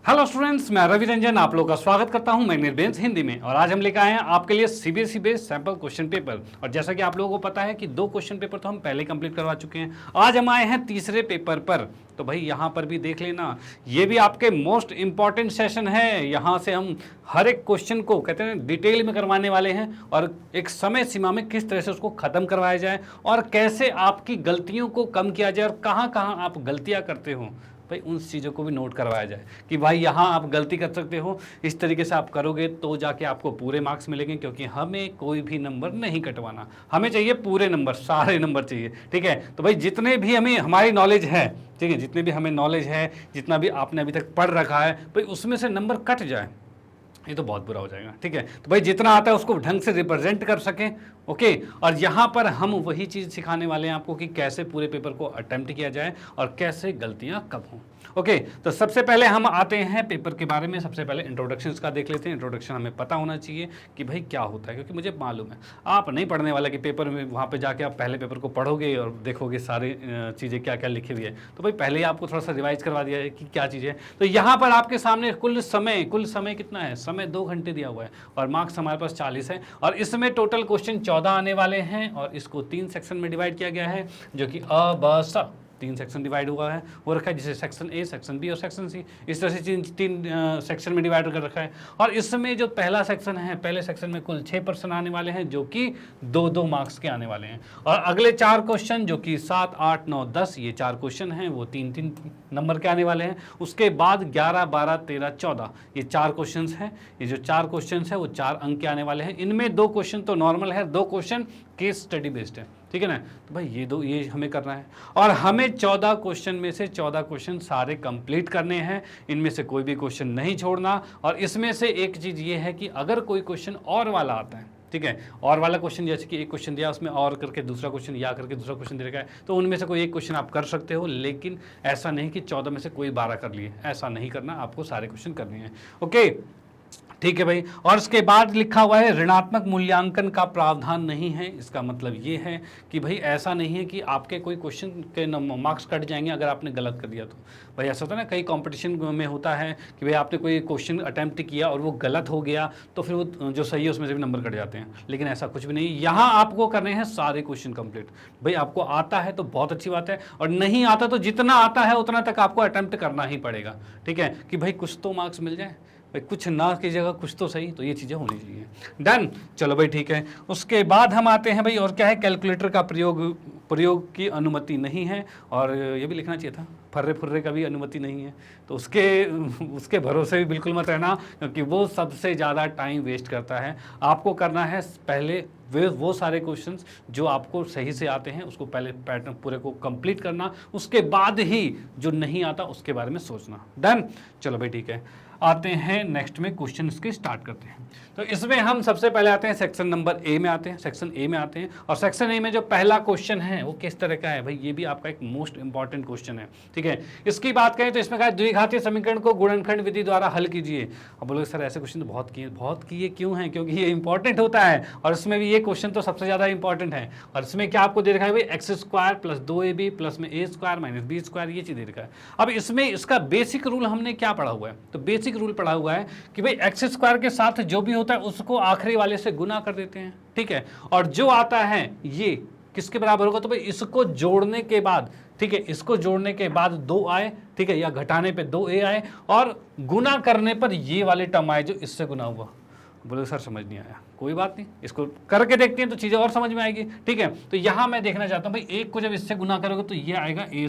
Hello students, मैं रवि रंजन आप लोगों का स्वागत करता हूं मैग्नेट बेंच हिंदी में। और आज हम लेकर आए हैं आपके लिए CBSE based sample question paper. और जैसा कि आप लोगों को पता है कि 2 क्वेश्चन पेपर तो हम पहले कंप्लीट करवा चुके हैं। आज हम आए हैं तीसरे पेपर पर। तो भाई यहाँ पर भी देख लेना, ये भी आपके मोस्ट इंपॉर्टेंट सेशन है। यहाँ से हम हर एक क्वेश्चन को कहते हैं डिटेल में करवाने वाले हैं और एक समय सीमा में किस तरह से उसको खत्म करवाया जाए और कैसे आपकी गलतियों को कम किया जाए और कहाँ कहाँ आप गलतियाँ करते हो भाई उन चीज़ों को भी नोट करवाया जाए कि भाई यहाँ आप गलती कर सकते हो, इस तरीके से आप करोगे तो जाके आपको पूरे मार्क्स मिलेंगे। क्योंकि हमें कोई भी नंबर नहीं कटवाना, हमें चाहिए पूरे नंबर, सारे नंबर चाहिए। ठीक है, तो भाई जितने भी हमें हमारी नॉलेज है, ठीक है, जितने भी हमें नॉलेज है, जितना भी आपने अभी तक पढ़ रखा है, भाई उसमें से नंबर कट जाए ये तो बहुत बुरा हो जाएगा। ठीक है, तो भाई जितना आता है उसको ढंग से रिप्रेजेंट कर सकें। ओके, और यहाँ पर हम वही चीज़ सिखाने वाले हैं आपको कि कैसे पूरे पेपर को अटेम्प्ट किया जाए और कैसे गलतियाँ कब हों। ओके, तो सबसे पहले हम आते हैं पेपर के बारे में। सबसे पहले इंट्रोडक्शंस का देख लेते हैं। इंट्रोडक्शन हमें पता होना चाहिए कि भाई क्या होता है, क्योंकि मुझे मालूम है आप नहीं पढ़ने वाला कि पेपर में वहाँ पे जाके आप पहले पेपर को पढ़ोगे और देखोगे सारी चीज़ें क्या क्या लिखी हुई है। तो भाई पहले ही आपको थोड़ा सा रिवाइज करवा दिया है कि क्या चीज़ है। तो यहाँ पर आपके सामने कुल समय कितना है, समय 2 घंटे दिया हुआ है और मार्क्स हमारे पास 40 है। और इसमें टोटल क्वेश्चन 14 आने वाले हैं और इसको 3 सेक्शन में डिवाइड किया गया है, जो कि अ ब स 3 सेक्शन डिवाइड हुआ है वो रखा है, जिसे सेक्शन ए, सेक्शन बी और सेक्शन सी, इस तरह से 3 सेक्शन में डिवाइड कर रखा है। और इसमें जो पहला सेक्शन है, पहले सेक्शन में कुल 6 प्रश्न आने वाले हैं जो कि 2-2 मार्क्स के आने वाले हैं। और अगले 4 क्वेश्चन जो कि 7, 8, 9, 10 ये 4 क्वेश्चन हैं वो 3-3 नंबर के आने वाले हैं। उसके बाद 11, 12, 13, 14 ये 4 क्वेश्चन हैं। ये जो 4 क्वेश्चन है वो 4 अंक के आने वाले हैं। इनमें 2 क्वेश्चन तो नॉर्मल है, 2 क्वेश्चन केस स्टडी बेस्ड है। ठीक है ना, तो भाई ये हमें करना है और हमें 14 क्वेश्चन में से 14 क्वेश्चन सारे कंप्लीट करने हैं। इनमें से कोई भी क्वेश्चन नहीं छोड़ना। और इसमें से एक चीज़ ये है कि अगर कोई क्वेश्चन और वाला आता है, ठीक है, और वाला क्वेश्चन जैसे कि एक क्वेश्चन दिया उसमें और करके दूसरा क्वेश्चन या करके दूसरा क्वेश्चन दे रखा है, तो उनमें से कोई एक क्वेश्चन आप कर सकते हो। लेकिन ऐसा नहीं कि 14 में से कोई 12 कर लिए, ऐसा नहीं करना, आपको सारे क्वेश्चन करने हैं। ओके, ठीक है भाई। और उसके बाद लिखा हुआ है ऋणात्मक मूल्यांकन का प्रावधान नहीं है। इसका मतलब ये है कि भाई ऐसा नहीं है कि आपके कोई क्वेश्चन के मार्क्स कट जाएंगे अगर आपने गलत कर दिया तो। भाई ऐसा होता है ना, कई कंपटीशन में होता है कि भाई आपने कोई क्वेश्चन अटैम्प्ट किया और वो गलत हो गया तो फिर वो जो सही है उसमें से भी नंबर कट जाते हैं। लेकिन ऐसा कुछ भी नहीं, यहाँ आपको करने हैं सारे क्वेश्चन कंप्लीट। भाई आपको आता है तो बहुत अच्छी बात है, और नहीं आता तो जितना आता है उतना तक आपको अटैम्प्ट करना ही पड़ेगा। ठीक है, कि भाई कुछ तो मार्क्स मिल जाए, कुछ ना की जगह कुछ तो सही, तो ये चीज़ें होनी चाहिए। डन, चलो भाई ठीक है। उसके बाद हम आते हैं भाई, और क्या है, कैलकुलेटर का प्रयोग की अनुमति नहीं है। और ये भी लिखना चाहिए था, फर्रे फुर्रे का भी अनुमति नहीं है। तो उसके भरोसे भी बिल्कुल मत रहना, क्योंकि वो सबसे ज़्यादा टाइम वेस्ट करता है। आपको करना है पहले वो सारे क्वेश्चंस जो आपको सही से आते हैं उसको पहले पैटर्न पूरे को कंप्लीट करना, उसके बाद ही जो नहीं आता उसके बारे में सोचना। डन, चलो भाई ठीक है। आते हैं नेक्स्ट में क्वेश्चन इसके स्टार्ट करते हैं। तो इसमें हम सबसे पहले आते हैं सेक्शन नंबर ए में आते हैं, सेक्शन ए में आते हैं। और सेक्शन ए में जो पहला क्वेश्चन है वो किस तरह का है भाई, ये भी आपका एक मोस्ट इंपॉर्टेंट क्वेश्चन है। ठीक है, इसकी बात करें तो इसमें कहा द्विघातीय समीकरण को गुणनखंड विधि द्वारा हल कीजिए। अब बोलोगे सर ऐसे क्वेश्चन तो बहुत किए क्यों हैं, क्योंकि ये इंपॉर्टेंट होता है और इसमें भी ये क्वेश्चन तो सबसे ज्यादा इंपॉर्टेंट है। और इसमें क्या आपको दे रखा है भाई, x² + 2ab प्लस में a² - b², ये चीज दे रखा है। अब इसमें इसका बेसिक रूल हमने क्या पढ़ा हुआ है, तो बेसिक रूल पढ़ा हुआ है कि भाई x² के साथ जो भी होता है उसको आखिरी वाले से गुना कर देते हैं। ठीक है, और जो आता है ये किसके बराबर होगा, तो भाई इसको जोड़ने के बाद, ठीक है, इसको जोड़ने के बाद 2 आए, ठीक है, या घटाने पे 2a आए और गुना करने पर ये वाले टर्म आए जो इससे गुना हुआ। बोले सर समझ नहीं आया, कोई बात नहीं, इसको करके देखते हैं तो चीजें और समझ में आएगी। ठीक है, तो यहां मैं देखना चाहता हूं भाई, एक को जब इससे गुना करोगे तो ये आएगा a²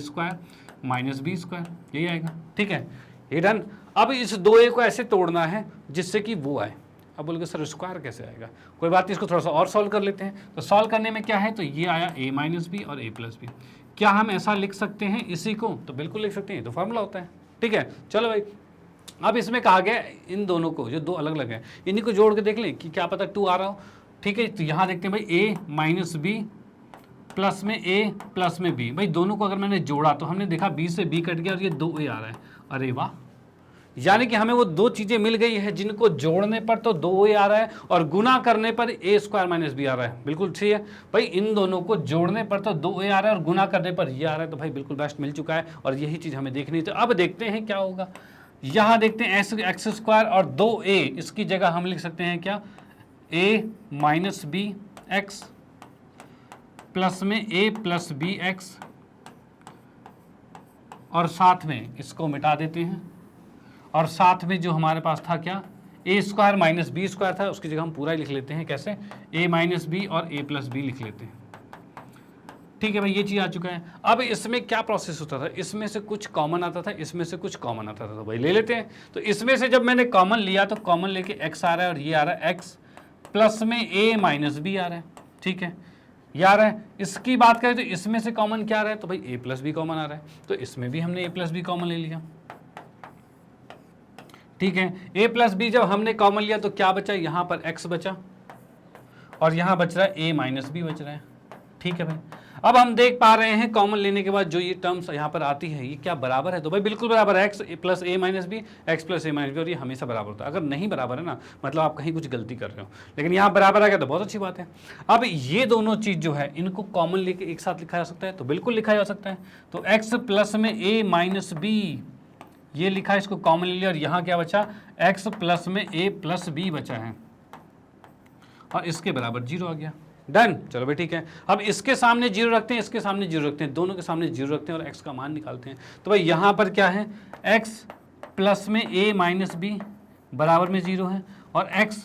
- b², यही आएगा। ठीक है, ये डन। अब इस 2a को ऐसे तोड़ना है जिससे कि वो आए। अब बोलोगे सर स्क्वायर कैसे आएगा, कोई बात नहीं, इसको थोड़ा सा और सॉल्व कर लेते हैं। तो सॉल्व करने में क्या है, तो ये आया a - b और a + b। क्या हम ऐसा लिख सकते हैं इसी को, तो बिल्कुल लिख सकते हैं, तो फॉर्मूला होता है। ठीक है, चलो भाई। अब इसमें कहा गया इन दोनों को, जो 2 अलग अलग हैं, इन्हीं को जोड़ के देख लें कि क्या पता 2 आ रहा हो। ठीक है, तो यहाँ देखते हैं भाई a - b प्लस में a प्लस में b। भाई दोनों को अगर मैंने जोड़ा तो हमने देखा b से b कट गया और ये 2a आ रहा है। अरे वाह, यानी कि हमें वो 2 चीजें मिल गई है जिनको जोड़ने पर तो 2a आ रहा है और गुना करने पर a² - b आ रहा है। बिल्कुल ठीक है भाई, इन दोनों को जोड़ने पर तो 2a आ रहा है और गुना करने पर ये आ रहा है, तो भाई बिल्कुल बेस्ट मिल चुका है और यही चीज हमें देखनी है। तो अब देखते हैं क्या होगा। यहां देखते हैं एक्स स्क्वायर और 2a, इसकी जगह हम लिख सकते हैं क्या, a minus B X plus में a प्लस बी एक्स, और साथ में इसको मिटा देते हैं, और साथ में जो हमारे पास था क्या, a square minus B square था, उसकी जगह हम पूरा ही लिख लेते हैं, कैसे, a माइनस बी और a प्लस बी लिख लेते हैं। ठीक है भाई, ये चीज़ आ चुका है। अब इसमें क्या प्रोसेस होता था, इसमें से कुछ कॉमन आता था, इसमें से कुछ कॉमन आता था, तो भाई ले लेते हैं। तो इसमें से जब मैंने कॉमन लिया तो कॉमन लेके x आ रहा है और ये आ रहा है x प्लस में a माइनस बी आ रहा है। ठीक है, ये आ रहा है। इसकी बात करें तो इसमें से कॉमन क्या आ रहा है, तो भाई a प्लस बी कॉमन आ रहा है, तो इसमें भी हमने a प्लस बी कॉमन ले लिया। ठीक है, a प्लस बी जब हमने कॉमन लिया तो क्या बचा, यहाँ पर x बचा और यहाँ बच रहा है a माइनस बी बच रहा है। ठीक है भाई, अब हम देख पा रहे हैं कॉमन लेने के बाद जो ये टर्म्स यहाँ पर आती है ये क्या बराबर है, तो भाई बिल्कुल बराबर है, एक्स प्लस ए माइनस बी, एक्स प्लस ए माइनस बी, और ये हमेशा बराबर होता है। अगर नहीं बराबर है ना, मतलब आप कहीं कुछ गलती कर रहे हो, लेकिन यहाँ बराबर आ गया तो बहुत अच्छी बात है। अब ये दोनों चीज़ जो है इनको कॉमन लेके एक साथ लिखा जा सकता है, तो बिल्कुल लिखा जा सकता है। तो एक्स प्लस में ए माइनस बी ये लिखा है, इसको कॉमन ले लिया, और यहाँ क्या बचा, एक्स प्लस में ए प्लस बी बचा है, और इसके बराबर 0 आ गया। डन, चलो भाई ठीक है। अब इसके सामने 0 रखते हैं, इसके सामने 0 रखते हैं, दोनों के सामने 0 रखते हैं और x का मान निकालते हैं। तो भाई यहाँ पर क्या है, x प्लस में a माइनस बी बराबर में 0 है, और x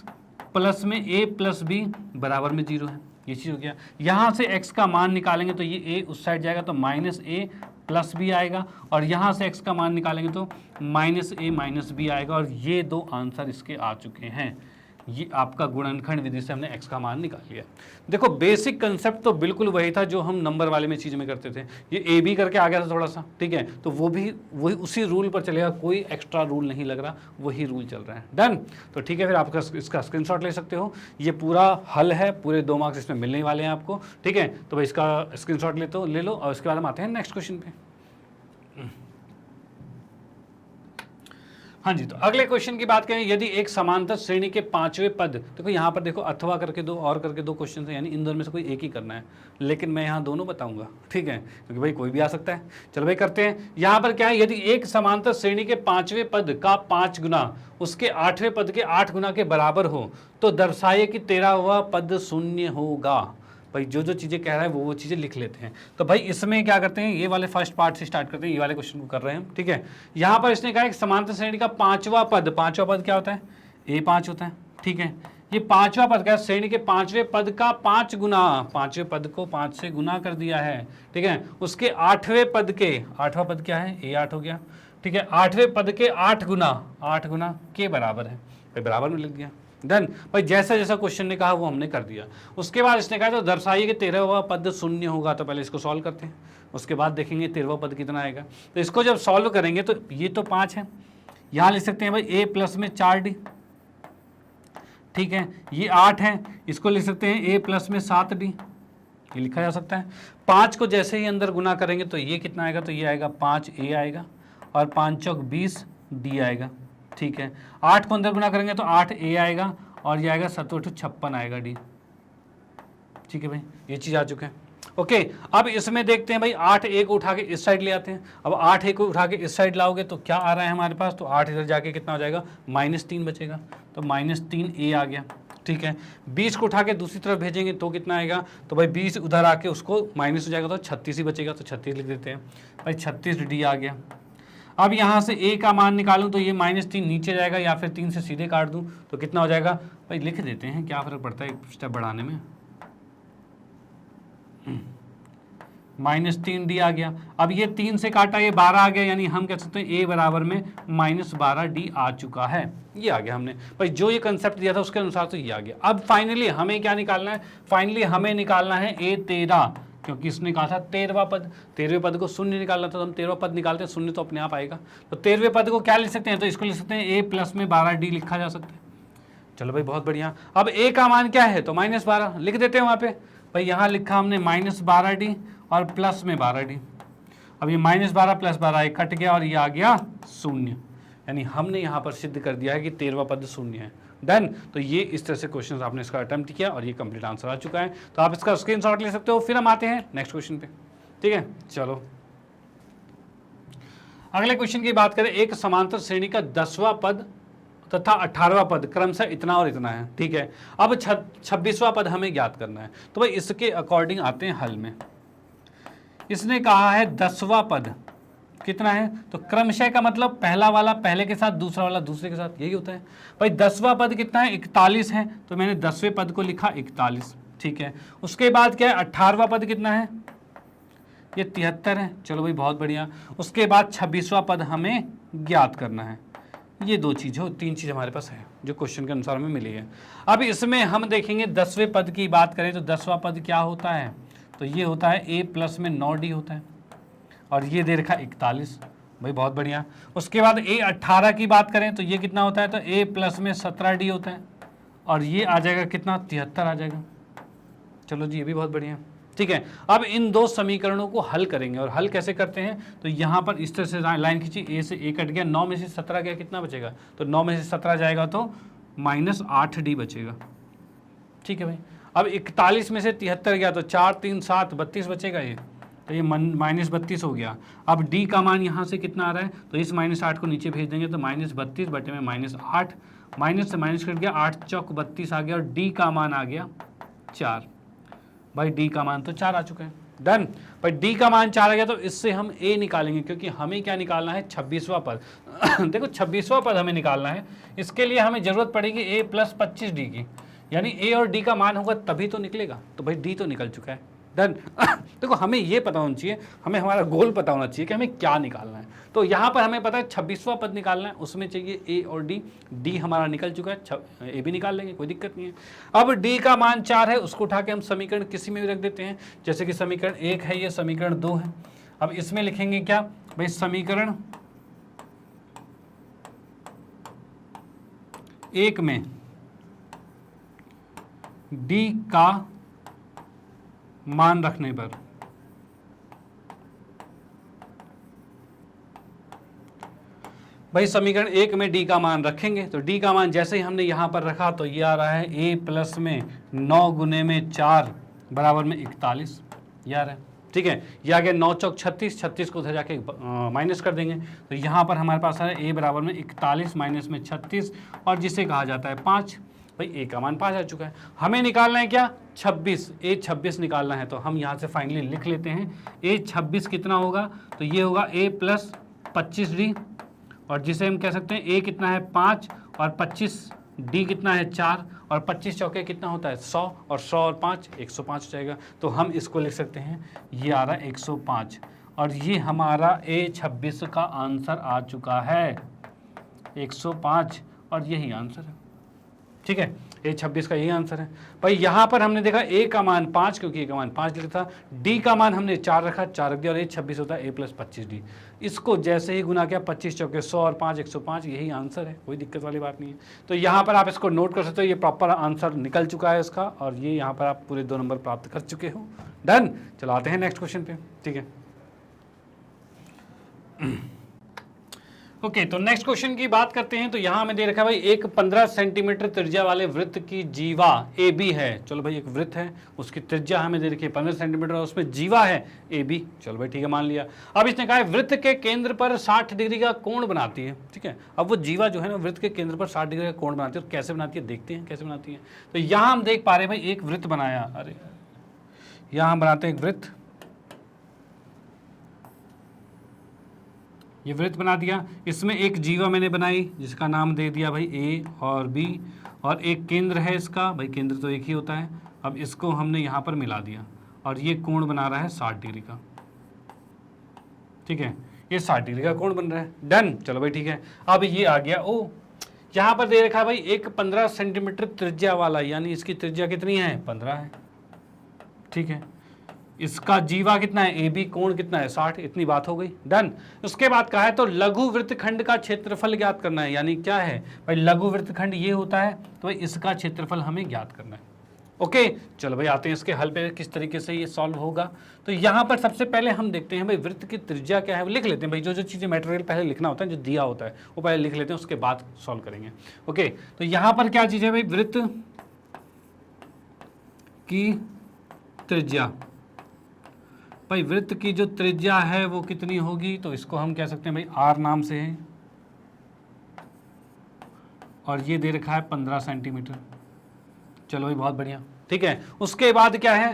प्लस में a प्लस बी बराबर में 0 है। ये चीज़ हो गया। यहाँ से x का मान निकालेंगे तो ये a उस साइड जाएगा तो माइनस a प्लस बी आएगा, और यहाँ से x का मान निकालेंगे तो माइनस a माइनस बी आएगा, और ये दो आंसर इसके आ चुके हैं। ये आपका गुणनखंड विधि से हमने x का मान निकाल लिया। देखो बेसिक कंसेप्ट तो बिल्कुल वही था जो हम नंबर वाले में चीज़ में करते थे। ये ए बी करके आ गया था थोड़ा सा, ठीक है, तो वो भी वही उसी रूल पर चलेगा, कोई एक्स्ट्रा रूल नहीं लग रहा, वही रूल चल रहा है। डन, तो ठीक है, फिर आपका इसका स्क्रीनशॉट ले सकते हो। ये पूरा हल है, पूरे 2 मार्क्स इसमें मिलने वाले हैं आपको। ठीक है, तो भाई इसका स्क्रीनशॉट ले लो, और उसके बाद हम आते हैं नेक्स्ट क्वेश्चन पे। हाँ जी, तो अगले क्वेश्चन की बात करें, यदि एक समांतर श्रेणी के 5वें पद, देखो यहाँ पर देखो अथवा करके दो और करके 2 क्वेश्चन है, यानी इन दोनों में से कोई एक ही करना है, लेकिन मैं यहाँ दोनों बताऊंगा। ठीक है, क्योंकि भाई कोई भी आ सकता है। चलो भाई करते हैं। यहाँ पर क्या है, यदि एक समांतर श्रेणी के 5वें पद का 5 गुना उसके 8वें पद के 8 गुना के बराबर हो तो दर्शाइए कि 13वां पद शून्य होगा। भाई जो जो चीज़ें कह रहा है वो चीज़ें लिख लेते हैं। तो भाई इसमें क्या करते हैं, ये वाले फर्स्ट पार्ट से स्टार्ट करते हैं, ये वाले क्वेश्चन को कर रहे हैं हम। ठीक है, यहाँ पर इसने कहा एक समांतर श्रेणी का 5वां पद क्या होता है, a5 होता है। ठीक है, ये 5वां पद क्या है, श्रेणी के 5वें पद का 5 गुना, 5वें पद को 5 से गुना कर दिया है। ठीक है, उसके 8वें पद के, 8वां पद क्या है, a8 हो गया। ठीक है, 8वें पद के 8 गुना के बराबर है, भाई बराबर में लिख दिया। डन भाई, जैसा जैसा क्वेश्चन ने कहा वो हमने कर दिया। उसके बाद इसने कहा तो दर्शाइए कि 13वां पद शून्य होगा, तो पहले इसको सॉल्व करते हैं, उसके बाद देखेंगे 13वां पद कितना आएगा। तो इसको जब सॉल्व करेंगे तो ये तो 5 है, यहाँ लिख सकते हैं भाई a प्लस में 4d। ठीक है, ये 8 है, इसको लिख सकते हैं a प्लस में 7d, ये लिखा जा सकता है। 5 को जैसे ही अंदर गुना करेंगे तो ये कितना आएगा, तो ये आएगा 5a आएगा, और 5 चौक 20d आएगा। ठीक है, 8 को अंदर गुना करेंगे तो 8a आएगा, और ये आएगा 7 56 आएगा d। ठीक है भाई, ये चीज़ आ चुके हैं। ओके, अब इसमें देखते हैं भाई 8a को उठा के इस साइड ले आते हैं। अब 8a को उठा के इस साइड लाओगे तो क्या आ रहा है हमारे पास, तो 8 इधर जाके कितना हो जाएगा, -3 बचेगा, तो -3a आ गया। ठीक है, 20 को उठा के दूसरी तरफ भेजेंगे तो कितना आएगा, तो भाई 20 उधर आके उसको माइनस हो जाएगा तो 36 ही बचेगा, तो 36 लिख देते हैं भाई, 36d आ गया। अब यहाँ से a का मान निकालूं तो ये -3 नीचे जाएगा, या फिर 3 से सीधे काट दूं तो कितना हो जाएगा, भाई लिख देते हैं, क्या फ़र्क पड़ता है एक स्टेप बढ़ाने में। -3d आ गया। अब ये 3 से काटा, ये 12 आ गया, यानी हम कह सकते हैं a बराबर में -12d आ चुका है। ये आ गया हमने भाई, जो ये कंसेप्ट दिया था उसके अनुसार तो ये आ गया। अब फाइनली हमें क्या निकालना है, फाइनली हमें निकालना है a13, क्योंकि इसने कहा था 13वां पद, 13वें पद को शून्य निकालना था, तो हम 13वां पद निकालते हैं, शून्य तो अपने आप आएगा। तो 13वें पद को क्या लिख सकते हैं, तो इसको लिख सकते हैं a प्लस में 12d लिखा जा सकता है। चलो भाई बहुत बढ़िया। अब a का मान क्या है, तो -12 लिख देते हैं वहाँ पे। भाई यहाँ लिखा हमने -12d और प्लस में 12d। अब ये -12 + 12 कट गया, और ये आ गया 0, यानी हमने यहाँ पर सिद्ध कर दिया है कि 13वां पद शून्य है। डन, तो ये इस तरह से क्वेश्चन आपने इसका अटेम्प्ट किया, और ये कंप्लीट आंसर आ चुका है। तो आप इसका स्क्रीनशॉट ले सकते हो। फिर हम आते हैं नेक्स्ट क्वेश्चन पे। ठीक है, चलो अगले क्वेश्चन की बात करें, एक समांतर श्रेणी का 10वां पद तथा 18वां पद क्रमशः इतना और इतना है, ठीक है। अब 26वां पद हमें ज्ञात करना है, तो भाई इसके अकॉर्डिंग आते हैं हल में। इसने कहा है 10वां पद कितना है, तो क्रमशः का मतलब पहला वाला पहले के साथ, दूसरा वाला दूसरे के साथ, यही होता है। भाई 10वां पद कितना है, 41 है, तो मैंने 10वें पद को लिखा 41, ठीक है। उसके बाद क्या है, 18वां पद कितना है, ये 73 है, चलो भाई बहुत बढ़िया। उसके बाद 26वां पद हमें ज्ञात करना है। ये दो चीज़ हो, तीन चीज़ हमारे पास है जो क्वेश्चन के अनुसार हमें मिली है। अब इसमें हम देखेंगे 10वें पद की बात करें तो 10वां पद क्या होता है, तो ये होता है a प्लस में 9d होता है, और ये दे रखा 41, भाई बहुत बढ़िया। उसके बाद a 18 की बात करें तो ये कितना होता है, तो a प्लस में 17d होता है, और ये आ जाएगा कितना, 73 आ जाएगा। चलो जी, ये भी बहुत बढ़िया, ठीक है। अब इन दो समीकरणों को हल करेंगे, और हल कैसे करते हैं, तो यहाँ पर इस तरह से लाइन खींची, a से a कट गया, 9 में से 17 गया, कितना बचेगा, तो 9 में से 17 जाएगा तो -8d बचेगा, ठीक है भाई। अब 41 में से 73 गया तो 4 3 7 32 बचेगा, ये तो ये -32 हो गया। अब d का मान यहाँ से कितना आ रहा है, तो इस -8 को नीचे भेज देंगे तो -32 बटे में -8, माइनस से माइनस कट गया, 8 चौक 32 आ गया, और d का मान आ गया 4। भाई d का मान तो 4 आ चुका है, डन। भाई d का मान 4 आ गया, तो इससे हम a निकालेंगे, क्योंकि हमें क्या निकालना है, 26वां पद। देखो 26वां पद हमें निकालना है, इसके लिए हमें जरूरत पड़ेगी a प्लस 25d की, यानी a और d का मान होगा तभी तो निकलेगा, तो भाई d तो निकल चुका है, डन। देखो हमें ये पता होना चाहिए, हमें हमारा गोल पता होना चाहिए कि हमें क्या निकालना है। तो यहाँ पर हमें पता है 26वां पद निकालना है, उसमें चाहिए a और d हमारा निकल चुका है, a भी निकाल लेंगे, कोई दिक्कत नहीं है। अब d का मान 4 है, उसको उठा के हम समीकरण किसी में भी रख देते हैं, जैसे कि समीकरण 1 है, ये समीकरण 2 है। अब इसमें लिखेंगे क्या, भाई समीकरण 1 में d का मान रखने पर भाई समीकरण 1 में d का मान रखेंगे, तो d का मान जैसे ही हमने यहां पर रखा तो ये आ रहा है a प्लस में 9 गुने में 4 बराबर में 41, यार है, ठीक है। ये आ गया 9 चौक 36, 36 को उधर जाके माइनस कर देंगे, तो यहाँ पर हमारे पास है a बराबर में 41 माइनस में 36, और जिसे कहा जाता है 5। भाई a का मान 5 आ चुका है, हमें निकालना है क्या, 26, a 26 निकालना है, तो हम यहाँ से फाइनली लिख लेते हैं a 26 कितना होगा, तो ये होगा a प्लस 25d, और जिसे हम कह सकते हैं a कितना है 5 और 25d कितना है 4, और 25 चौके कितना होता है 100, और 100 और 5 105 हो जाएगा, तो हम इसको लिख सकते हैं, ये आ रहा है 105, और ये हमारा a 26 का आंसर आ चुका है 105, और यही आंसर है, ठीक है। a 26 का यही आंसर है। भाई यहाँ पर हमने देखा a का मान 5, क्योंकि a का मान 5 लिखा था, d का मान हमने 4 रखा, 4 रख दिया, और a 26 होता है a प्लस 25d। इसको जैसे ही गुना किया, 25 चौके 100 और 5 105, यही आंसर है, कोई दिक्कत वाली बात नहीं है। तो यहाँ पर आप इसको नोट कर सकते हो, ये प्रॉपर आंसर निकल चुका है इसका, और ये यहाँ पर आप पूरे 2 नंबर प्राप्त कर चुके हो, डन। चलो आते हैं नेक्स्ट क्वेश्चन पे, ठीक है। ओके, तो नेक्स्ट क्वेश्चन की बात करते हैं। तो यहाँ हमें दे रखा है भाई एक 15 सेंटीमीटर त्रिज्या वाले वृत्त की जीवा ए बी है। चलो भाई एक वृत्त है, उसकी त्रिज्या हमें दे रखी है 15 सेंटीमीटर, और उसमें जीवा है ए बी। चलो भाई ठीक है, मान लिया। अब इसने कहा है वृत्त के केंद्र पर 60 डिग्री का कोण बनाती है, ठीक है। अब वो जीवा जो है ना वृत्त के केंद्र पर 60 डिग्री का कोण बनाती है, और कैसे बनाती है देखते हैं कैसे बनाती है। तो यहाँ हम देख पा रहे हैं भाई एक वृत्त बनाया, अरे यहाँ हम बनाते हैं एक वृत्त, ये वृत्त बना दिया। इसमें एक जीवा मैंने बनाई जिसका नाम दे दिया भाई ए और बी, और एक केंद्र है इसका, भाई केंद्र तो एक ही होता है। अब इसको हमने यहाँ पर मिला दिया, और ये कोण बना रहा है 60 डिग्री का, ठीक है। ये 60 डिग्री का कोण बन रहा है, डन। चलो भाई ठीक है। अब ये आ गया ओ, यहाँ पर दे रखा है भाई एक 15 सेंटीमीटर त्रिज्या वाला, यानी इसकी त्रिज्या कितनी है 15 है, ठीक है। इसका जीवा कितना है ए बी, कोण कितना है 60, इतनी बात हो गई, डन। उसके बाद कहा है तो लघु वृत्तखंड का क्षेत्रफल ज्ञात करना है, यानी क्या है भाई लघु वृत्तखंड ये होता है, तो भाई इसका क्षेत्रफल हमें ज्ञात करना है। ओके, चलो भाई आते हैं इसके हल पे, किस तरीके से ये सॉल्व होगा। तो यहाँ पर सबसे पहले हम देखते हैं भाई वृत्त की त्रिज्या क्या है, वो लिख लेते हैं भाई, जो जो चीज़ें मटेरियल पहले लिखना होता है, जो दिया होता है वो पहले लिख लेते हैं, उसके बाद सॉल्व करेंगे। ओके, तो यहाँ पर क्या चीज़ है भाई, वृत्त की त्रिज्या भाई वृत्त की जो त्रिज्या है वो कितनी होगी, तो इसको हम कह सकते हैं भाई आर नाम से है, और ये दे रखा है 15 सेंटीमीटर। चलो भाई बहुत बढ़िया, ठीक है। उसके बाद क्या है,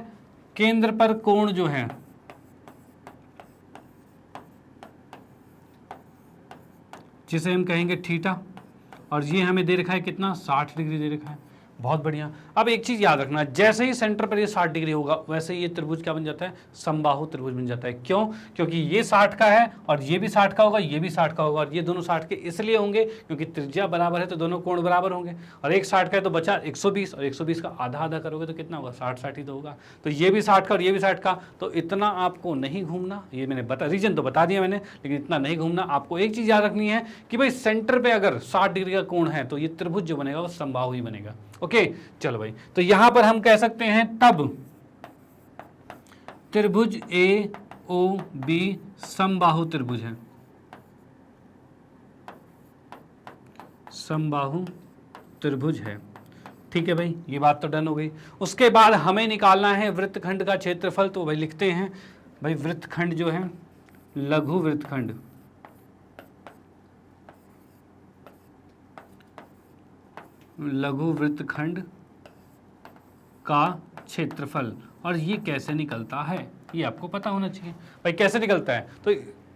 केंद्र पर कोण जो है जिसे हम कहेंगे थीटा, और ये हमें दे रखा है कितना, 60 डिग्री दे रखा है। बहुत बढ़िया। अब एक चीज याद रखना, जैसे ही सेंटर पर ये 60 डिग्री होगा वैसे ही ये त्रिभुज क्या बन जाता है, समबाहु त्रिभुज बन जाता है। क्यों? क्योंकि ये 60 का है और ये भी 60 का होगा, ये भी 60 का होगा, और ये दोनों 60 के इसलिए होंगे क्योंकि त्रिज्या बराबर है तो दोनों कोण बराबर होंगे। और एक 60 का है तो बचा 120, और 120 का आधा आधा करोगे तो कितना होगा, 60 ही तो होगा। तो ये भी 60 का और ये भी 60 का, तो इतना आपको नहीं घूमना। ये मैंने रीजन तो बता दिया मैंने, लेकिन इतना नहीं घूमना। आपको एक चीज याद रखनी है कि भाई सेंटर पे अगर 60 डिग्री का कोण है तो ये त्रिभुज जो बनेगा वो समबाहु ही बनेगा। ओके चलो भाई, तो यहां पर हम कह सकते हैं तब त्रिभुज ए ओ बी समबाहु त्रिभुज है, समबाहु त्रिभुज है। ठीक है भाई, ये बात तो डन हो गई। उसके बाद हमें निकालना है वृत्तखंड का क्षेत्रफल, तो भाई लिखते हैं भाई वृत्तखंड जो है, लघु वृत्तखंड, लघु वृत्तखंड का क्षेत्रफल। और ये कैसे निकलता है ये आपको पता होना चाहिए। भाई कैसे निकलता है, तो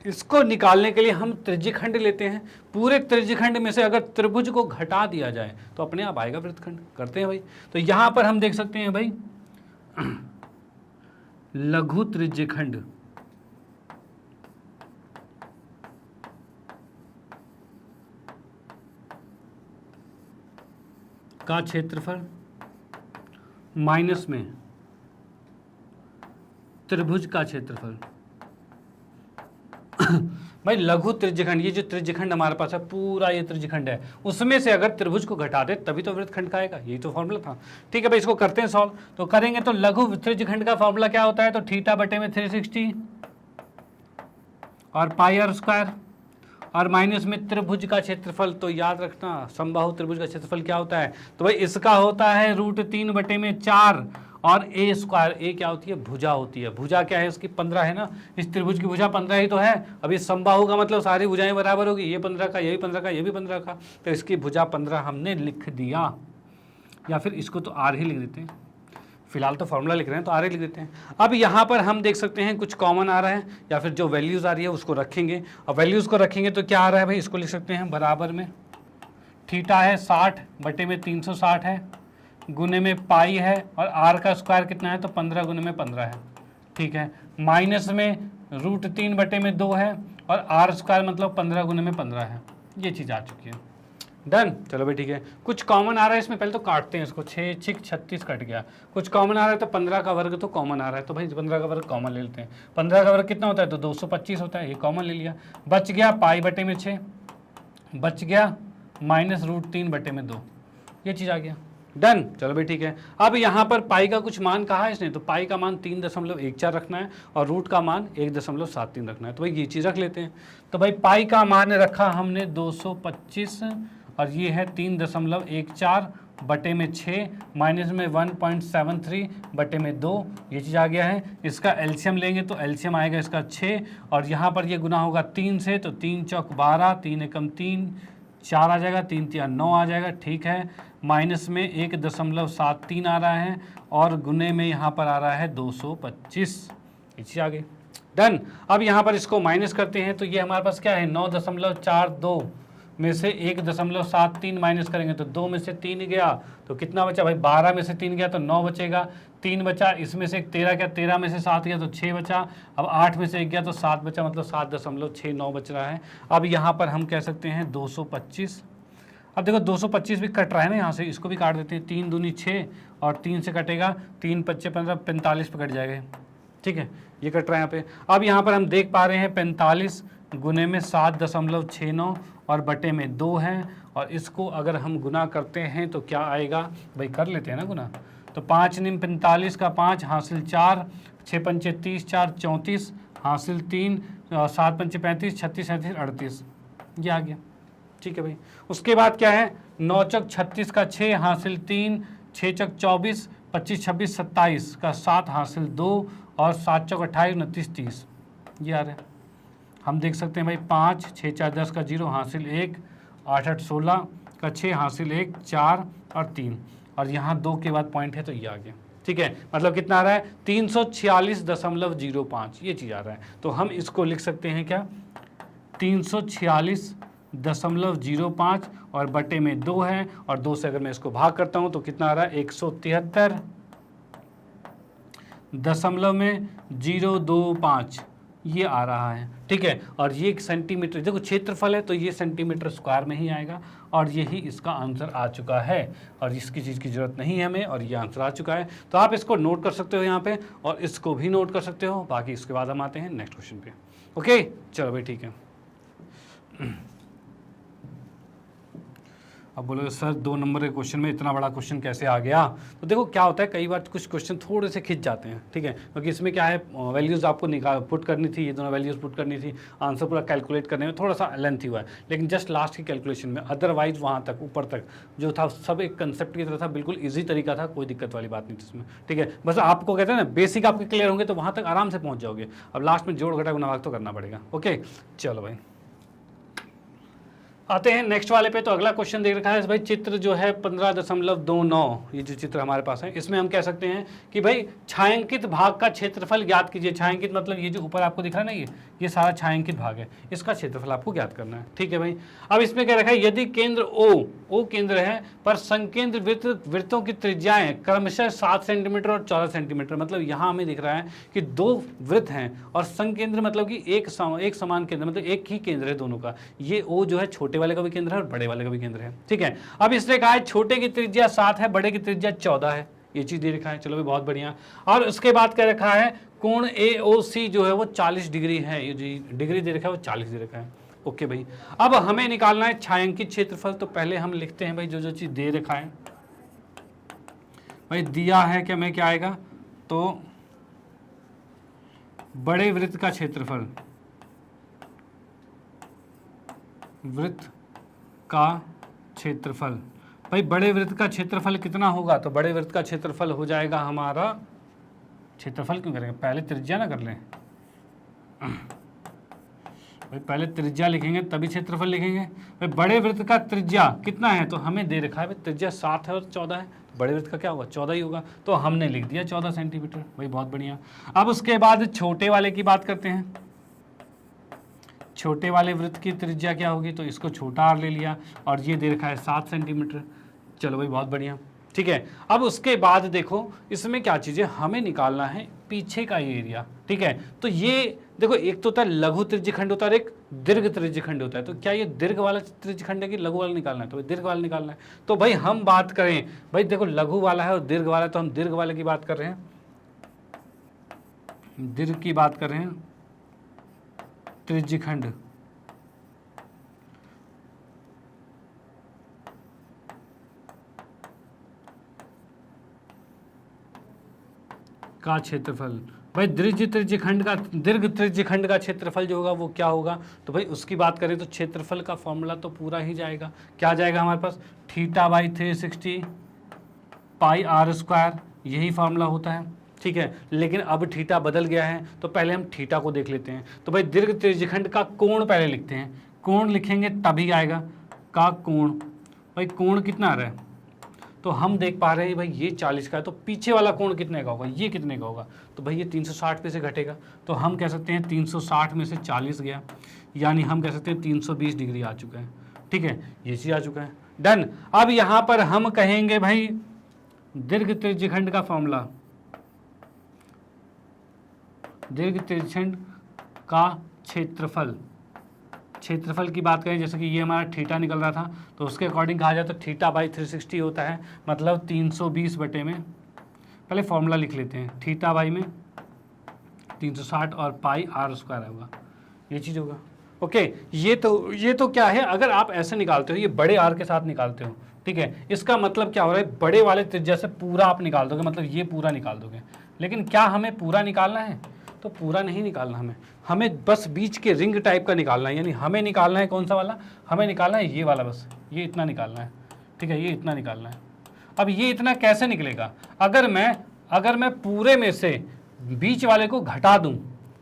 इसको निकालने के लिए हम त्रिज्यखंड लेते हैं। पूरे त्रिज्यखंड में से अगर त्रिभुज को घटा दिया जाए तो अपने आप आएगा वृत्तखंड। करते हैं भाई, तो यहां पर हम देख सकते हैं भाई लघु त्रिज्यखंड का क्षेत्रफल माइनस में त्रिभुज का क्षेत्रफल। भाई लघु त्रिज्यखंड, ये जो त्रिज्यखंड हमारे पास है पूरा ये त्रिज्यखंड है, उसमें से अगर त्रिभुज को घटा दे तभी तो वृत्तखंड का आएगा। यही तो फॉर्मूला था। ठीक है भाई, इसको करते हैं सॉल्व। तो करेंगे तो लघु त्रिज्यखंड का फॉर्मूला क्या होता है, तो थीटा बटे में 360 और पाई आर स्क्वायर और माइनस में त्रिभुज का क्षेत्रफल। तो याद रखना समबाहु त्रिभुज का क्षेत्रफल क्या होता है, तो भाई इसका होता है √3/4 और ए स्क्वायर। ए क्या होती है, भुजा होती है। भुजा क्या है इसकी, 15 है ना, इस त्रिभुज की भुजा 15 ही तो है। अब ये समबाहु का मतलब सारी भुजाएं बराबर होगी, ये 15 का, ये भी 15 का, ये भी 15 का, तो इसकी भुजा 15 हमने लिख दिया। या फिर इसको तो आर ही लिख देते हैं, फिलहाल तो फॉर्मूला लिख रहे हैं तो आर ही लिख देते हैं। अब यहाँ पर हम देख सकते हैं कुछ कॉमन आ रहा है, या फिर जो वैल्यूज़ आ रही है उसको रखेंगे। और वैल्यूज़ को रखेंगे तो क्या आ रहा है भाई, इसको लिख सकते हैं बराबर में थीटा है 60/360 है, गुने में पाई है, और आर का स्क्वायर कितना है, तो 15 गुने में 15 है। ठीक है, माइनस में √3/2 है, और आर स्क्वायर मतलब 15 गुने में 15 है। ये चीज़ आ चुकी है। डन। चलो भाई ठीक है, कुछ कॉमन आ रहा है इसमें, पहले तो काटते हैं इसको। 6 6 36 कट गया। कुछ कॉमन आ रहा है तो 15 का वर्ग तो कॉमन आ रहा है, तो भाई 15 का वर्ग कॉमन ले लेते हैं। 15 का वर्ग कितना होता है, तो 225 होता है, ये कॉमन ले लिया। बच गया पाई बटे में 6, बच गया माइनस √3/2, ये चीज़ आ गया। डन। चलो भाई ठीक है। अब यहाँ पर पाई का कुछ मान कहा है इसने, तो पाई का मान 3.14 रखना है और रूट का मान 1.73 रखना है। तो भाई ये चीज़ रख लेते हैं। तो भाई पाई का मान रखा हमने 225 और ये है 3.14 बटे में 6 माइनस में 1.73 बटे में 2, ये चीज़ आ गया है। इसका एलसीएम लेंगे तो एलसीएम आएगा इसका 6, और यहाँ पर ये गुना होगा 3 से, तो 3 चौक 12, 3 एकम 3, 4 आ जाएगा, 3 3 9 आ जाएगा। ठीक है, माइनस में 1.73 आ रहा है, और गुने में यहाँ पर आ रहा है 225, ये चीज़ आ गई। डन। अब यहाँ पर इसको माइनस करते हैं तो ये हमारे पास क्या है, 9.42 में से 1.73 माइनस करेंगे तो 2 में से 3 गया, तो कितना बचा भाई, 12 में से 3 गया तो 9 बचेगा, 3 बचा, इसमें से 13 गया, 13 में से 7 गया तो 6 बचा, अब 8 में से 1 गया तो 7 बचा, मतलब 7.69 बच रहा है। अब यहाँ पर हम कह सकते हैं 225। अब देखो 225 भी कट रहा है ना यहाँ से, इसको भी काट देते हैं। 3 दूनी 6 और 3 से कटेगा 3 5 15, 45 पे कट जाएगा। ठीक है, ये कट रहा है यहाँ पे। अब यहाँ पर हम देख पा रहे हैं 45 गुने में 7.69 और बटे में 2 है, और इसको अगर हम गुना करते हैं तो क्या आएगा भाई, कर लेते हैं ना गुना। तो 5 निम 45 का 5 हासिल 4, 6 पंचे 30, 4 34 हासिल 3, 7 पंचे 35, 36 37 38, ये आ गया। ठीक है भाई। उसके बाद क्या है, 9 चौक 36 का 6 हासिल 3, 6 चौक 24, 25 26 27 का 7 हासिल 2, और 7 चौक 28, 29, 30, ये आ रहा है। हम देख सकते हैं भाई 5, 6 4 10 का 0 हासिल 1, 8 8 16 का 6 हासिल 1, 4 और 3, और यहाँ 2 के बाद पॉइंट है तो ये आ गया। ठीक है, मतलब कितना आ रहा है 346.05, ये चीज़ आ रहा है। तो हम इसको लिख सकते हैं क्या 346.05 और बटे में 2 है, और 2 से अगर मैं इसको भाग करता हूँ तो कितना आ रहा है 173.025, ये आ रहा है। ठीक है, और ये सेंटीमीटर, देखो क्षेत्रफल है तो ये सेंटीमीटर स्क्वायर में ही आएगा, और यही इसका आंसर आ चुका है, और इसकी चीज़ की ज़रूरत नहीं है हमें, और ये आंसर आ चुका है। तो आप इसको नोट कर सकते हो यहाँ पे, और इसको भी नोट कर सकते हो। बाकी इसके बाद हम आते हैं नेक्स्ट क्वेश्चन पे। ओके, चलो भाई ठीक है। अब बोलोगे सर 2 नंबर के क्वेश्चन में इतना बड़ा क्वेश्चन कैसे आ गया? तो देखो क्या होता है, कई बार कुछ क्वेश्चन थोड़े से खिंच जाते हैं। ठीक है, क्योंकि इसमें क्या है, वैल्यूज़ आपको पुट करनी थी, ये दोनों वैल्यूज़ पुट करनी थी, आंसर पूरा कैलकुलेट करने में थोड़ा सा लेंथी हुआ है, लेकिन जस्ट लास्ट की कैलकुलेशन में, अदरवाइज वहाँ तक ऊपर तक जो था सब एक कंसेप्ट की तरह था, बिल्कुल ईजी तरीका था, कोई दिक्कत वाली बात नहीं थी इसमें। ठीक है, बस आपको कहते हैं ना बेसिक आपके क्लियर होंगे तो वहाँ तक आराम से पहुँच जाओगे। अब लास्ट में जोड़ घटा गुणा भाग तो करना पड़ेगा। ओके, चलो भाई आते हैं नेक्स्ट वाले पे। तो अगला क्वेश्चन देख रखा है भाई, चित्र जो है 15.29, ये जो चित्र हमारे पास है, इसमें हम कह सकते हैं कि भाई छायांकित भाग का क्षेत्रफल ज्ञात कीजिए। छायांकित मतलब ये जो ऊपर आपको दिख रहा है ना, ये सारा छायांकित भाग है, इसका क्षेत्रफल आपको ज्ञात करना है। ठीक है भाई, अब इसमें क्या रखा है, यदि केंद्र ओ केंद्र है पर संकेंद्र वृत्तों की त्रिज्याएं क्रमशः 7 सेंटीमीटर और 14 सेंटीमीटर, मतलब यहाँ हमें दिख रहा है कि 2 वृत्त हैं, और संकेंद्र मतलब कि एक समान केंद्र, मतलब एक ही केंद्र है दोनों का। ये ओ जो है छोटे वाले का भी केंद्र है और बड़े वाले का भी केंद्र है। ठीक है, अब इसने कहा है छोटे की त्रिज्या 7 है, बड़े की त्रिज्या 14 है, ये चीज दे रखा है। चलो भी बहुत बढ़िया। और उसके बाद क्या रखा है, कोण AOC जो है वो 40 डिग्री है, ये जो डिग्री दे रखा है वो 40 दे रखा है। ओके भाई, अब हमें निकालना है छायांकित क्षेत्रफल। तो पहले हम लिखते हैं भाई जो चीज दे रखा है, भाई दिया है कि हमें क्या आएगा, तो बड़े वृत्त का क्षेत्रफल, वृत्त का क्षेत्रफल, भाई बड़े वृत्त का क्षेत्रफल कितना होगा, तो बड़े वृत्त का क्षेत्रफल हो जाएगा हमारा, क्षेत्रफल क्यों करेंगे, पहले त्रिज्या ना कर लें भाई, पहले त्रिज्या लिखेंगे तभी क्षेत्रफल लिखेंगे। भाई बड़े वृत्त का त्रिज्या कितना है, तो हमें दे रखा है भाई त्रिज्या 7 है और 14 है, बड़े वृत्त का क्या होगा 14 ही होगा, तो हमने लिख दिया 14 सेंटीमीटर। भाई बहुत बढ़िया। अब उसके बाद छोटे वाले की बात करते हैं, छोटे वाले वृत्त की त्रिज्या क्या होगी, तो इसको छोटा आर ले लिया, और ये दे रखा है 7 सेंटीमीटर। चलो भाई बहुत बढ़िया। ठीक है, अब उसके बाद देखो इसमें क्या चीज़ है, हमें निकालना है पीछे का ये एरिया। ठीक है, तो ये देखो एक तो होता है लघु त्रिज्यखंड होता है और एक दीर्घ त्रिज्यखंड होता है। तो क्या ये दीर्घ वाला त्रिज्यखंड है कि लघु वाला निकालना है, तो दीर्घ वाला निकालना है। तो भाई हम बात करें, भाई देखो लघु वाला है और दीर्घ वाला है, तो हम दीर्घ वाले की बात कर रहे हैं, दीर्घ की बात कर रहे हैं, त्रिज्यखंड का क्षेत्रफल। भाई दीर्घ त्रिज्यखंड का क्षेत्रफल जो होगा वो क्या होगा, तो भाई उसकी बात करें तो क्षेत्रफल का फॉर्मूला तो पूरा ही जाएगा, क्या जाएगा हमारे पास, θ/360 पाई r स्क्वायर, यही फार्मूला होता है। ठीक है, लेकिन अब थीटा बदल गया है, तो पहले हम थीटा को देख लेते हैं। तो भाई दीर्घ त्रिज्यखंड का कोण पहले लिखते हैं, कोण लिखेंगे तभी आएगा का कोण। भाई कोण कितना आ रहा है, तो हम देख पा रहे हैं भाई ये 40 का है, तो पीछे वाला कोण कितने का होगा, ये कितने का होगा, तो भाई ये 360 पे से घटेगा, तो हम कह सकते हैं 360 में से 40 गया, यानी हम कह सकते हैं 320 डिग्री आ चुका है। ठीक है, ये चीज़ आ चुका है, डन। अब यहाँ पर हम कहेंगे भाई दीर्घ त्रिज्यखंड का फॉर्मूला, दीर्घ त्रिज्यखंड का क्षेत्रफल, क्षेत्रफल की बात करें, जैसे कि ये हमारा थीटा निकल रहा था, तो उसके अकॉर्डिंग कहा जाए तो θ/360 होता है, मतलब 320 बटे में, पहले फॉर्मूला लिख लेते हैं, θ/में 360 और पाई r स्क्वायर होगा, ये चीज़ होगा। ओके, ये तो क्या है, अगर आप ऐसे निकालते हो, ये बड़े r के साथ निकालते हो, ठीक है, इसका मतलब क्या हो रहा है, बड़े वाले त्रिज्या से पूरा आप निकाल दोगे, मतलब ये पूरा निकाल दोगे। लेकिन क्या हमें पूरा निकालना है, तो पूरा नहीं निकालना हमें बस बीच के रिंग टाइप का निकालना है, यानी हमें निकालना है कौन सा वाला, हमें निकालना है ये वाला, बस ये इतना निकालना है। ठीक है, ये इतना निकालना है। अब ये इतना कैसे निकलेगा, अगर मैं पूरे में से बीच वाले को घटा दूं,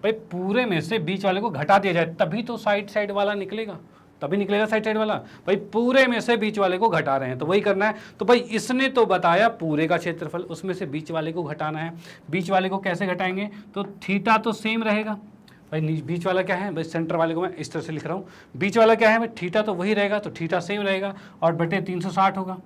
भाई पूरे में से बीच वाले को घटा दिया जाए तभी तो साइड वाला निकलेगा, तभी निकलेगा साइड वाला। भाई पूरे में से बीच वाले को घटा रहे हैं तो वही करना है। तो भाई इसने तो बताया पूरे का क्षेत्रफल, उसमें से बीच वाले को घटाना है। बीच वाले को कैसे घटाएंगे, तो थीटा तो सेम रहेगा। भाई बीच वाला क्या है, भाई सेंटर वाले को मैं इस तरह से लिख रहा हूँ, बीच वाला क्या है भाई थीटा तो वही रहेगा, तो थीटा सेम रहेगा और बटे 360 होगा।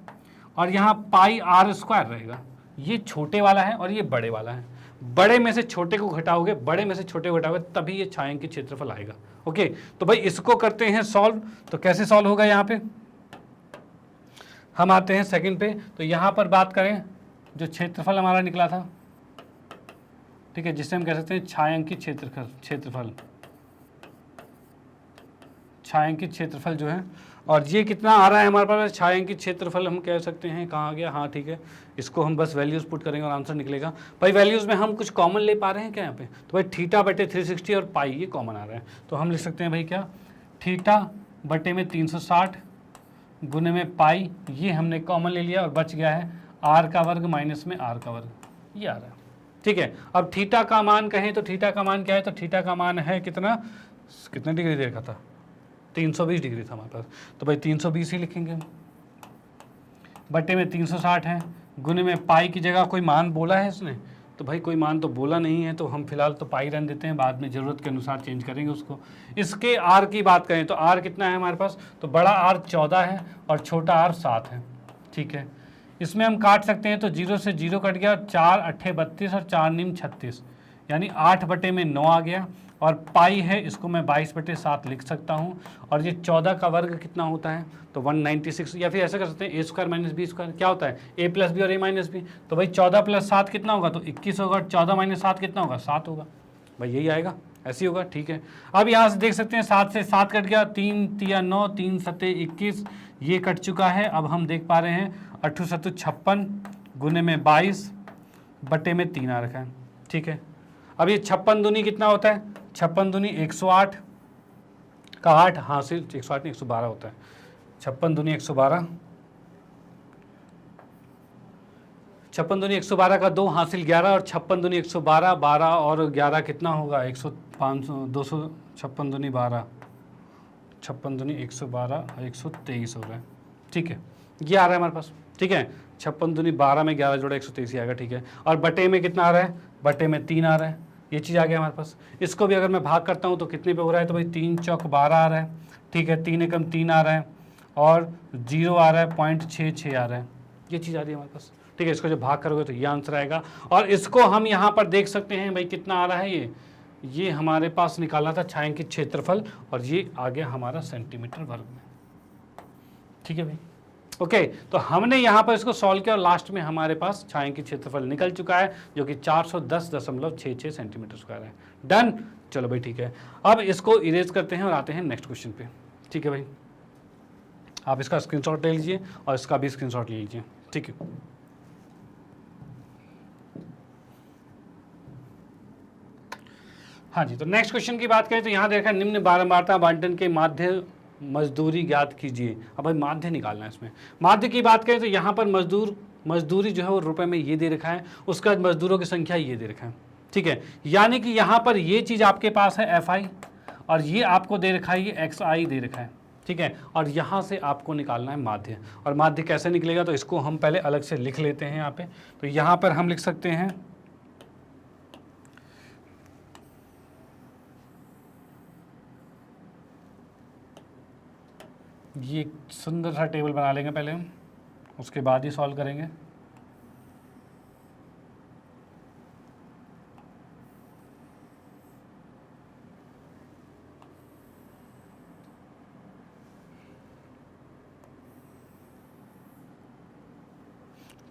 और यहाँ पाई आर स्क्वायर रहेगा। ये छोटे वाला है और ये बड़े वाला है, बड़े में से छोटे को घटाओगे, बड़े में से छोटे को घटाओगे तभी ये छायांकित क्षेत्रफल आएगा। ओके, तो भाई इसको करते हैं सॉल्व। तो कैसे सॉल्व होगा, यहाँ पे हम आते हैं सेकंड पे। तो यहाँ पर बात करें, जो क्षेत्रफल हमारा निकला था, ठीक है, जिसे हम कह सकते हैं छायांकित क्षेत्रफल, छायांकित क्षेत्रफल जो है, और ये कितना आ रहा है हमारे पास छायांकित क्षेत्रफल, हम कह सकते हैं कहाँ आ गया, हाँ ठीक है, इसको हम बस वैल्यूज़ पुट करेंगे और आंसर निकलेगा। भाई वैल्यूज़ में हम कुछ कॉमन ले पा रहे हैं क्या यहाँ पे, तो भाई थीटा बटे 360 और पाई ये कॉमन आ रहा है, तो हम लिख सकते हैं भाई क्या, थीटा बटे में 360 गुने में पाई, ये हमने कॉमन ले लिया और बच गया है आर का वर्ग माइनस में आर का वर्ग, ये आ रहा है। ठीक है, अब थीटा का मान कहें तो थीटा का मान क्या है, तो थीटा का मान है कितना डिग्री दे रखा था, 320 डिग्री था हमारे पास, तो भाई 320 ही लिखेंगे हम, बटे में 360 है, गुने में पाई की जगह कोई मान बोला है इसने, तो भाई कोई मान तो बोला नहीं है, तो हम फिलहाल तो पाई रहने देते हैं, बाद में ज़रूरत के अनुसार चेंज करेंगे उसको। इसके आर की बात करें तो आर कितना है हमारे पास, तो बड़ा आर 14 है और छोटा आर 7 है। ठीक है, इसमें हम काट सकते हैं, तो 0 से 0 कट गया, 4 अट्ठे 32 और 4 निम 36, यानी 8 बटे में 9 आ गया। और पाई है, इसको मैं 22 बटे 7 लिख सकता हूँ। और ये 14 का वर्ग कितना होता है, तो 196, या फिर ऐसा कर सकते हैं a square minus B square, क्या होता है a प्लस बी और a माइनस बी, तो भाई 14 प्लस 7 कितना होगा, तो 21 होगा, और 14 माइनस 7 कितना होगा, 7 होगा, भाई यही आएगा, ऐसे ही होगा। ठीक है, अब यहाँ से देख सकते हैं 7 से 7 कट गया, 3 तिया 9, 3 सत्ते 21, ये कट चुका है। अब हम देख पा रहे हैं 8 सत्तू 56 गुने में 22 बटे में 3 आ रखा है। ठीक है, अब ये 56 दूनी कितना होता है, 56 दूनी 108 का 8 हासिल, 108 नहीं 112 होता है, 56 दूनी 112, 56 दूनी 112 का 2 हासिल 11, और 56 दूनी 112, 12 और 11 कितना होगा, 100 500 200, 56 दूनी 12, 56 दूनी 112 और 123 हो रहा है। ठीक है, ये आ रहा है हमारे पास। ठीक है, 56 दूनी 12 में 11 जोड़ा 123 आएगा। ठीक है, और बटे में कितना आ रहा है, बटे में 3 आ रहा है, ये चीज़ आ गया हमारे पास। इसको भी अगर मैं भाग करता हूँ तो कितने पे हो रहा है, तो भाई 3 चौक 12 आ रहा है। ठीक है, 3 एकम 3 आ रहा है और 0 आ रहा है, 0.66 आ रहा है, ये चीज़ आ रही है हमारे पास। ठीक है, इसको जब भाग करोगे तो ये आंसर आएगा। और इसको हम यहाँ पर देख सकते हैं भाई कितना आ रहा है, ये हमारे पास निकालना था छायांकित क्षेत्रफल, और ये आ गया हमारा सेंटीमीटर वर्ग में। ठीक है भाई, ओके, तो हमने यहाँ पर इसको सॉल्व किया और लास्ट में हमारे पास छायांकित क्षेत्रफल निकल चुका है, जो कि 410.66 सेंटीमीटर स्क्वायर है। डन, चलो भाई ठीक है, अब इसको इरेज करते हैं और आते हैं नेक्स्ट क्वेश्चन पे। ठीक है भाई, आप इसका स्क्रीनशॉट ले लीजिए और इसका भी स्क्रीनशॉट ले लीजिए। ठीक है, हाँ जी, तो नेक्स्ट क्वेश्चन की बात करें तो यहाँ देखा, निम्न बारंबारता आवंटन के माध्य मजदूरी ज्ञात कीजिए। अब भाई माध्य निकालना है इसमें। माध्य की बात करें तो यहाँ पर मजदूरी जो है वो रुपए में ये दे रखा है, उसके बाद मजदूरों की संख्या ये दे रखा है। ठीक है, यानी कि यहाँ पर ये चीज़ आपके पास है FI, और ये आपको दे रखा है ये XI दे रखा है। ठीक है, और यहाँ से आपको निकालना है माध्य। और माध्य कैसे निकलेगा, तो इसको हम पहले अलग से लिख लेते हैं यहाँ पे। तो यहाँ पर हम लिख सकते हैं, ये सुंदर सा टेबल बना लेंगे पहले हम, उसके बाद ही सॉल्व करेंगे।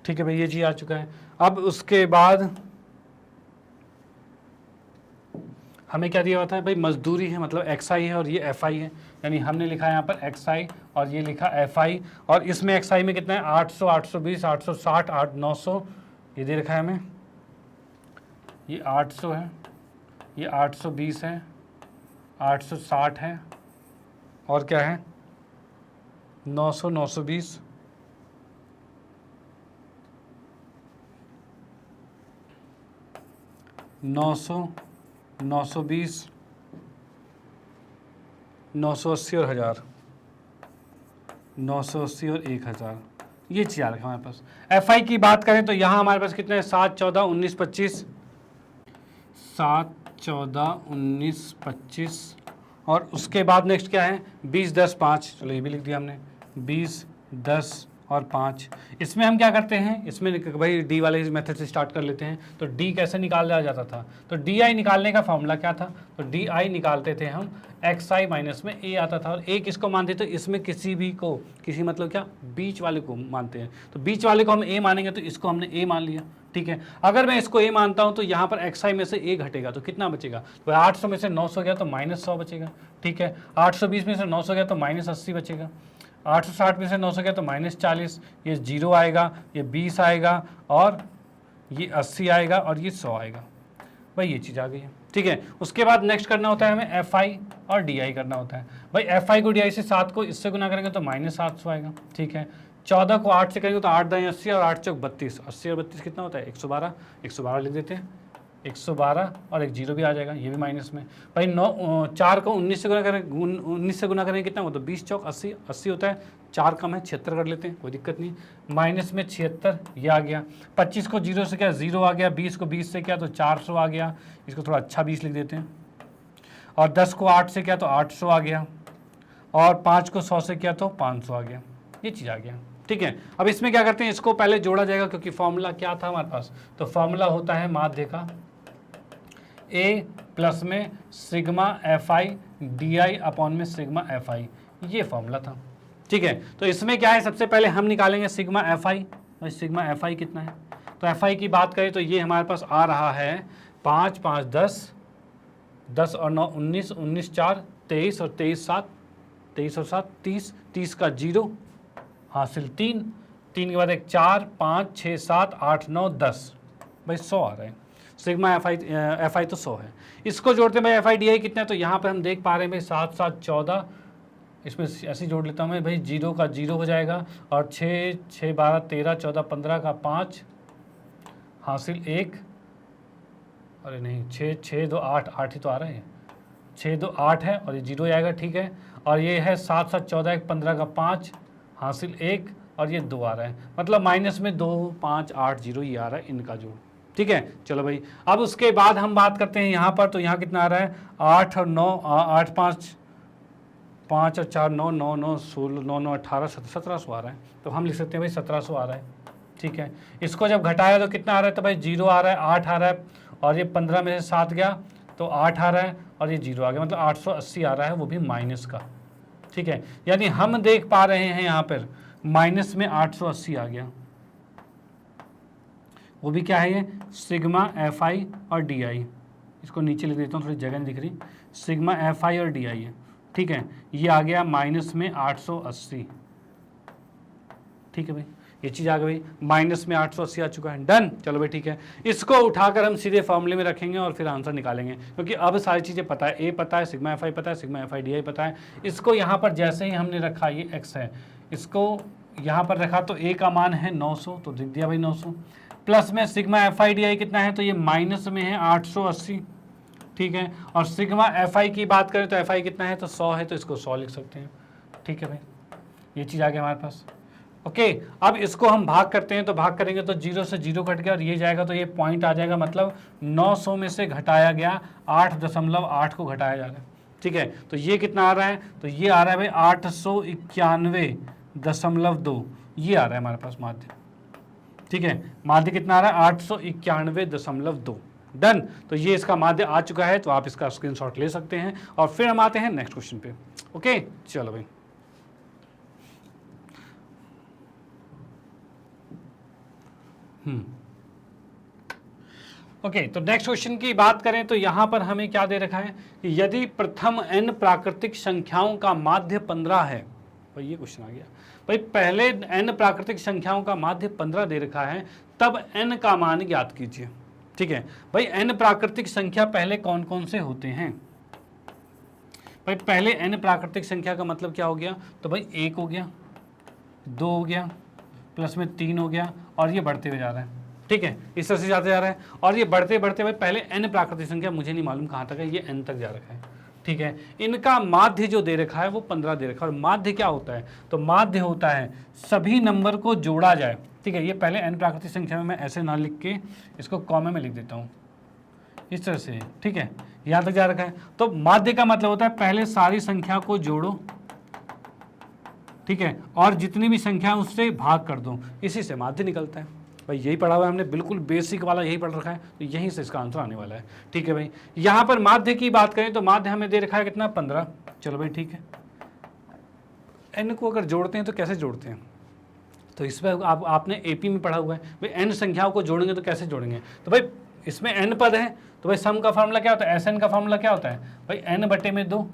ठीक है भाई, ये चीज़ आ चुका है। अब उसके बाद हमें क्या दिया हुआ था भाई, मजदूरी है मतलब XI है और ये FI है, यानी हमने लिखा है यहाँ पर XI और ये लिखा FI, और इसमें XI में कितना है 800, 820, 860, 900, ये दे रखा है हमें, ये 800 है, ये 820 है, 860 है, और क्या है 900, 920, 900, 920, 980 और 1000, 980 और 1000, ये चीज़ आ रखा है हमारे पास। एफआई की बात करें तो यहाँ हमारे पास कितने हैं, 7, 14, 19, 25, 7, 14, 19, 25 और उसके बाद नेक्स्ट क्या है, 20, 10, 5, चलो ये भी लिख दिया हमने, 20, 10 और 5। इसमें हम क्या करते हैं, इसमें भाई डी वाले मेथड से स्टार्ट कर लेते हैं। तो डी कैसे निकाला जाता था, तो डी आई निकालने का फॉर्मूला क्या था, तो डी आई निकालते थे हम एक्स आई माइनस में ए आता था, और ए किसको मानते थे, इसमें किसी भी को, किसी मतलब क्या, बीच वाले को मानते हैं। तो बीच वाले को हम ए मानेंगे, तो इसको हमने ए मान लिया, ठीक है। अगर मैं इसको ए मानता हूं तो यहाँ पर एक्स आई में से ए घटेगा तो कितना बचेगा, तो 800 में से 900 गया तो -100 बचेगा, ठीक है। 820 में से 900 गया तो -80 बचेगा, 860 में से 900 गया तो -40, ये 0 आएगा, ये 20 आएगा और ये 80 आएगा और ये 100 आएगा। भाई ये चीज़ आ गई है, ठीक है। उसके बाद नेक्स्ट करना होता है हमें एफ आई और डी आई करना होता है। भाई एफ आई को डी आई से 7 को इससे गुना करेंगे तो -700 आएगा, ठीक है। 14 को 8 से करेंगे तो 8 दाएं 80 और 8 चौक 32, 80 और 32 कितना होता है, 112, 112 लिख देते हैं, 112 और एक 0 भी आ जाएगा, ये भी माइनस में। भाई 4 को 19 से गुना करें, 19 से गुना करेंगे कितना होता है, 20 चौक 80, 80 होता है, 4 कम है 76 कर लेते हैं, कोई दिक्कत नहीं, माइनस में 76 ये आ गया। 25 को 0 से क्या 0 आ गया, 20 को 20 से क्या तो 400 आ गया, इसको थोड़ा अच्छा 20 लिख देते हैं। और 10 को 8 से क्या तो 800 आ गया, और 5 को 100 से क्या तो 500 आ गया, ये चीज़ आ गया, ठीक है। अब इसमें क्या करते हैं, इसको पहले जोड़ा जाएगा क्योंकि फॉर्मूला क्या था हमारे पास, तो फॉर्मूला होता है माध्य का ए प्लस में sigma F I D I upon में सिग्मा एफ आई, ये फॉर्मूला था, ठीक है। तो इसमें क्या है, सबसे पहले हम निकालेंगे सिग्मा एफ आई। भाई सिग्मा एफ आई कितना है, तो एफ आई की बात करें तो ये हमारे पास आ रहा है 5, 5, 10, 10 और 9 19, 19, 4, 23 और 23, 7, 23 और 7, 30, 30 का 0 हासिल 3, 3 के बाद एक 4, 5, 6, 7, 8, 9, 10, भाई 100 आ रहा है। सिग्मा एफ आई तो 100 है। इसको जोड़ते हैं भाई एफ आई डी आई कितना है, तो यहाँ पर हम देख पा रहे हैं भाई 7, 7, 14, इसमें ऐसे जोड़ लेता हूँ मैं भाई, 0 का 0 हो जाएगा और 6, 6, 12, 13, 14, 15 का 5 हासिल 1, अरे नहीं 6, 6, 2, 8, 8 ही तो आ रहे हैं, 6, 2, 8 है और ये 0 आएगा, ठीक है। और ये है 7, 7, 14, 15 का 5 हासिल 1 और ये 2 आ रहा है, मतलब माइनस में 2, 5, 8, 0 ये आ रहा है इनका जोड़, ठीक है। चलो भाई अब उसके बाद हम बात करते हैं यहाँ पर, तो यहाँ कितना आ रहा है 8 और 9, 8, 5, 5 और 4, 9, 9, 9, 16, 9, 9, 18, 1700 आ रहा है, तो हम लिख सकते हैं भाई 1700 आ रहा है, ठीक है। इसको जब घटाया तो कितना आ रहा है, तो भाई 0 आ रहा है, 8 आ रहा है और ये 15 में से 7 गया तो 8 आ रहा है और ये 0 आ गया, मतलब 880 आ रहा है, वो भी माइनस का, ठीक है। यानी हम देख पा रहे हैं यहाँ पर माइनस में 880 आ गया, वो भी क्या है ये सिग्मा एफ आई और डी आई, इसको नीचे लिख देता हूँ, थोड़ी जगह नहीं दिख रही, सिग्मा एफ आई और डी आई है, ठीक है। ये आ गया माइनस में 880, ठीक है भाई, ये चीज़ आ गई भाई, माइनस में 880 आ चुका है, डन। चलो भाई ठीक है, इसको उठाकर हम सीधे फॉर्मूले में रखेंगे और फिर आंसर निकालेंगे, क्योंकि अब सारी चीज़ें पता है, ए पता है, सिग्मा एफ आई पता है, sigma F I D I पता है। इसको यहाँ पर जैसे ही हमने रखा, ये एक्स है, इसको यहाँ पर रखा तो ए का मान है 900, तो लिख दिया भाई 900, प्लस में sigma F I D I कितना है, तो ये माइनस में है 880, ठीक है। और सिग्मा एफ आई की बात करें तो एफ आई कितना है, तो 100 है, तो इसको 100 लिख सकते हैं, ठीक है भाई, ये चीज़ आ गया हमारे पास, ओके। अब इसको हम भाग करते हैं, तो भाग करेंगे तो 0 से 0 कट गया और ये जाएगा तो ये पॉइंट आ जाएगा, मतलब 900 में से घटाया गया 8.8 को घटाया जा रहा है, ठीक है। तो ये कितना आ रहा है, तो ये आ रहा है भाई 891.2, ये आ रहा है हमारे पास माध्य, ठीक है। माध्य कितना आ रहा है 891.2, डन। तो ये इसका माध्य आ चुका है, तो आप इसका स्क्रीनशॉट ले सकते हैं और फिर हम आते हैं नेक्स्ट क्वेश्चन पे, ओके। चलो भाई ओके, तो नेक्स्ट क्वेश्चन की बात करें तो यहां पर हमें क्या दे रखा है कि यदि प्रथम n प्राकृतिक संख्याओं का माध्य 15 है, भाई ये क्वेश्चन आ गया। भाई पहले n प्राकृतिक संख्याओं का माध्य 15 दे रखा है, तब n का मान ज्ञात कीजिए, ठीक है। भाई n प्राकृतिक संख्या पहले कौन कौन से होते हैं, भाई पहले n प्राकृतिक संख्या का मतलब क्या हो गया, तो भाई 1 हो गया, 2 हो गया, प्लस में 3 हो गया और ये बढ़ते हुए जा रहा है, ठीक है, इस तरह से जाते जा रहा है। और ये बढ़ते बढ़ते भाई पहले n प्राकृतिक संख्या, मुझे नहीं मालूम कहाँ तक है, ये n तक जा रखा है। ठीक है, इनका माध्य जो दे रखा है वो 15 दे रखा है। और माध्य क्या होता है, तो माध्य होता है सभी नंबर को जोड़ा जाए। ठीक है, ये पहले n प्राकृतिक संख्या में मैं ऐसे ना लिख के इसको कॉमा में लिख देता हूँ इस तरह से। ठीक है, यहाँ तक जा रखा है। तो माध्य का मतलब होता है पहले सारी संख्या को जोड़ो, ठीक है, और जितनी भी संख्या उससे भाग कर दो, इसी से माध्य निकलता है। भाई यही पढ़ा हुआ है हमने, बिल्कुल बेसिक वाला यही पढ़ रखा है, तो यहीं से इसका आंसर आने वाला है। ठीक है भाई, यहाँ पर माध्य की बात करें तो माध्य हमें दे रखा है कितना, 15। चलो भाई ठीक है, n को अगर जोड़ते हैं तो कैसे जोड़ते हैं, तो इसमें आपने AP में पढ़ा हुआ है भाई, n संख्याओं को जोड़ेंगे तो कैसे जोड़ेंगे। तो भाई इसमें n पद है, तो भाई सम का फार्मूला क्या होता है, SN का फार्मूला क्या होता है भाई, n बटे में 2।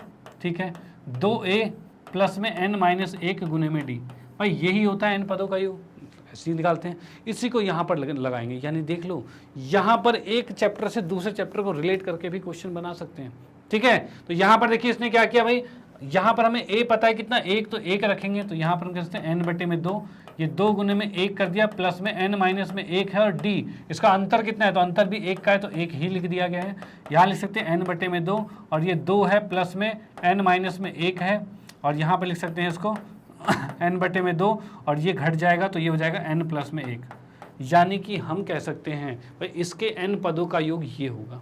ठीक है, 2a प्लस में n माइनस 1 गुने में d। भाई यही होता है n पदों का योग, ऐसे ही निकालते हैं। इसी को यहाँ पर लगाएंगे, यानी देख लो यहाँ पर एक चैप्टर से दूसरे चैप्टर को रिलेट करके भी क्वेश्चन बना सकते हैं। ठीक है, तो यहाँ पर देखिए इसने क्या किया भाई, यहाँ पर हमें a पता है कितना, 1, तो 1 रखेंगे, तो यहाँ पर हम कह सकते हैं n बटे में 2, ये 2 गुने में 1 कर दिया, प्लस में n माइनस में 1 है, और d इसका अंतर कितना है, तो अंतर भी 1 का है, तो 1 ही लिख दिया गया है। यहाँ लिख सकते हैं n बटे में 2, और ये 2 है, प्लस में n माइनस में 1 है, और यहाँ पर लिख सकते हैं इसको n बटे में 2, और ये घट जाएगा तो ये हो जाएगा n प्लस में 1। यानी कि हम कह सकते हैं भाई इसके n पदों का योग ये होगा।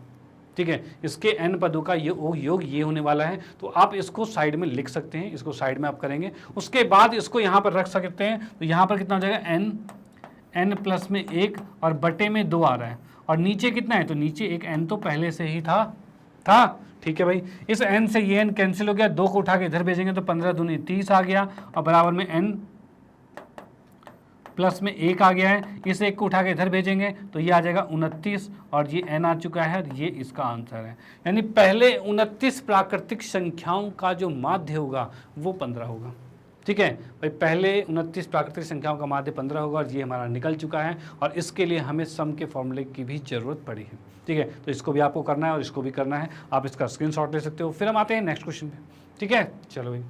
ठीक है, इसके n पदों का योग ये होने वाला है। तो आप इसको साइड में लिख सकते हैं, इसको साइड में आप करेंगे, उसके बाद इसको यहाँ पर रख सकते हैं। तो यहाँ पर कितना हो जाएगा, n प्लस में 1 और बटे में 2 आ रहा है, और नीचे कितना है, तो नीचे एक n तो पहले से ही था। ठीक है भाई, इस n से ये n कैंसिल हो गया, 2 को उठा के इधर भेजेंगे तो 15 दूनी 30 आ गया, और बराबर में n प्लस में 1 आ गया है। इस 1 को उठा के इधर भेजेंगे तो ये आ जाएगा 29, और ये n आ चुका है, और ये इसका आंसर है। यानी पहले 29 प्राकृतिक संख्याओं का जो माध्य होगा वो 15 होगा। ठीक है भाई, पहले 29 प्राकृतिक संख्याओं का माध्य 15 होगा, और ये हमारा निकल चुका है। और इसके लिए हमें सम के फॉर्मूले की भी जरूरत पड़ी है। ठीक है, तो इसको भी आपको करना है और इसको भी करना है, आप इसका स्क्रीनशॉट ले सकते हो। फिर हम आते हैं नेक्स्ट क्वेश्चन पे। ठीक है, चलो भाई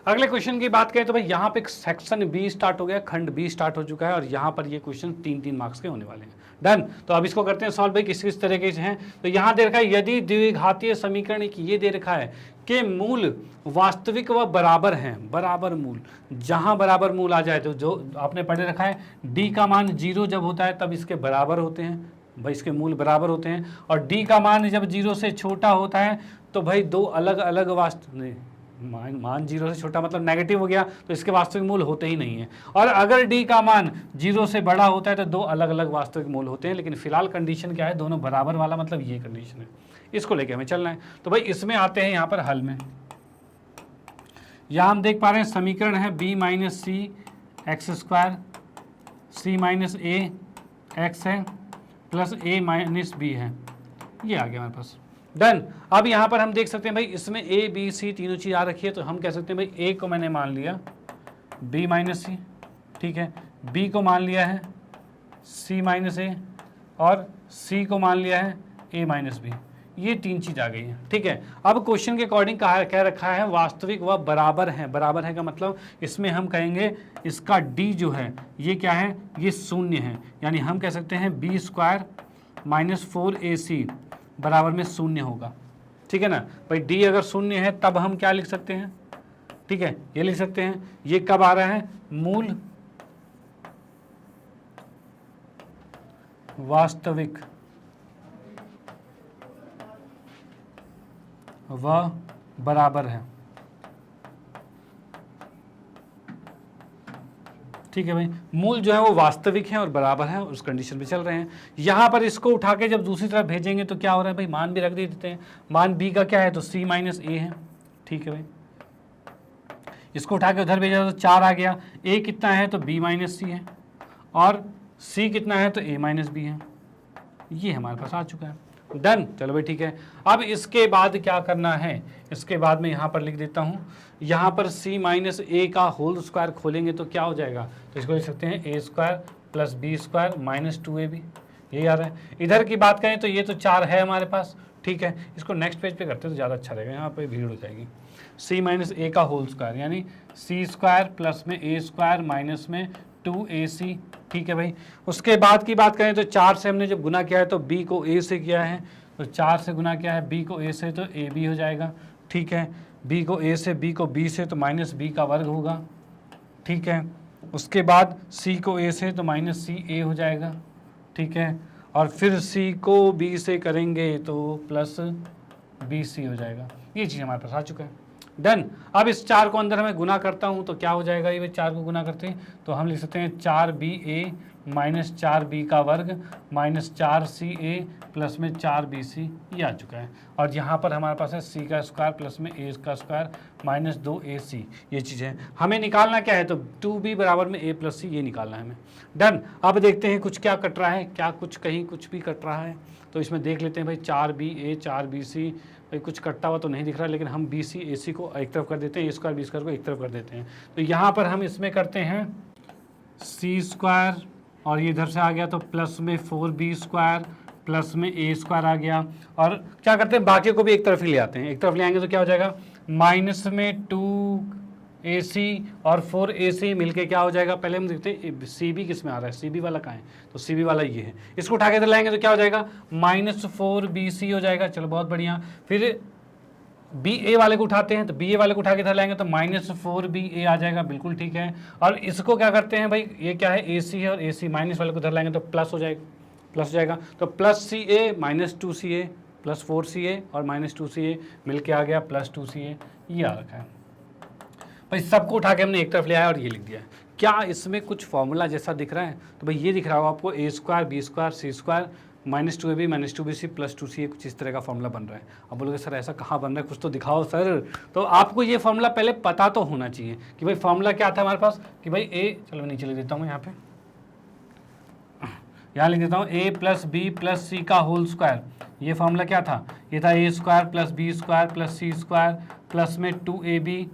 अगले क्वेश्चन की बात करें तो भाई यहाँ पे सेक्शन बी स्टार्ट हो गया, खंड बी स्टार्ट हो चुका है, और यहाँ पर ये क्वेश्चन 3-3 मार्क्स के होने वाले हैं। डन, तो अब इसको करते हैं सॉल्व भाई, किस तरीके से हैं। तो यहाँ दे रखा है यदि द्विघातीय समीकरण की, ये दे रखा है कि मूल वास्तविक व बराबर हैं, बराबर मूल, जहाँ बराबर मूल आ जाए तो जो आपने पढ़े रखा है d का मान 0 जब होता है तब इसके बराबर होते हैं, भाई इसके मूल बराबर होते हैं। और d का मान जब 0 से छोटा होता है तो भाई दो अलग अलग मान 0 से छोटा मतलब नेगेटिव हो गया, तो इसके वास्तविक मूल होते ही नहीं है। और अगर d का मान 0 से बड़ा होता है तो दो अलग अलग वास्तविक मूल होते हैं। लेकिन फिलहाल कंडीशन क्या है, दोनों बराबर वाला, मतलब ये कंडीशन है, इसको लेके हमें चलना है। तो भाई इसमें आते हैं यहाँ पर हल में। यहाँ हम देख पा रहे हैं समीकरण है b माइनस सी एक्स स्क्वायर, सी माइनस ए एक्स है, प्लस ए माइनस बी है, ये आ गया हमारे पास। डन। अब यहाँ पर हम देख सकते हैं भाई इसमें ए बी सी तीनों चीज़ आ रखी है, तो हम कह सकते हैं भाई ए को मैंने मान लिया बी माइनस सी, ठीक है, बी को मान लिया है सी माइनस ए, और सी को मान लिया है ए माइनस बी, ये तीन चीज़ आ गई है। ठीक है, अब क्वेश्चन के अकॉर्डिंग कह रखा है वास्तविक व बराबर है। बराबर है का मतलब इसमें हम कहेंगे इसका डी जो है ये क्या है, ये शून्य है, यानी हम कह सकते हैं बी स्क्वायर माइनस 4ac बराबर में शून्य होगा। ठीक है ना भाई, डी अगर शून्य है तब हम क्या लिख सकते हैं, ठीक है, ये लिख सकते हैं, ये कब आ रहा है, मूल वास्तविक व बराबर है। ठीक है भाई, मूल जो है वो वास्तविक है और बराबर है, उस कंडीशन पे चल रहे हैं। यहाँ पर इसको उठा के जब दूसरी तरफ भेजेंगे तो क्या हो रहा है भाई, मान भी रख देते हैं। मान b का क्या है, तो c माइनस ए है। ठीक है भाई, इसको उठा के उधर भेजा तो 4 आ गया, a कितना है तो b माइनस सी है, और c कितना है तो a माइनस बी है, ये हमारे पास आ चुका है। डन, चलो भाई ठीक है। अब इसके बाद क्या करना है, इसके बाद में यहाँ पर लिख देता हूँ, यहाँ पर c माइनस ए का होल स्क्वायर खोलेंगे तो क्या हो जाएगा, तो इसको लिख सकते हैं a square plus B square minus 2ab, यही आ रहा है। इधर की बात करें तो ये तो 4 है हमारे पास। ठीक है, इसको नेक्स्ट पेज पे करते हैं तो ज़्यादा अच्छा रहेगा, यहाँ पे भीड़ हो जाएगी। सी माइनस ए का होल स्क्वायर, यानी सी स्क्वायर प्लस में ए स्क्वायर माइनस में 2ac। ठीक है भाई। उसके बाद की बात करें तो 4 से हमने जब गुना किया है तो b को a से किया है, तो 4 से गुना किया है b को a से तो ab हो जाएगा। ठीक है। b को a से, b को b से तो माइनस b का वर्ग होगा। ठीक है। उसके बाद c को a से तो माइनस सी ए हो जाएगा। ठीक है। और फिर c को b से करेंगे तो प्लस bc हो जाएगा। ये चीज़ हमारे पास आ चुका है। डन। अब इस 4 को अंदर हमें गुना करता हूँ तो क्या हो जाएगा, ये 4 को गुना करते हैं तो हम लिख सकते हैं 4ba माइनस 4b का वर्ग माइनस 4ca प्लस में 4bc, ये आ चुका है। और यहाँ पर हमारे पास है c का स्क्वायर प्लस में a का स्क्वायर माइनस 2ac, ये चीज़ है। हमें निकालना क्या है, तो 2b बराबर में a प्लस c, ये निकालना है हमें। डन। अब देखते हैं कुछ क्या कट रहा है, क्या कुछ कहीं कुछ भी कट रहा है, तो इसमें देख लेते हैं भाई 4ba 4bc, कुछ कटता हुआ तो नहीं दिख रहा, लेकिन हम बी सी ए सी को एक तरफ कर देते हैं, ए स्क्वायर बी स्क्वायर को एक तरफ कर देते हैं। तो यहाँ पर हम इसमें करते हैं सी स्क्वायर और ये इधर से आ गया तो प्लस में 4b स्क्वायर प्लस में ए स्क्वायर आ गया। और क्या करते हैं, बाकी को भी एक तरफ ही ले आते हैं, एक तरफ ले आएंगे तो क्या हो जाएगा, माइनस में 2ac और 4ac मिलके क्या हो जाएगा, पहले हम देखते हैं सी बी किस में आ रहा है, सी बी वाला कहाँ है, तो सी बी वाला ये है। इसको उठा के इधर लाएंगे तो क्या हो जाएगा, माइनस 4bc हो जाएगा। चलो बहुत बढ़िया। फिर बी ए वाले को उठाते हैं तो बी ए वाले को उठा के इधर लाएंगे तो माइनस 4ba आ जाएगा, बिल्कुल ठीक है। और इसको क्या करते हैं भाई, ये क्या है ac है और ac माइनस वाले को इधर लाएंगे तो प्लस हो जाएगा, प्लस हो जाएगा। तो plus ca minus 2ca plus 4ca और माइनस 2ca मिलके आ गया प्लस 2ca, ये आ रखा है भाई। सबको उठा के हमने एक तरफ ले आया और ये लिख दिया है। क्या इसमें कुछ फॉर्मूला जैसा दिख रहा है, तो भाई ये दिख रहा होगा आपको, a square B square C square minus 2ab minus 2bc plus 2ca, कुछ इस तरह का फॉर्मूला बन रहा है। अब बोलोगे सर ऐसा कहाँ बन रहा है, कुछ तो दिखाओ सर। तो आपको ये फॉर्मूला पहले पता तो होना चाहिए कि भाई फॉर्मूला क्या था हमारे पास, कि भाई a, चलो नीचे लिख देता हूँ, यहाँ पे यहाँ लिख देता हूँ a प्लस बी प्लस सी का होल स्क्वायर। ये फॉर्मूला क्या था, ये था a square plus B square plus C square plus में 2ab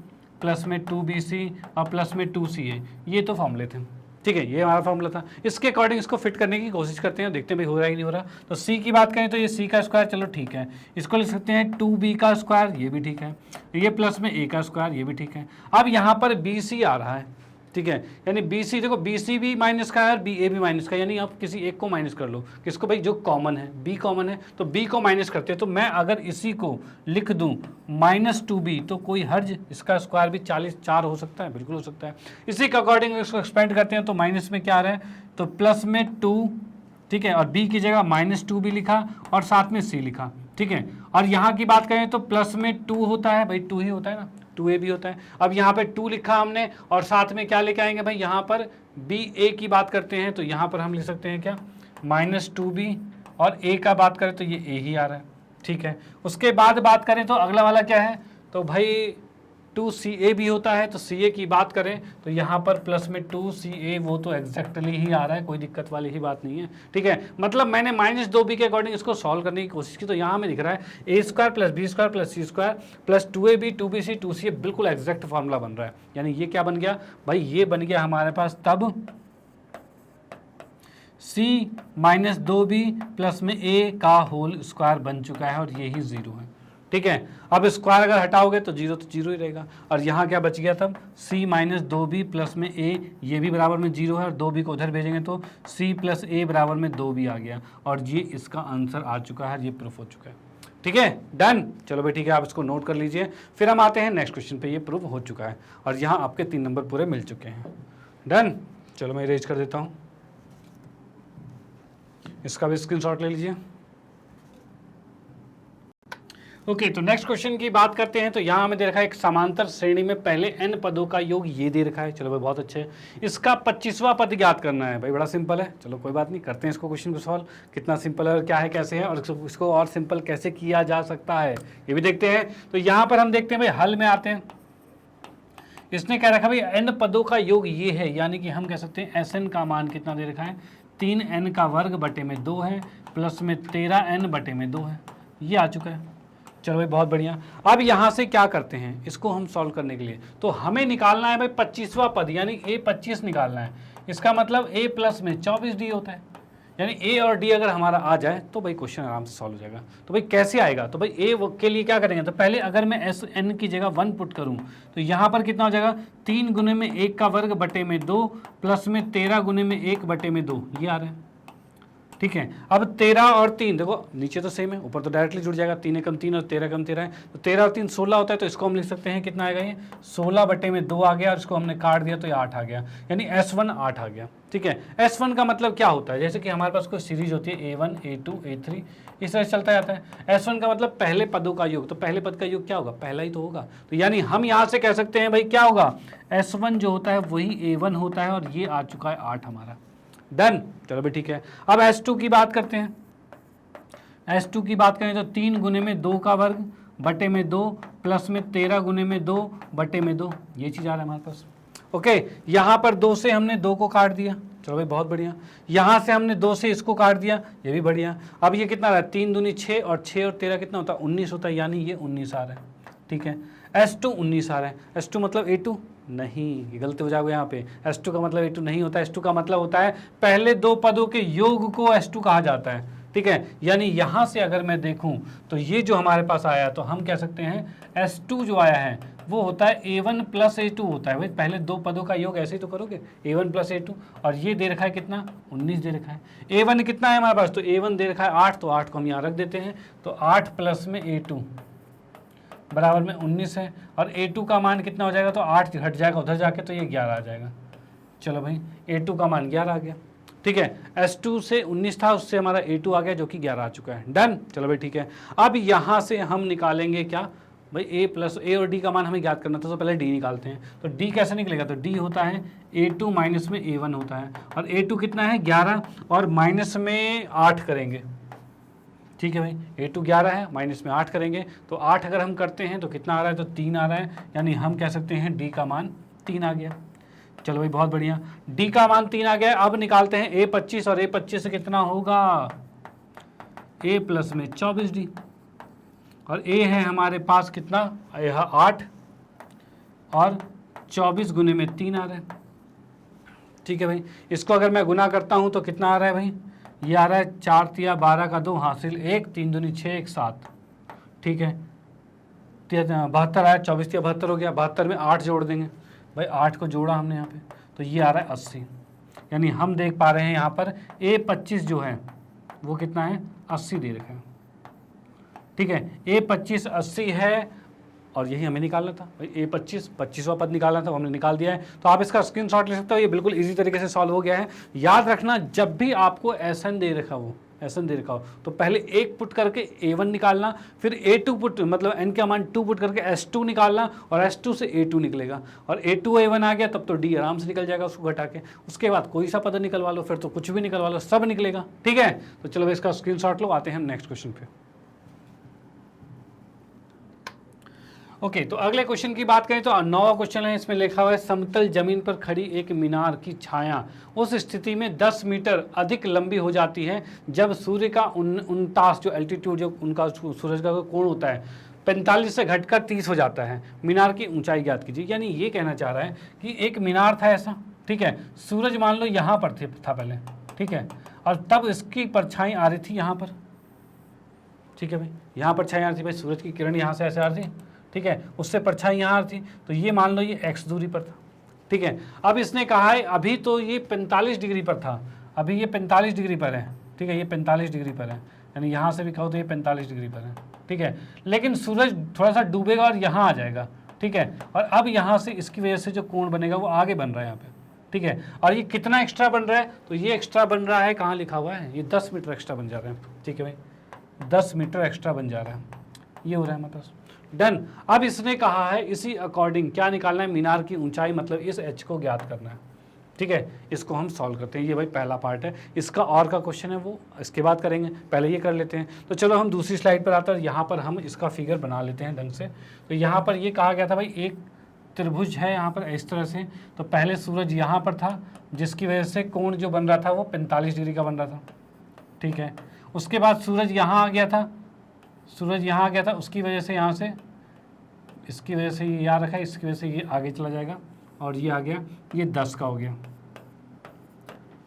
प्लस में 2bc और प्लस में 2ca, ये तो फॉर्मूले थे। ठीक है, ये हमारा फॉर्मूला था। इसके अकॉर्डिंग इसको फिट करने की कोशिश करते हैं, देखते हैं भाई हो रहा है कि नहीं हो रहा। तो c की बात करें तो ये c का स्क्वायर, चलो ठीक है, इसको लिख सकते हैं 2b का स्क्वायर, ये भी ठीक है। ये प्लस में a का स्क्वायर, ये भी ठीक है। अब यहाँ पर bc आ रहा है, ठीक है, यानी bc, देखो bc भी माइनस का है और ba भी माइनस का, यानी आप किसी एक को माइनस कर लो, किसको भाई, जो कॉमन है, b कॉमन है तो b को माइनस करते हैं। तो मैं अगर इसी को लिख दूं माइनस 2b तो कोई हर्ज, इसका स्क्वायर भी 44 हो सकता है, बिल्कुल हो सकता है। इसी के अकॉर्डिंग इसको एक्सपेंड करते हैं तो माइनस में क्या आ रहा है, तो प्लस में 2, ठीक है, और b की जगह माइनस 2b लिखा और साथ में c लिखा, ठीक है। और यहाँ की बात करें तो प्लस में 2 होता है, भाई 2 ही होता है ना, 2a भी होता है। अब यहाँ पे 2 लिखा हमने और साथ में क्या लेके आएंगे भाई, यहाँ पर ba की बात करते हैं तो यहाँ पर हम लिख सकते हैं क्या, माइनस 2b, और a का बात करें तो ये a ही आ रहा है, ठीक है। उसके बाद बात करें तो अगला वाला क्या है, तो भाई 2ca भी होता है, तो ca की बात करें तो यहाँ पर प्लस में 2ca, वो तो एग्जैक्टली ही आ रहा है, कोई दिक्कत वाली ही बात नहीं है, ठीक है। मतलब मैंने माइनस 2b के अकॉर्डिंग इसको सॉल्व करने की कोशिश की, तो यहाँ हमें दिख रहा है a square plus B square plus C square plus 2ab 2bc 2ca, बिल्कुल एग्जैक्ट फार्मूला बन रहा है। यानी ये क्या बन गया भाई, ये बन गया हमारे पास तब c माइनस 2b प्लस में a का होल स्क्वायर बन चुका है और ये ही 0 है, ठीक है। अब स्क्वायर अगर हटाओगे तो 0 तो 0 ही रहेगा। और यहाँ क्या बच गया तब, c माइनस 2b प्लस में a, ये भी बराबर में 0 है और 2b को उधर भेजेंगे तो c प्लस a बराबर में 2b आ गया, और ये इसका आंसर आ चुका है, ये प्रूफ हो चुका है, ठीक है। डन। चलो भाई ठीक है, आप इसको नोट कर लीजिए। फिर हम आते हैं नेक्स्ट क्वेश्चन पे, ये प्रूफ हो चुका है और यहाँ आपके 3 नंबर पूरे मिल चुके हैं। डन। चलो मैं इरेज कर देता हूँ, इसका भी स्क्रीनशॉट ले लीजिए। ओके, तो नेक्स्ट क्वेश्चन की बात करते हैं। तो यहाँ हमें दे रखा है एक समांतर श्रेणी में पहले n पदों का योग ये दे रखा है। चलो भाई बहुत अच्छे, इसका 25वां पद ज्ञात करना है। भाई बड़ा सिंपल है, चलो कोई बात नहीं, करते हैं इसको क्वेश्चन को सॉल्व। कितना सिंपल है और क्या है कैसे है, और इसको और सिंपल कैसे किया जा सकता है ये भी देखते हैं। तो यहाँ पर हम देखते हैं भाई, हल में आते हैं। इसने क्या रखा भाई, n पदों का योग ये है, यानी कि हम कह सकते हैं Sn का मान कितना दे रखा है, 3n का वर्ग बटे में 2 है प्लस में 13n बटे में 2 है, ये आ चुका है। चलो भाई बहुत बढ़िया। अब यहाँ से क्या करते हैं, इसको हम सॉल्व करने के लिए तो हमें निकालना है भाई 25वां पद, यानी a 25 निकालना है। इसका मतलब a प्लस में 24d होता है, यानी ए और डी अगर हमारा आ जाए तो भाई क्वेश्चन आराम से सॉल्व हो जाएगा। तो भाई कैसे आएगा, तो भाई ए के लिए क्या करेंगे, तो पहले अगर मैं एस एन की जगह 1 पुट करूं तो यहाँ पर कितना हो जाएगा 3 गुने में 1 का वर्ग बटे में 2 प्लस में 13 गुने में 1 बटे में 2, ये आ रहा है। ठीक है, अब 13 और 3 देखो नीचे तो सेम है, ऊपर तो डायरेक्टली जुड़ जाएगा, 3 एकम 3 और 13 एकम 13 है, तो 13 और 3 16 होता है, तो इसको हम लिख सकते हैं कितना आएगा, ये 16 बटे में 2 आ गया और इसको हमने काट दिया तो ये 8 आ गया, यानी S1 8 आ गया। ठीक है, S1 का मतलब क्या होता है, जैसे कि हमारे पास कोई सीरीज होती है A1 A2 A3 इस तरह चलता जाता है। S1 का मतलब पहले पदों का योग, तो पहले पद का योग क्या होगा, पहला ही तो होगा, तो यानी हम यहाँ से कह सकते हैं भाई क्या होगा, S1 जो होता है वही A1 होता है और ये आ चुका है 8 हमारा। डन, चलो भाई ठीक है। अब S2 की बात करते हैं, S2 की बात करें तो 3 गुने में 2 का वर्ग बटे में 2 प्लस में 13 गुने में 2 बटे में 2, ये चीज़ आ रहा है हमारे पास। ओके, यहाँ पर 2 से हमने 2 को काट दिया, चलो भाई बहुत बढ़िया। यहाँ से हमने 2 से इसको काट दिया, ये भी बढ़िया। अब ये कितना रहा है, 3 दूनी 6 और 6 और 13 कितना होता है 19 होता है, यानी ये 19 आ रहा है। ठीक है, S2 19 आ रहा है। S2 मतलब A2 नहीं, ये गलती हो जाएगा यहाँ पे, S2 का मतलब A2 नहीं होता है। S2 का मतलब होता है पहले दो पदों के योग को S2 कहा जाता है। ठीक है, यानी यहाँ से अगर मैं देखूँ तो ये जो हमारे पास आया तो हम कह सकते हैं S2 जो आया है वो होता है A1 प्लस A2 होता है। भाई पहले दो पदों का योग ऐसे ही तो करोगे, A1 प्लस A2, और ये दे रखा है कितना 19 दे रखा है। A1 कितना है हमारे पास, तो A1 दे रखा है 8, तो 8 को हम यहाँ रख देते हैं, तो 8 प्लस में A2 बराबर में 19 है, और A2 का मान कितना हो जाएगा, तो 8 घट जाएगा उधर जाके तो ये 11 आ जाएगा। चलो भाई A2 का मान 11 आ गया। ठीक है, S2 से 19 था, उससे हमारा A2 आ गया जो कि 11 आ चुका है। डन, चलो भाई ठीक है। अब यहाँ से हम निकालेंगे क्या भाई, A और D का मान हमें ज्ञात करना था, तो पहले D निकालते हैं। तो D कैसे निकलेगा, तो D होता है A2 माइनस में A1 होता है, और A2 कितना है 11 और माइनस में 8 करेंगे। ठीक है भाई, A2 11 है, माइनस में 8 करेंगे, तो 8 अगर हम करते हैं तो कितना आ रहा है, तो 3 आ रहा है, यानी हम कह सकते हैं D का मान 3 आ गया। चलो भाई बहुत बढ़िया, D का मान 3 आ गया। अब निकालते हैं A25, और A25 से कितना होगा, A प्लस में 24D, और A है हमारे पास कितना 8 और 24 गुने में 3 आ रहा है। ठीक है भाई, इसको अगर मैं गुना करता हूँ तो कितना आ रहा है भाई, ये आ रहा है 4 तिया 12 का 2 हासिल 1, 3 दूनी 6 1 7। ठीक है, 72 आया, 24 तिया 72 हो गया, 72 में 8 जोड़ देंगे भाई, 8 को जोड़ा हमने यहाँ पे, तो ये आ रहा है 80। यानी हम देख पा रहे हैं यहाँ पर A25 जो है वो कितना है 80 दे रखा है। ठीक है, A25 80 है, और यही हमें निकालना था भाई, A25 25वां पद निकालना था, वो हमने निकाल दिया है। तो आप इसका स्क्रीनशॉट ले सकते हो, ये बिल्कुल इजी तरीके से सॉल्व हो गया है। याद रखना, जब भी आपको SN दे रखा हो तो पहले 1 पुट करके A1 निकालना, फिर A2 पुट मतलब N का मान 2 पुट करके S2 निकालना, और S2 से A2 निकलेगा, और A2 A1 आ गया तब तो D आराम से निकल जाएगा उसको घटा के। उसके बाद कोई सा पद निकलवा लो, फिर तो कुछ भी निकलवा लो, सब निकलेगा। ठीक है, तो चलो इसका स्क्रीनशॉट लो, आते हैं हम नेक्स्ट क्वेश्चन पे। ओके, तो अगले क्वेश्चन की बात करें तो 9वां क्वेश्चन है, इसमें लिखा हुआ है समतल जमीन पर खड़ी एक मीनार की छाया उस स्थिति में 10 मीटर अधिक लंबी हो जाती है जब सूर्य का 49 जो एल्टीट्यूड जो उनका सूरज का कोण होता है 45 से घटकर 30 हो जाता है। मीनार की ऊंचाई ज्ञात कीजिए। यानी ये कहना चाह रहा है कि एक मीनार था ऐसा, ठीक है, सूरज मान लो यहाँ पर था पहले, ठीक है, और तब इसकी परछाई आ रही थी यहाँ पर। ठीक है भाई, यहाँ परछाई आ रही थी भाई, सूरज की किरण यहाँ से ऐसे आ रही थी, ठीक है, उससे परछाई यहाँ थी, तो ये मान लो ये x दूरी पर था। ठीक है, अब इसने कहा है अभी तो ये 45 डिग्री पर था, अभी ये 45 डिग्री पर है। ठीक है, ये 45 डिग्री पर है, यानी यहाँ से भी कहो तो ये 45 डिग्री पर है। ठीक है, लेकिन सूरज थोड़ा सा डूबेगा और यहाँ आ जाएगा। ठीक है, और अब यहाँ से इसकी वजह से जो कोण बनेगा वो आगे बन रहा है यहाँ पे। ठीक है, और ये कितना एक्स्ट्रा बन रहा है, तो ये एक्स्ट्रा बन रहा है, कहाँ लिखा हुआ है, ये 10 मीटर एक्स्ट्रा बन जा रहा है। ठीक है भाई, 10 मीटर एक्स्ट्रा बन जा रहा है, ये हो रहा है हमारे पास। डन। अब इसने कहा है इसी अकॉर्डिंग क्या निकालना है, मीनार की ऊंचाई मतलब इस h को ज्ञात करना है। ठीक है, इसको हम सॉल्व करते हैं, ये भाई पहला पार्ट है। इसका और का क्वेश्चन है वो इसके बाद करेंगे, पहले ये कर लेते हैं। तो चलो हम दूसरी स्लाइड पर आते हैं, यहाँ पर हम इसका फिगर बना लेते हैं ढंग से। तो यहाँ पर ये कहा गया था भाई एक त्रिभुज है यहाँ पर इस तरह से, तो पहले सूरज यहाँ पर था जिसकी वजह से कोण जो बन रहा था वो 45 डिग्री का बन रहा था। ठीक है, उसके बाद सूरज यहाँ आ गया था, सूरज यहाँ आ गया था, उसकी वजह से यहाँ से इसकी वजह से ये यहाँ रखा है, इसकी वजह से ये आगे चला जाएगा और ये आ गया, ये 10 का हो गया।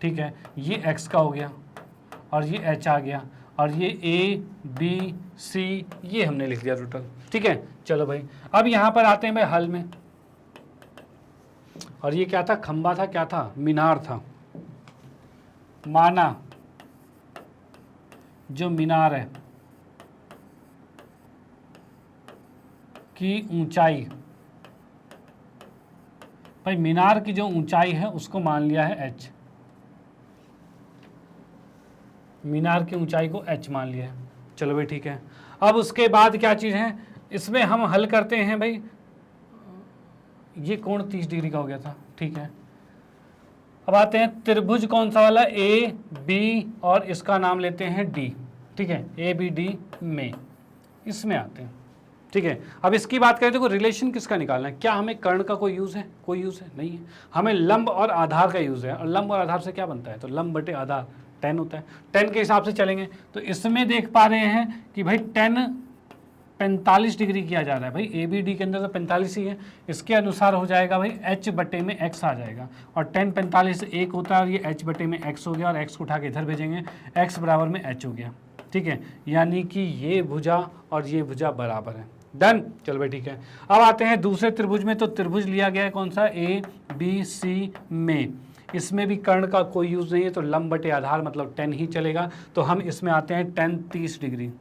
ठीक है, ये x का हो गया, और ये एच आ गया, और ये ए बी सी ये हमने लिख दिया टोटल। ठीक है, चलो भाई अब यहाँ पर आते हैं भाई हल में। और ये क्या था, खंबा था, क्या था, मीनार था। माना जो मीनार है की ऊंचाई, भाई मीनार की जो ऊंचाई है उसको मान लिया है h, मीनार की ऊंचाई को h मान लिया है। चलो भाई ठीक है, अब उसके बाद क्या चीज़ है, इसमें हम हल करते हैं भाई, ये कोण 30 डिग्री का हो गया था। ठीक है, अब आते हैं त्रिभुज कौन सा वाला, ए बी और इसका नाम लेते हैं डी। ठीक है, ए बी डी में, इसमें आते हैं। ठीक है, अब इसकी बात करें तो रिलेशन किसका निकालना है, क्या हमें कर्ण का कोई यूज़ है, कोई यूज़ है नहीं है, हमें लंब और आधार का यूज़ है। और लंब और आधार से क्या बनता है, तो लंब बटे आधार 10 होता है, 10 के हिसाब से चलेंगे। तो इसमें देख पा रहे हैं कि भाई 10 45 डिग्री किया जा रहा है, भाई ए बी डी के अंदर तो 45 ही है, इसके अनुसार हो जाएगा भाई h बटे में x आ जाएगा, और 10 45 से 1 होता है, और ये h बटे में x हो गया, और x को उठा के इधर भेजेंगे, x बराबर में h हो गया। ठीक है, यानी कि ये भुजा और ये भुजा बराबर है। डन, चलो भाई ठीक है। अब आते हैं दूसरे त्रिभुज में, तो त्रिभुज लिया गया है कौन सा, ए बी सी में, इसमें भी कर्ण का कोई यूज़ नहीं है, तो लंब बटे आधार मतलब 10 ही चलेगा। तो हम इसमें आते हैं 10 30 डिग्री,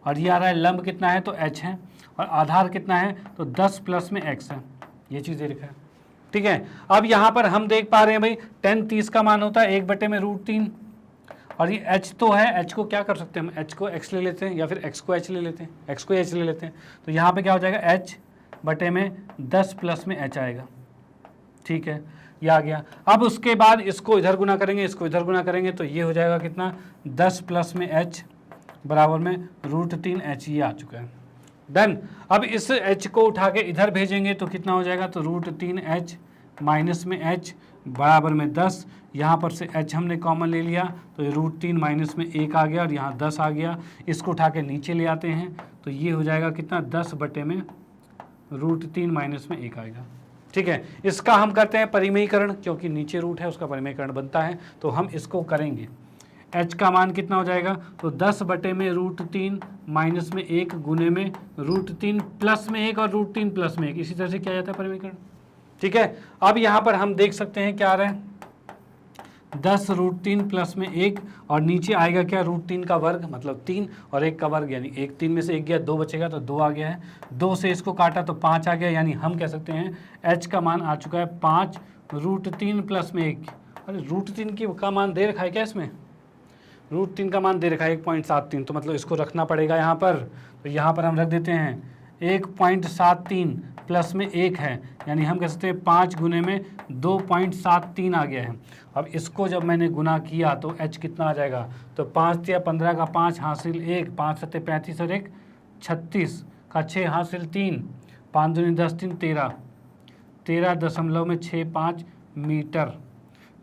और ये आ रहा है लंब कितना है, तो h है, और आधार कितना है, तो 10 प्लस में x है, ये चीज़ दे रखा है। ठीक है, अब यहाँ पर हम देख पा रहे हैं भाई 10 30 का मान होता है 1 बटे में √3, और ये h तो है, h को क्या कर सकते हैं हम, h को x ले लेते हैं, या फिर x को h ले लेते हैं, x को h ले लेते हैं। तो यहाँ पे क्या हो जाएगा, h बटे में 10 प्लस में h आएगा। ठीक है, ये आ गया। अब उसके बाद इसको इधर गुना करेंगे, इसको इधर गुना करेंगे, तो ये हो जाएगा कितना, 10 प्लस में h बराबर में √3h, ये आ चुका है। डन, अब इस h को उठा के इधर भेजेंगे तो कितना हो जाएगा, तो √3h माइनस में h बराबर में 10, यहाँ पर से h हमने कॉमन ले लिया, तो √3 माइनस में 1 आ गया, और यहाँ 10 आ गया। इसको उठा के नीचे ले आते हैं, तो ये हो जाएगा कितना, 10 बटे में √3 माइनस में 1 आएगा। ठीक है, इसका हम करते हैं परिमेयीकरण, क्योंकि नीचे रूट है उसका परिमेयीकरण बनता है, तो हम इसको करेंगे। h का मान कितना हो जाएगा, तो 10 बटे में √3 माइनस में 1 गुने में √3 प्लस में 1 और √3 प्लस में 1, इसी तरह से किया जाता है परिमेयीकरण। ठीक है, अब यहाँ पर हम देख सकते हैं क्या आ रहा है, 10 √3 प्लस में 1, और नीचे आएगा क्या, √3 का वर्ग मतलब 3, और 1 का वर्ग यानी 1, 3 में से 1 गया, 2 बचेगा, तो 2 आ गया है, 2 से इसको काटा तो 5 आ गया, यानी हम कह सकते हैं h का मान आ चुका है 5 √3 प्लस में 1। अरे √3 की का मान दे रखा है क्या, इसमें √3 का मान दे रखा है 1.73, तो मतलब इसको रखना पड़ेगा यहाँ पर, तो यहाँ पर हम रख देते हैं 1.73 प्लस में 1 है, यानी हम कह सकते हैं 5 गुने में 2.73 आ गया है। अब इसको जब मैंने गुना किया तो h कितना आ जाएगा, तो 5 या 15 का 5 हासिल 1, 5 सत्ते 35 और 1 36 का 6 हासिल 3, 5 दूनी 10 3 13, 13.65 मीटर,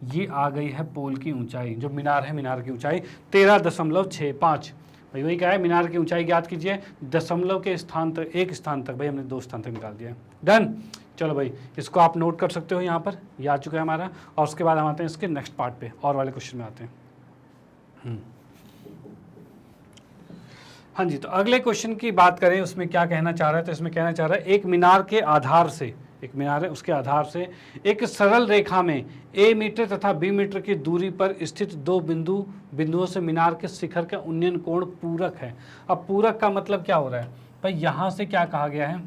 ये आ गई है पोल की ऊंचाई। जो मीनार है, मीनार की ऊंचाई 13.65। भाई वही क्या है, मीनार की ऊंचाई ज्ञात कीजिए, दशमलव के स्थान तक, एक स्थान तक, भाई हमने 2 स्थान तक निकाल दिया। डन, चलो भाई इसको आप नोट कर सकते हो, यहाँ पर ये आ चुका है हमारा। और उसके बाद हम आते हैं इसके नेक्स्ट पार्ट पे, और वाले क्वेश्चन में आते हैं। हाँ जी, तो अगले क्वेश्चन की बात करें, उसमें क्या कहना चाह रहा है, तो इसमें कहना चाह रहा है एक मीनार के आधार से, एक मीनार है उसके आधार से एक सरल रेखा में a मीटर तथा b मीटर की दूरी पर स्थित 2 बिंदुओं से मीनार के शिखर का उन्नयन कोण पूरक है। अब पूरक का मतलब क्या हो रहा है भाई, यहां से क्या कहा गया है,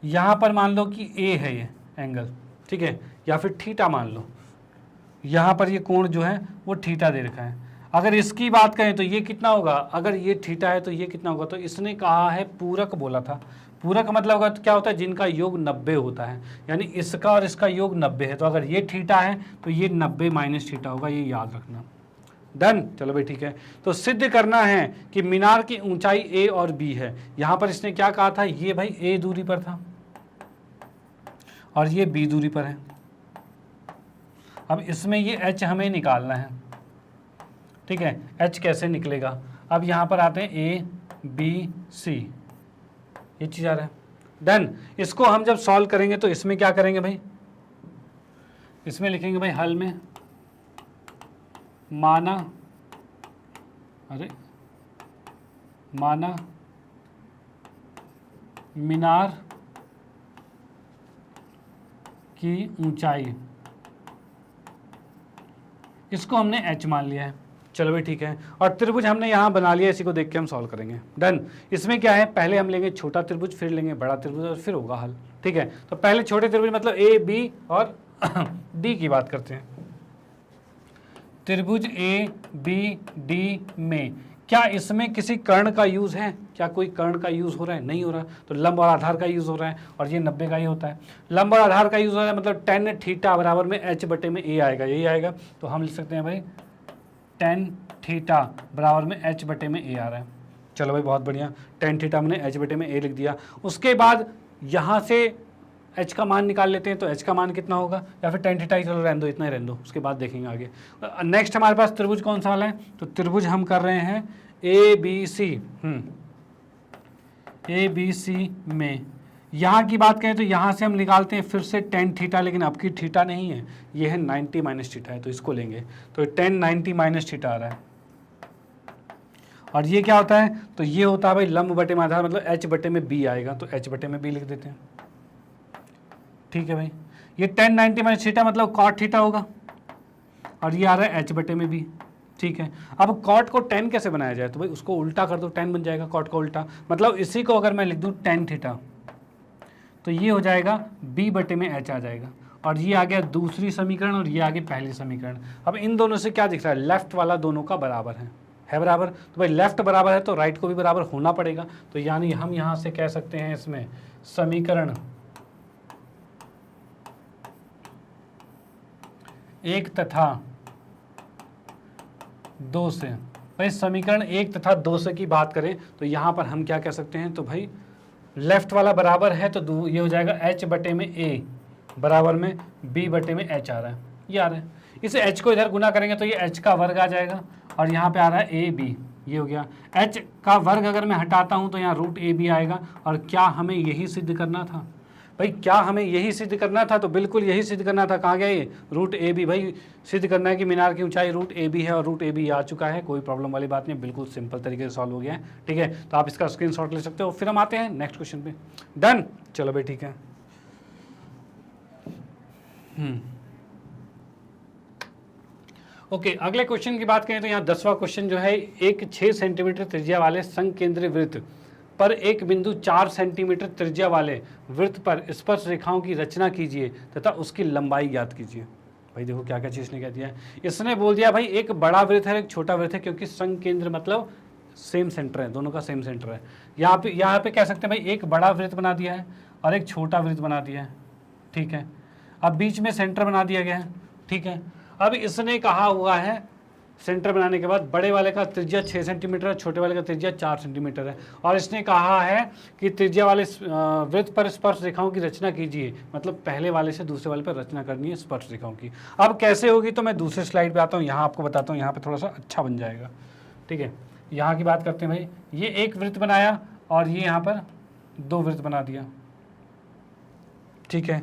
यहां पर मान लो कि a है ये एंगल, ठीक है, या फिर थीटा मान लो, यहां पर ये कोण जो है वो थीटा दे रखा है। अगर इसकी बात करें तो ये कितना होगा, अगर ये थीटा है तो ये कितना होगा, तो इसने कहा है पूरक बोला था। पूरक मतलब होगा तो क्या होता है, जिनका योग 90 होता है, यानी इसका और इसका योग 90 है, तो अगर ये थीटा है तो ये 90 माइनस थीटा होगा, ये याद रखना। डन, चलो भाई ठीक है। तो सिद्ध करना है कि मीनार की ऊंचाई a और b है। यहां पर इसने क्या कहा था, ये भाई a दूरी पर था और ये b दूरी पर है। अब इसमें ये h हमें निकालना है, ठीक है। h कैसे निकलेगा, अब यहां पर आते हैं a b c, ये चीज आ रहा है। डन, इसको हम जब सॉल्व करेंगे तो इसमें क्या करेंगे भाई, इसमें लिखेंगे भाई हल में माना, माना मीनार की ऊंचाई, इसको हमने h मान लिया है। चलो भाई ठीक है, और त्रिभुज हमने यहाँ बना लिया, इसी को देख के हम सॉल्व करेंगे। डन। इसमें क्या है, पहले हम लेंगे छोटा त्रिभुज, फिर लेंगे बड़ा त्रिभुज और फिर होगा हल। ठीक है, तो पहले छोटे त्रिभुज मतलब ए बी और डी की बात करते हैं। त्रिभुज ए बी डी में क्या इसमें किसी कर्ण का यूज है? क्या कोई कर्ण का यूज हो रहा है? नहीं हो रहा। तो लंब और आधार का यूज हो रहा है, और ये 90 का ही होता है। लंब और आधार का यूज हो रहा है मतलब tan थीटा बराबर में h बटे में a आएगा, यही आएगा। तो हम लिख सकते हैं भाई tan थीटा बराबर में h बटे में a आ रहा है। चलो भाई बहुत बढ़िया, tan थीटा हमने h बटे में a लिख दिया। उसके बाद यहाँ से h का मान निकाल लेते हैं, तो h का मान कितना होगा, या फिर tan थीटा ही, चलो रहने दो, इतना ही रहने दो, उसके बाद देखेंगे आगे। नेक्स्ट हमारे पास त्रिभुज कौन सा वाला है, तो त्रिभुज हम कर रहे हैं A B C. A B C में यहाँ की बात करें तो यहाँ से हम निकालते हैं फिर से tan थीटा, लेकिन अब की थीटा नहीं है, ये है 90 माइनस थीटा है, तो इसको लेंगे। तो tan 90 माइनस थीटा आ रहा है, और ये क्या होता है, तो ये होता है भाई लंब बटे में आधार, मतलब h बटे में b आएगा, तो h बटे में b लिख देते हैं। ठीक है भाई, ये tan 90 माइनस थीटा मतलब cot थीटा होगा, और ये आ रहा है h बटे में b। ठीक है, अब cot को tan कैसे बनाया जाए, तो भाई उसको उल्टा कर दो, tan बन जाएगा cot का उल्टा, मतलब इसी को अगर मैं लिख दूं tan थीटा, तो ये हो जाएगा b बटे में h आ जाएगा, और ये आ गया दूसरी समीकरण, और ये आ गई पहली समीकरण। अब इन दोनों से क्या दिख रहा है, लेफ्ट वाला दोनों का बराबर है बराबर, तो भाई लेफ्ट बराबर है तो राइट को भी बराबर होना पड़ेगा। तो यानी हम यहाँ से कह सकते हैं इसमें समीकरण 1 तथा 2 से, भाई समीकरण 1 तथा 2 से की बात करें तो यहाँ पर हम क्या कह सकते हैं, तो भाई लेफ्ट वाला बराबर है तो ये हो जाएगा h बटे में a बराबर में b बटे में h आ रहा है, ये आ रहा है। इसे h को इधर गुना करेंगे तो ये h का वर्ग आ जाएगा, और यहाँ पे आ रहा है a b, ये हो गया। h का वर्ग अगर मैं हटाता हूँ तो यहाँ रूट a b आएगा, और क्या हमें यही सिद्ध करना था भाई, क्या हमें यही सिद्ध करना था, तो बिल्कुल यही सिद्ध करना था। कहाँ गया ये रूट ए बी, भाई सिद्ध करना है कि मीनार की ऊंचाई रूट ए बी है, और रूट ए बी आ चुका है, कोई प्रॉब्लम वाली बात नहीं, बिल्कुल सिंपल तरीके से सॉल्व हो गया है। ठीक है, तो आप इसका स्क्रीनशॉट ले सकते हो। फिर हम आते हैं नेक्स्ट क्वेश्चन पे। डन, चलो भाई ठीक है। ओके, अगले क्वेश्चन की बात करें तो यहाँ 10वां क्वेश्चन जो है, एक 6 सेंटीमीटर त्रिज्या वाले संकेंद्री वृत्त पर एक बिंदु 4 सेंटीमीटर त्रिज्या वाले वृत्त पर स्पर्श रेखाओं की रचना कीजिए तथा उसकी लंबाई ज्ञात कीजिए। भाई देखो क्या क्या चीज़ ने कह दिया है, इसने बोल दिया भाई एक बड़ा वृत्त है एक छोटा वृत्त है, क्योंकि संकेंद्र मतलब सेम सेंटर है, दोनों का सेम सेंटर है। यहाँ पे कह सकते हैं भाई एक बड़ा वृत्त बना दिया है और एक छोटा वृत्त बना दिया है। ठीक है, अब बीच में सेंटर बना दिया गया है। ठीक है, अब इसने कहा हुआ है सेंटर बनाने के बाद बड़े वाले का त्रिज्या 6 सेंटीमीटर है, छोटे वाले का त्रिज्या 4 सेंटीमीटर है, और इसने कहा है कि त्रिज्या वाले वृत्त पर स्पर्श रेखाओं की रचना कीजिए, मतलब पहले वाले से दूसरे वाले पर रचना करनी है स्पर्श रेखाओं की। अब कैसे होगी तो मैं दूसरे स्लाइड पे आता हूँ, यहाँ आपको बताता हूँ, यहाँ पे थोड़ा सा अच्छा बन जाएगा। ठीक है, यहाँ की बात करते हैं भाई, ये एक वृत्त बनाया और ये यहाँ पर 2 वृत्त बना दिया। ठीक है,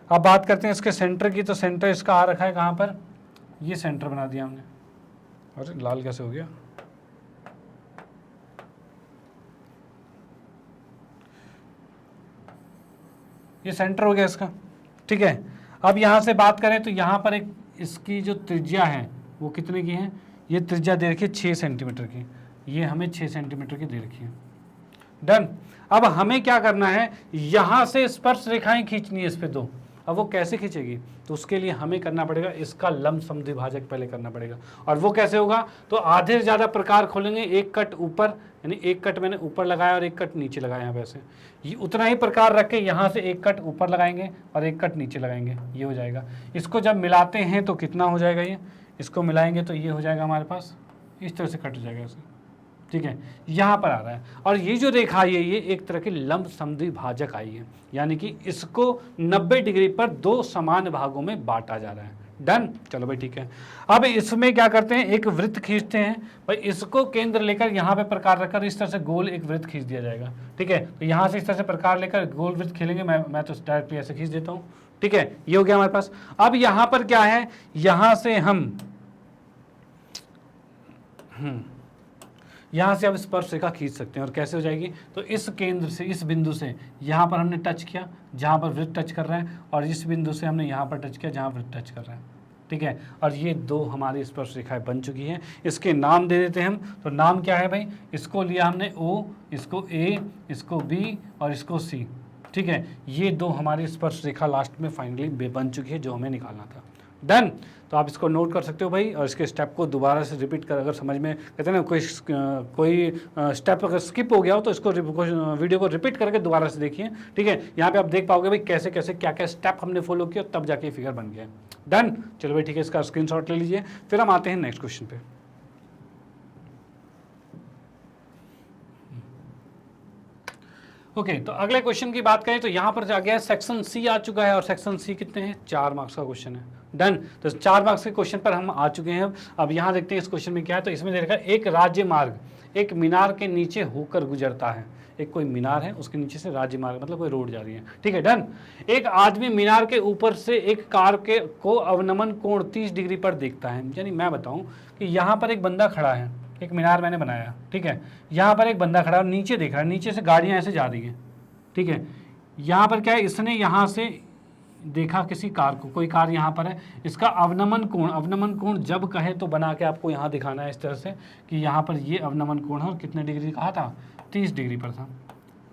अब बात करते हैं इसके सेंटर की, तो सेंटर इसका आ रखा है कहाँ पर, ये सेंटर बना दिया हमने। अरे लाल कैसे हो गया, ये सेंटर हो गया इसका। ठीक है, अब यहाँ से बात करें तो यहाँ पर एक इसकी जो त्रिज्या है वो कितने की है, ये त्रिज्या दे रखी है 6 सेंटीमीटर की, ये हमें 6 सेंटीमीटर की दे रखी है। डन। अब हमें क्या करना है, यहाँ से स्पर्श रेखाएं खींचनी है इस पे 2। अब वो कैसे खींचेगी, तो उसके लिए हमें करना पड़ेगा इसका लंब समद्विभाजक पहले करना पड़ेगा, और वो कैसे होगा, तो आधे से ज़्यादा प्रकार खोलेंगे, एक कट ऊपर, यानी एक कट मैंने ऊपर लगाया और एक कट नीचे लगाया, यहाँ वैसे ये उतना ही प्रकार रख के यहाँ से एक कट ऊपर लगाएंगे और एक कट नीचे लगाएंगे, ये हो जाएगा। इसको जब मिलाते हैं तो कितना हो जाएगा, ये इसको मिलाएंगे तो ये हो जाएगा हमारे पास, इस तरह से कट जाएगा इसे। ठीक है, यहाँ पर आ रहा है, और ये जो रेखा है ये एक तरह की लंब समद्विभाजक आई है, यानी कि इसको 90 डिग्री पर 2 समान भागों में बांटा जा रहा है। डन, चलो भाई ठीक है। अब इसमें क्या करते हैं, एक वृत्त खींचते हैं भाई, इसको केंद्र लेकर यहाँ पे प्रकार रखकर इस तरह से गोल एक वृत्त खींच दिया जाएगा। ठीक है, तो यहाँ से इस तरह से प्रकार लेकर गोल वृत्त खेलेंगे, मैं तो डायरेक्टली ऐसे खींच देता हूँ। ठीक है, ये हो गया हमारे पास। अब यहां पर क्या है, यहां से हम यहाँ से अब स्पर्श रेखा खींच सकते हैं। और कैसे हो जाएगी, तो इस केंद्र से, इस बिंदु से यहाँ पर हमने टच किया जहाँ पर वृत्त टच कर रहा है, और इस बिंदु से हमने यहाँ पर टच किया जहाँ वृत्त टच कर रहा है, ठीक है। और ये दो हमारी स्पर्श रेखाएं बन चुकी हैं। इसके नाम दे देते हैं हम। तो नाम क्या है भाई, इसको लिया हमने O, इसको A, इसको B और इसको C, ठीक है। ये दो हमारी स्पर्श रेखा लास्ट में फाइनली बन चुकी है जो हमें निकालना था। डन। तो आप इसको नोट कर सकते हो भाई, और इसके स्टेप को दोबारा से रिपीट कर, अगर समझ में, कहते हैं ना कोई स्टेप अगर स्किप हो गया हो तो इसको वीडियो को रिपीट करके दोबारा से देखिए, ठीक है। यहाँ पे आप देख पाओगे भाई कैसे कैसे क्या क्या स्टेप हमने फॉलो किया, तब जाके फिगर बन गया। डन। चलो भाई ठीक है, इसका स्क्रीनशॉट ले लीजिए। फिर हम आते हैं नेक्स्ट क्वेश्चन पे। ओके, तो अगले क्वेश्चन की बात करें तो यहाँ पर आ गया सेक्शन सी आ चुका है, और सेक्शन सी कितने हैं, 4 मार्क्स का क्वेश्चन है। डन। तो 4 मार्क्स के क्वेश्चन पर हम आ चुके हैं। अब यहाँ देखते हैं इस क्वेश्चन में क्या है। तो इसमें देखा, एक राज्य मार्ग एक मीनार के नीचे होकर गुजरता है। एक कोई मीनार है, उसके नीचे से राज्य मार्ग मतलब कोई रोड जा रही है, ठीक है। डन। एक आदमी मीनार के ऊपर से एक कार को अवनमन कोण 30 डिग्री पर देखता है। यानी मैं बताऊं कि यहाँ पर एक बंदा खड़ा है, एक मीनार मैंने बनाया, ठीक है। यहाँ पर एक बंदा खड़ा है, नीचे देख रहा है, नीचे से गाड़ियाँ ऐसे जा रही हैं, ठीक है। यहाँ पर क्या है, इसने यहाँ से देखा किसी कार को, कोई कार यहाँ पर है, इसका अवनमन कोण जब कहे तो बना के आपको यहाँ दिखाना है इस तरह से कि यहाँ पर ये अवनमन कोण है, और कितने डिग्री कहा था, 30 डिग्री पर था,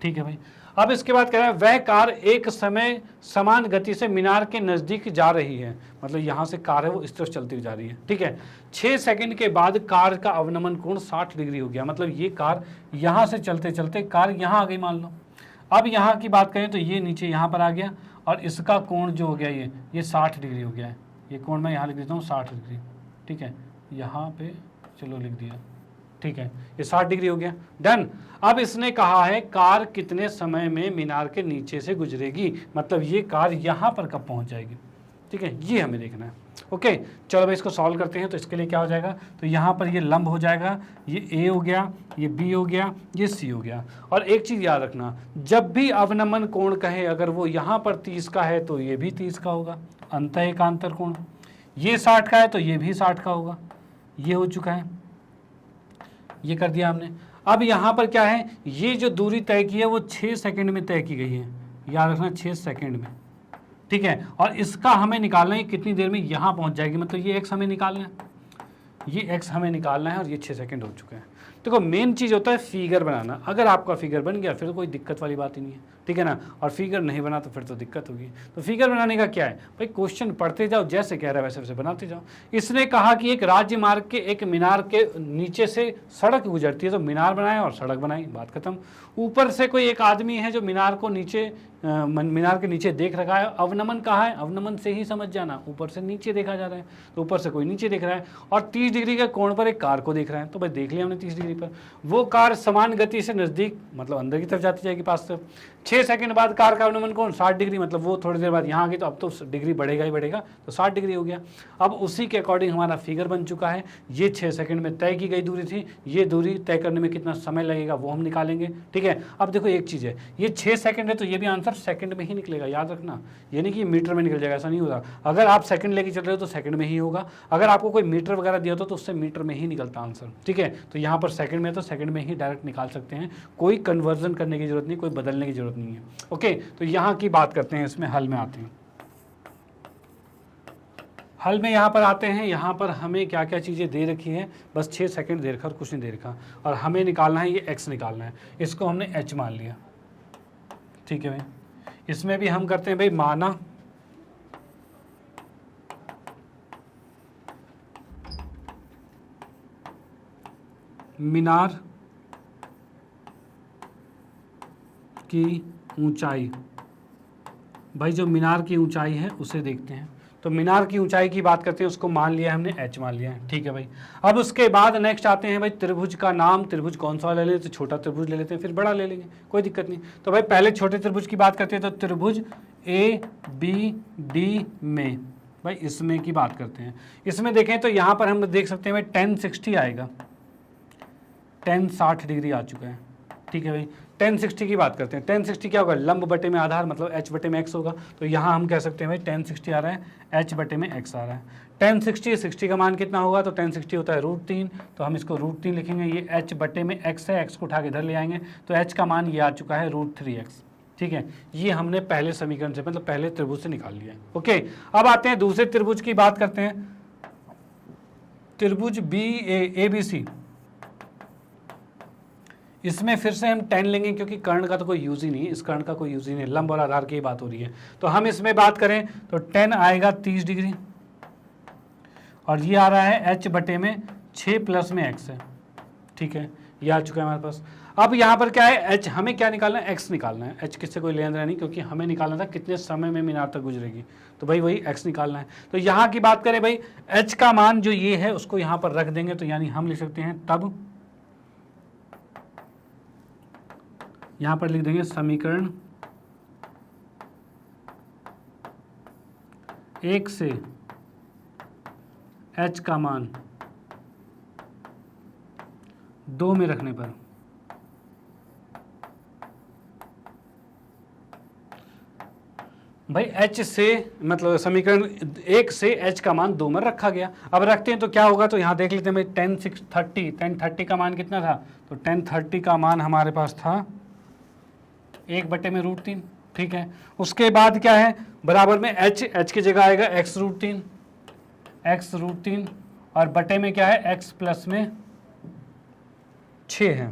ठीक है भाई। अब इसके बाद कह रहा है वह कार एक समय समान गति से मीनार के नज़दीक जा रही है। मतलब यहाँ से कार है वो इस तरफ चलती हुई जा रही है, ठीक है। 6 सेकंड के बाद कार का अवनमन कोण 60 डिग्री हो गया। मतलब ये कार यहाँ से चलते चलते कार यहाँ आ गई मान लो। अब यहाँ की बात करें तो ये नीचे यहाँ पर आ गया, और इसका कोण जो हो गया ये 60 डिग्री हो गया है। ये कोण मैं यहाँ लिख देता हूँ 60 डिग्री, ठीक है। यहाँ पे चलो लिख दिया, ठीक है, ये 60 डिग्री हो गया। डन। अब इसने कहा है कार कितने समय में मीनार के नीचे से गुजरेगी, मतलब ये कार यहाँ पर कब पहुँच जाएगी, ठीक है, ये हमें देखना है। ओके, चलो भाई इसको सॉल्व करते हैं। तो इसके लिए क्या हो जाएगा, तो यहाँ पर ये लंब हो जाएगा, ये ए हो गया, ये बी हो गया, ये सी हो गया। और एक चीज़ याद रखना, जब भी अवनमन कोण कहे अगर वो यहाँ पर 30 का है तो ये भी 30 का होगा, अंतः एकांतर कोण। ये 60 का है तो ये भी 60 का होगा। ये हो चुका है, ये कर दिया हमने। अब यहाँ पर क्या है, ये जो दूरी तय की है वो 6 सेकंड में तय की गई है, याद रखना 6 सेकंड में, ठीक है। और इसका हमें निकालना है कितनी देर में यहाँ पहुँच जाएगी, मतलब ये x हमें निकालना है, ये x हमें निकालना है, और ये 6 सेकंड हो चुके हैं। देखो मेन चीज़ होता है फिगर बनाना। अगर आपका फिगर बन गया फिर तो कोई दिक्कत वाली बात ही नहीं है, ठीक है ना। और फिगर नहीं बना तो फिर तो दिक्कत होगी। तो फिगर बनाने का क्या है भाई, क्वेश्चन पढ़ते जाओ, जैसे कह रहा है वैसे वैसे बनाते जाओ। इसने कहा कि एक राज्य मार्ग के एक मीनार के नीचे से सड़क गुजरती है, तो मीनार बनाए और सड़क बनाई, बात खत्म। ऊपर से कोई एक आदमी है जो मीनार को नीचे मीनार के नीचे देख रखा है। अवनमन कहा है, अवनमन से ही समझ जाना, ऊपर से नीचे देखा जा रहा है, तो ऊपर से कोई नीचे देख रहा है, और 30 डिग्री के कोण पर एक कार को देख रहा है। तो भाई देख लिया हमने 30 डिग्री पर, वो कार समान गति से नज़दीक मतलब अंदर की तरफ जाती जाएगी पास से। 6 सेकंड बाद कार का अवनमन कोण 60 डिग्री, मतलब वो थोड़ी देर बाद यहाँ आ गई तो अब तो डिग्री बढ़ेगा ही बढ़ेगा, तो 60 डिग्री हो गया। अब उसी के अकॉर्डिंग हमारा फिगर बन चुका है। ये 6 सेकंड में तय की गई दूरी थी, ये दूरी तय करने में कितना समय लगेगा वो हम निकालेंगे, ठीक है। अब देखो एक चीज़ है, ये 6 सेकंड है तो ये भी आंसर सेकंड में ही निकलेगा, याद रखना। ये नहीं कि मीटर में निकल जाएगा, ऐसा नहीं होगा। अगर आप सेकंड लेके चल रहे हो तो सेकंड में ही होगा, अगर आपको कोई मीटर वगैरह दिया तो उससे मीटर में ही निकलता आंसर, ठीक है। तो यहाँ पर सेकंड में तो सेकंड में ही डायरेक्ट निकाल सकते हैं, कोई कन्वर्जन करने की जरूरत नहीं, कोई बदलने की जरूरत नहीं है। ओके, तो यहाँ की बात करते हैं, इसमें हल में आते हैं। हल में यहाँ पर आते हैं। यहाँ पर हमें क्या क्या चीज़ें दे रखी हैं, बस 6 सेकंड दे रखा और कुछ नहीं दे रखा, और हमें निकालना है ये x निकालना है। इसको हमने h मान लिया, ठीक है भाई। इसमें भी हम करते हैं भाई, माना मीनार की ऊंचाई, भाई जो मीनार की ऊंचाई है उसे देखते हैं। तो मीनार की ऊंचाई की बात करते हैं, उसको मान लिया हमने, h मान लिया है, ठीक है भाई। अब उसके बाद नेक्स्ट आते हैं भाई त्रिभुज का नाम। त्रिभुज कौन सा ले लेते, तो छोटा त्रिभुज ले लेते हैं, फिर बड़ा ले लेंगे, कोई दिक्कत नहीं। तो भाई पहले छोटे त्रिभुज की बात करते हैं, तो त्रिभुज ABD में, भाई इसमें की बात करते हैं। इसमें देखें तो यहाँ पर हम देख सकते हैं भाई tan 60 आएगा, tan 60 डिग्री आ चुका है, ठीक है भाई। tan 60 की बात करते हैं। tan 60 क्या होगा, लंब बटे में आधार, मतलब h बटे में x होगा। तो यहाँ हम कह सकते हैं भाई tan 60 आ रहा है h बटे में x आ रहा है। tan 60 का मान कितना होगा, तो tan 60 होता है √3, तो हम इसको √3 लिखेंगे। ये h बटे में x है, x को उठा के इधर ले आएंगे, तो h का मान ये आ चुका है √3x। ठीक है, ये हमने पहले समीकरण से, मतलब पहले त्रिभुज से निकाल लिया है। ओके, अब आते हैं दूसरे त्रिभुज की बात करते हैं। त्रिभुज ABC, इसमें फिर से हम tan लेंगे, क्योंकि कर्ण का तो कोई यूज ही नहीं है, इस कर्ण का कोई यूज ही नहीं है, लंब और आधार की बात हो रही है। तो हम इसमें बात करें तो tan आएगा 30 डिग्री, और ये आ रहा है h बटे में 6 प्लस में x है। ठीक है, ये आ चुका है हमारे पास। अब यहाँ पर क्या है, h हमें क्या निकालना है, x निकालना है। h किससे कोई लेना देना नहीं, क्योंकि हमें निकालना था कितने समय में मीनार तक गुजरेगी, तो भाई वही x निकालना है। तो यहाँ की बात करें भाई, h का मान जो ये है उसको यहाँ पर रख देंगे, तो यानी हम लिख सकते हैं तब, यहाँ पर लिख देंगे समीकरण 1 से h का मान 2 में रखने पर भाई h से, मतलब समीकरण 1 से h का मान 2 में रखा गया। अब रखते हैं तो क्या होगा, तो यहाँ देख लेते हैं भाई tan 30 का मान कितना था, तो tan 30 का मान हमारे पास था 1 बटे में √3। ठीक है, उसके बाद क्या है, बराबर में h की जगह आएगा x √3 और बटे में क्या है, x प्लस में 6 है।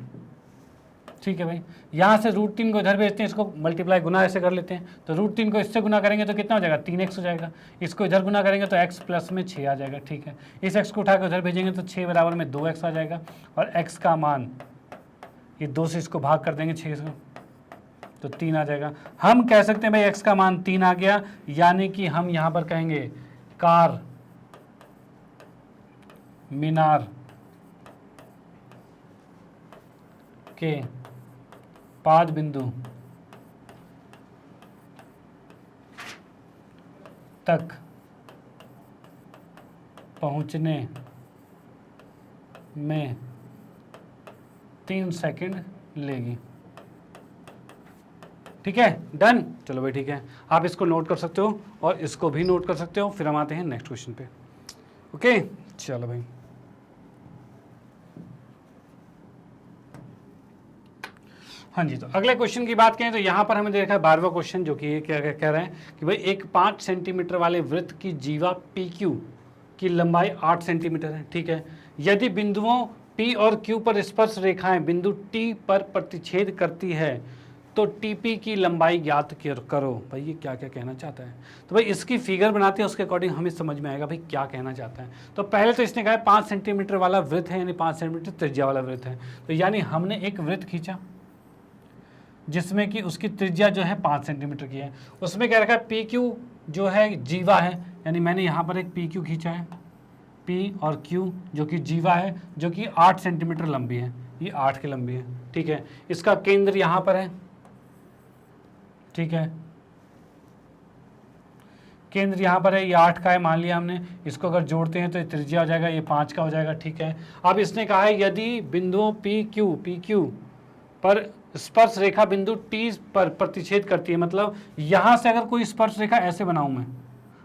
ठीक है भाई, यहाँ से √3 को इधर भेजते हैं, इसको मल्टीप्लाई गुना ऐसे कर लेते हैं, तो √3 को इससे गुना करेंगे तो कितना हो जाएगा, 3x हो जाएगा। इसको इधर गुना करेंगे तो x प्लस में 6 आ जाएगा। ठीक है, इस x को उठा कर उधर भेजेंगे तो 6 बराबर में 2x आ जाएगा, और x का मान ये 2 से इसको भाग कर देंगे 6 से, तो 3 आ जाएगा। हम कह सकते हैं भाई x का मान 3 आ गया, यानी कि हम यहाँ पर कहेंगे कार मीनार के पाद बिंदु तक पहुंचने में 3 सेकंड लेगी। ठीक है, डन। चलो भाई ठीक है, आप इसको नोट कर सकते हो और इसको भी नोट कर सकते हो। फिर हम आते हैं नेक्स्ट क्वेश्चन पे। ओके, चलो भाई, हाँ जी। तो अगले क्वेश्चन की बात करें तो यहाँ पर हमें देखा है 12वां क्वेश्चन, जो कि ये क्या कह रहे हैं कि भाई एक 5 सेंटीमीटर वाले वृत्त की जीवा PQ की लंबाई 8 सेंटीमीटर है। ठीक है, यदि बिंदुओं P और Q पर स्पर्श रेखाएं बिंदु T पर प्रतिच्छेद करती है तो TP की लंबाई ज्ञात करो। भाई ये क्या क्या कहना चाहता है, तो भाई इसकी फिगर बनाते हैं, उसके अकॉर्डिंग हमें समझ में आएगा भाई क्या कहना चाहता है। तो पहले तो इसने कहा है 5 सेंटीमीटर वाला वृत्त है, यानी 5 सेंटीमीटर त्रिज्या वाला वृत्त है। तो यानी हमने एक वृत्त खींचा जिसमें कि उसकी त्रिज्या जो है 5 सेंटीमीटर की है। उसमें क्या रखा है, PQ जो है जीवा है, यानी मैंने यहाँ पर एक PQ खींचा है, P और Q जो कि जीवा है, जो कि 8 सेंटीमीटर लंबी है, ये 8 की लंबी है। ठीक है, इसका केंद्र यहाँ पर है। ठीक है, केंद्र यहाँ पर है, ये 8 का है मान लिया हमने। इसको अगर जोड़ते हैं तो ये त्रिज्या हो जाएगा, ये 5 का हो जाएगा। ठीक है, अब इसने कहा है यदि बिंदुओं PQ पर स्पर्श रेखा बिंदु T पर प्रतिच्छेद करती है, मतलब यहाँ से अगर कोई स्पर्श रेखा ऐसे बनाऊं मैं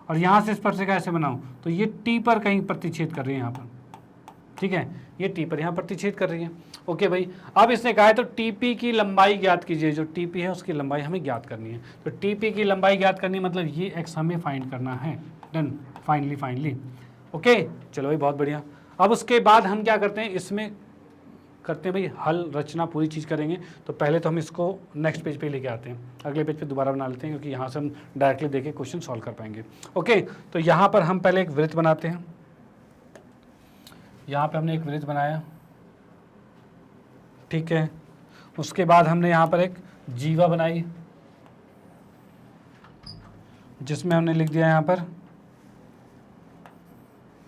और यहाँ से स्पर्श रेखा ऐसे बनाऊं, तो ये T पर कहीं प्रतिच्छेद कर रही है यहाँ पर। ठीक है, ये T पर यहाँ प्रतिच्छेद कर रही है। ओके भाई, अब इसने कहा है तो TP की लंबाई ज्ञात कीजिए। जो TP है उसकी लंबाई हमें ज्ञात करनी है। तो TP की लंबाई ज्ञात करनी मतलब ये x हमें फाइंड करना है। Done, finally. ओके, चलो भाई बहुत बढ़िया। अब उसके बाद हम क्या करते हैं, इसमें करते हैं भाई हल रचना, पूरी चीज़ करेंगे। तो पहले तो हम इसको नेक्स्ट पेज पे लेके आते हैं, अगले पेज पे दोबारा बना लेते हैं, क्योंकि यहाँ से हम डायरेक्टली देखे क्वेश्चन सॉल्व कर पाएंगे। ओके, तो यहाँ पर हम पहले एक वृत्त बनाते हैं। यहाँ पे हमने एक वृत्त बनाया। ठीक है, उसके बाद हमने यहाँ पर एक जीवा बनाई, जिसमें हमने लिख दिया यहाँ पर,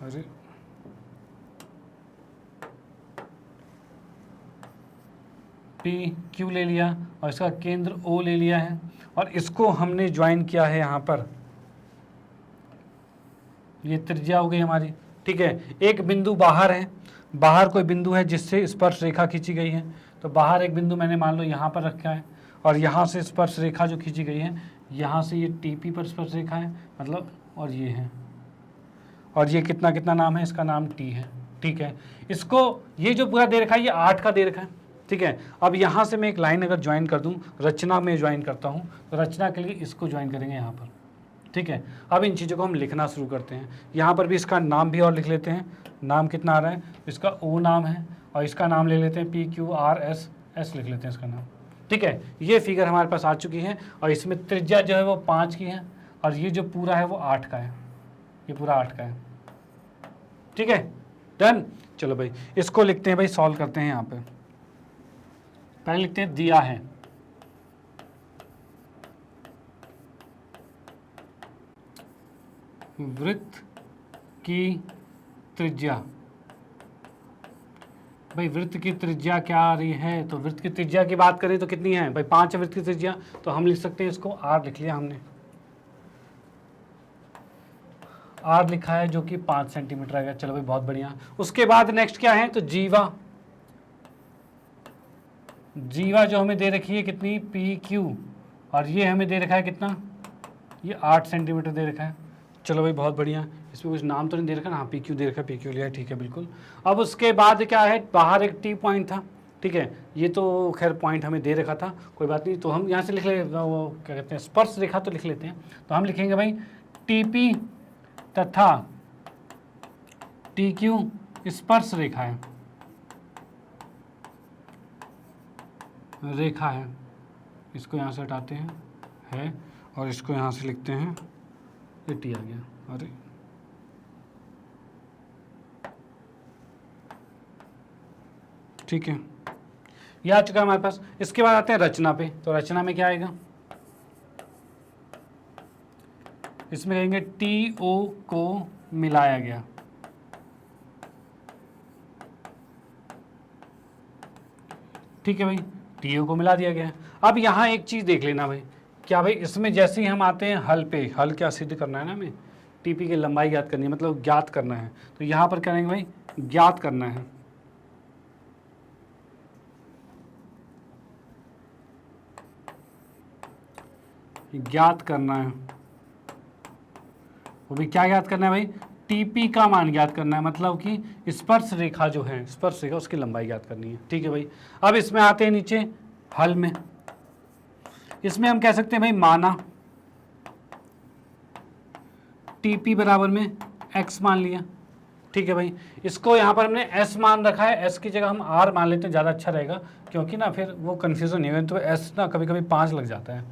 अरे PQ ले लिया और इसका केंद्र O ले लिया है, और इसको हमने ज्वाइन किया है यहाँ पर, ये त्रिज्या हो गई हमारी। ठीक है, एक बिंदु बाहर है, बाहर कोई बिंदु है जिससे स्पर्श रेखा खींची गई है, तो बाहर एक बिंदु मैंने मान लो यहाँ पर रखा है, और यहाँ से स्पर्श रेखा जो खींची गई है, यहाँ से ये TP पर स्पर्श रेखा है मतलब, और ये है, और ये कितना कितना नाम है, इसका नाम T है। ठीक है, इसको ये जो पूरा दे रखा है ये 8 का दे रखा है। ठीक है, अब यहाँ से मैं एक लाइन अगर ज्वाइन कर दूँ, रचना में ज्वाइन करता हूँ, तो रचना के लिए इसको ज्वाइन करेंगे यहाँ पर। ठीक है, अब इन चीज़ों को हम लिखना शुरू करते हैं। यहाँ पर भी इसका नाम भी और लिख लेते हैं, नाम कितना आ रहा है, इसका O नाम है, और इसका नाम ले लेते हैं PQRS लिख लेते हैं इसका नाम। ठीक है, ये फिगर हमारे पास आ चुकी है, और इसमें त्रिज्या जो है वो 5 की है, और ये जो पूरा है वो 8 का है, ये पूरा 8 का है। ठीक है, डन। चलो भाई इसको लिखते हैं भाई, सॉल्व करते हैं। यहाँ पे पहले लिखते हैं दिया है वृत्त की त्रिज्या। भाई वृत्त की त्रिज्या क्या आ रही है, तो वृत्त की त्रिज्या की बात करें तो कितनी है भाई, 5 है वृत्त की त्रिज्या, तो हम लिख सकते हैं इसको R लिख लिया हमने, R लिखा है जो कि 5 सेंटीमीटर आएगा। चलो भाई बहुत बढ़िया। उसके बाद नेक्स्ट क्या है, तो जीवा, जीवा जो हमें दे रखी है कितनी, PQ, और ये हमें दे रखा है कितना, ये 8 सेंटीमीटर दे रखा है। चलो भाई बहुत बढ़िया, इसमें कुछ नाम तो नहीं दे रखा ना, हाँ PQ दे रखा है, PQ लिया है, ठीक है बिल्कुल। अब उसके बाद क्या है, बाहर एक T पॉइंट था। ठीक है, ये तो खैर पॉइंट हमें दे रखा था, कोई बात नहीं, तो हम यहाँ से लिख ले, वो क्या कहते हैं, स्पर्श रेखा तो लिख लेते हैं। तो हम लिखेंगे भाई TP तथा TQ स्पर्श रेखा है, रेखा है। इसको यहाँ से हटाते हैं है, और इसको यहाँ से लिखते हैं, ये T आ गया, अरे ठीक है, ये आ चुका है हमारे पास। इसके बाद आते हैं रचना पे, तो रचना में क्या आएगा, इसमें कहेंगे TO को मिलाया गया। ठीक है भाई, TO को मिला दिया गया है। अब यहाँ एक चीज़ देख लेना भाई, क्या भाई इसमें जैसे ही हम आते हैं हल पे, हल क्या सिद्ध करना है ना हमें, TP की लंबाई ज्ञात करनी है, मतलब ज्ञात करना है, तो यहाँ पर करेंगे भाई ज्ञात करना है। ज्ञात करना है, वो भी क्या ज्ञात करना है भाई, TP का मान ज्ञात करना है, मतलब कि स्पर्श रेखा जो है, स्पर्श रेखा उसकी लंबाई ज्ञात करनी है। ठीक है भाई, अब इसमें आते हैं नीचे हल में, इसमें हम कह सकते हैं भाई माना TP बराबर में x मान लिया। ठीक है भाई, इसको यहाँ पर हमने s मान रखा है, s की जगह हम r मान लेते हैं, ज़्यादा अच्छा रहेगा, क्योंकि ना फिर वो कन्फ्यूज़न नहीं होगा, तो s ना कभी कभी 5 लग जाता है।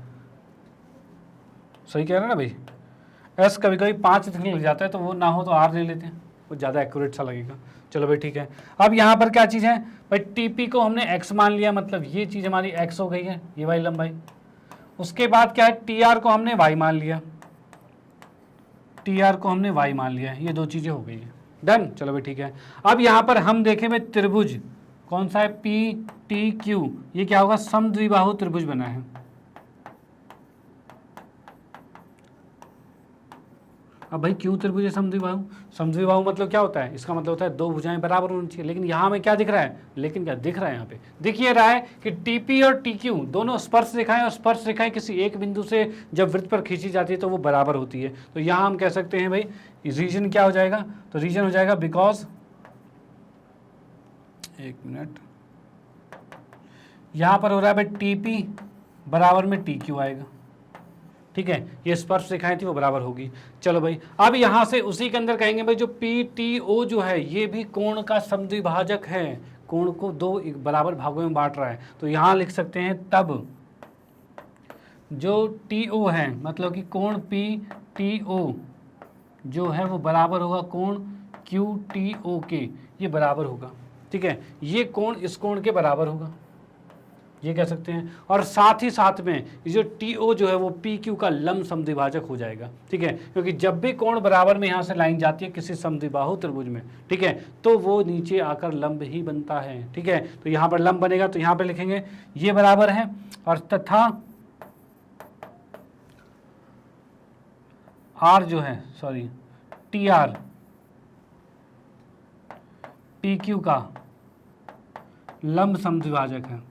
सही कह रहे हैं ना भाई, s कभी कभी 5 लग जाता है, तो वो ना हो तो r ले लेते हैं, वो ज़्यादा एक्यूरेट सा लगेगा। चलो भाई ठीक है, अब यहाँ पर क्या चीज़ है भाई, TP को हमने x मान लिया, मतलब ये चीज़ हमारी x हो गई है, ये वाली लंबाई। उसके बाद क्या है, TR को हमने y मान लिया, TR को हमने y मान लिया, ये दो चीज़ें हो गई है। डन। चलो भाई ठीक है, अब यहाँ पर हम देखें भाई त्रिभुज कौन सा है, PTQ, ये क्या होगा, समद्विबाहु त्रिभुज बना है। अब भाई क्यों त्रिभुज है समद्विबाहु, समद्विबाहु मतलब क्या होता है, इसका मतलब होता है दो भुजाएं बराबर होनी चाहिए, लेकिन यहाँ में क्या दिख रहा है, लेकिन क्या दिख रहा है, यहाँ पे दिख ये रहा है कि TP और TQ दोनों स्पर्श रेखाएं, और स्पर्श रेखाएं किसी एक बिंदु से जब वृत्त पर खींची जाती है तो वो बराबर होती है। तो यहाँ हम कह सकते हैं भाई रीजन क्या हो जाएगा, तो रीजन हो जाएगा बिकॉज, एक मिनट, यहाँ पर हो रहा है भाई TP बराबर में TQ आएगा। ठीक है, ये स्पर्श रेखाएं थी वो बराबर होगी। चलो भाई, अब यहाँ से उसी के अंदर कहेंगे भाई जो PTO जो है ये भी कोण का समद्विभाजक है, कोण को दो बराबर भागों में बांट रहा है। तो यहाँ लिख सकते हैं तब जो TO है, मतलब कि कोण PTO जो है वो बराबर होगा कोण QTO के, ये बराबर होगा। ठीक है, ये कोण इस कोण के बराबर होगा, ये कह सकते हैं। और साथ ही साथ में ये जो TO जो है वो PQ का लंब समद्विभाजक हो जाएगा। ठीक है, क्योंकि जब भी कोण बराबर में यहाँ से लाइन जाती है किसी समद्विबाहु त्रिभुज में, ठीक है, तो वो नीचे आकर लंब ही बनता है। ठीक है, तो यहाँ पर लंब बनेगा, तो यहाँ पर लिखेंगे ये बराबर है, और तथा R जो है, सॉरी TR PQ का लंब समद्विभाजक है।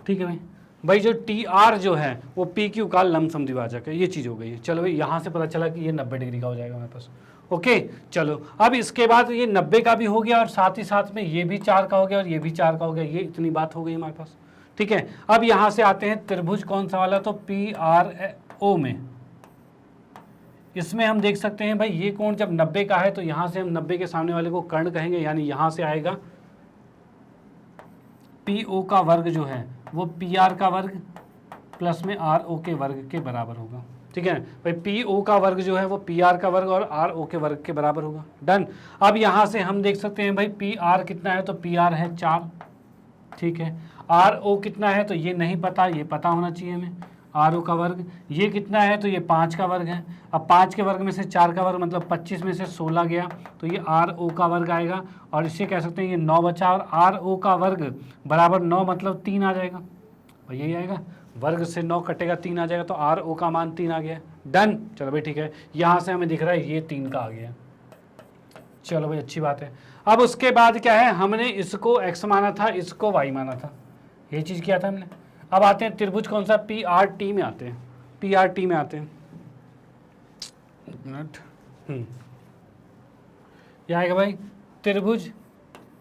ठीक है भाई, भाई जो टी आर जो है वो पी क्यू का लंब समद्विभाजक है, ये चीज़ हो गई है। चलो भाई यहाँ से पता चला कि ये 90 डिग्री का हो जाएगा हमारे पास। ओके चलो, अब इसके बाद ये 90 का भी हो गया और साथ ही साथ में ये भी 4 का हो गया और ये भी 4 का हो गया, ये इतनी बात हो गई हमारे पास। ठीक है, अब यहाँ से आते हैं त्रिभुज कौन सा वाला, तो पी आर ओ में। इसमें हम देख सकते हैं भाई ये कोण जब 90 का है तो यहाँ से हम 90 के सामने वाले को कर्ण कहेंगे, यानी यहाँ से आएगा पी ओ का वर्ग जो है वो पी आर का वर्ग प्लस में आर ओ के वर्ग के बराबर होगा। ठीक है भाई, पी ओ का वर्ग जो है वो पी आर का वर्ग और आर ओ के वर्ग के बराबर होगा। डन। अब यहाँ से हम देख सकते हैं भाई पी आर कितना है, तो पी आर है 4। ठीक है, आर ओ कितना है तो ये नहीं पता, ये पता होना चाहिए हमें। आर ओ का वर्ग ये कितना है, तो ये 5 का वर्ग है। अब 5 के वर्ग में से 4 का वर्ग मतलब 25 में से 16 गया, तो ये आर ओ का वर्ग आएगा। और इसे कह सकते हैं ये 9 बचा, और आर ओ का वर्ग बराबर 9 मतलब 3 आ जाएगा, और यही आएगा। वर्ग से 9 कटेगा 3 आ जाएगा, तो आर ओ का मान 3 आ गया। डन। चलो भाई ठीक है, यहाँ से हमें दिख रहा है ये 3 का आ गया। चलो भाई अच्छी बात है। अब उसके बाद क्या है, हमने इसको x माना था, इसको y माना था, ये चीज़ किया था हमने। अब आते हैं त्रिभुज कौन सा, पी आर टी में आते हैं। पी आर टी में आते हैं, यह आएगा भाई त्रिभुज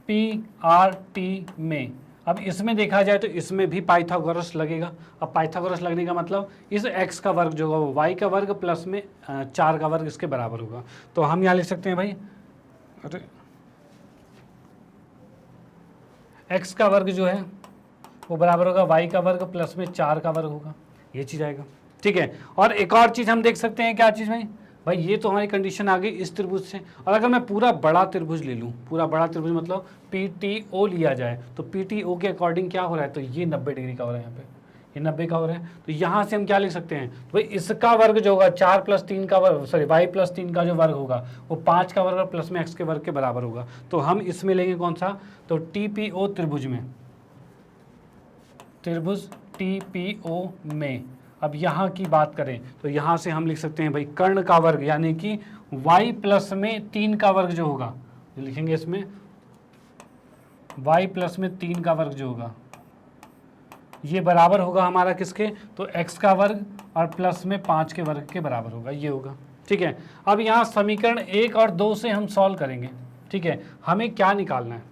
पी आर टी में। अब इसमें देखा जाए तो इसमें भी पाइथागोरस लगेगा। अब पाइथागोरस लगने का मतलब इस x का वर्ग जो होगा वो y का वर्ग प्लस में 4 का वर्ग इसके बराबर होगा। तो हम यहाँ लिख सकते हैं भाई, अरे x का वर्ग जो है वो बराबर होगा y का वर्ग प्लस में 4 का वर्ग होगा, ये चीज़ आएगा। ठीक है, और एक और चीज़ हम देख सकते हैं, क्या चीज़ भाई, भाई ये तो हमारी कंडीशन आ गई इस त्रिभुज से। और अगर मैं पूरा बड़ा त्रिभुज ले लूँ, पूरा बड़ा त्रिभुज मतलब पी टी ओ लिया जाए, तो पी टी ओ के अकॉर्डिंग क्या हो रहा है, तो ये 90 डिग्री का हो रहा है, यहाँ पे ये 90 का हो रहा है। तो यहाँ से हम क्या लिख सकते हैं, तो भाई इसका वर्ग जो होगा 4 + 3 का वर्ग, सॉरी y + 3 का जो वर्ग होगा वो 5 का वर्ग प्लस में x के वर्ग के बराबर होगा। तो हम इसमें लेंगे कौन सा, तो टी पी ओ त्रिभुज में, त्रिभुज टी पी ओ में। अब यहाँ की बात करें तो यहाँ से हम लिख सकते हैं भाई कर्ण का वर्ग, यानी कि y प्लस में 3 का वर्ग जो होगा, जो लिखेंगे इसमें y प्लस में 3 का वर्ग जो होगा ये बराबर होगा हमारा किसके, तो x का वर्ग और प्लस में 5 के वर्ग के बराबर होगा, ये होगा। ठीक है, अब यहाँ समीकरण 1 और 2 से हम सॉल्व करेंगे। ठीक है, हमें क्या निकालना है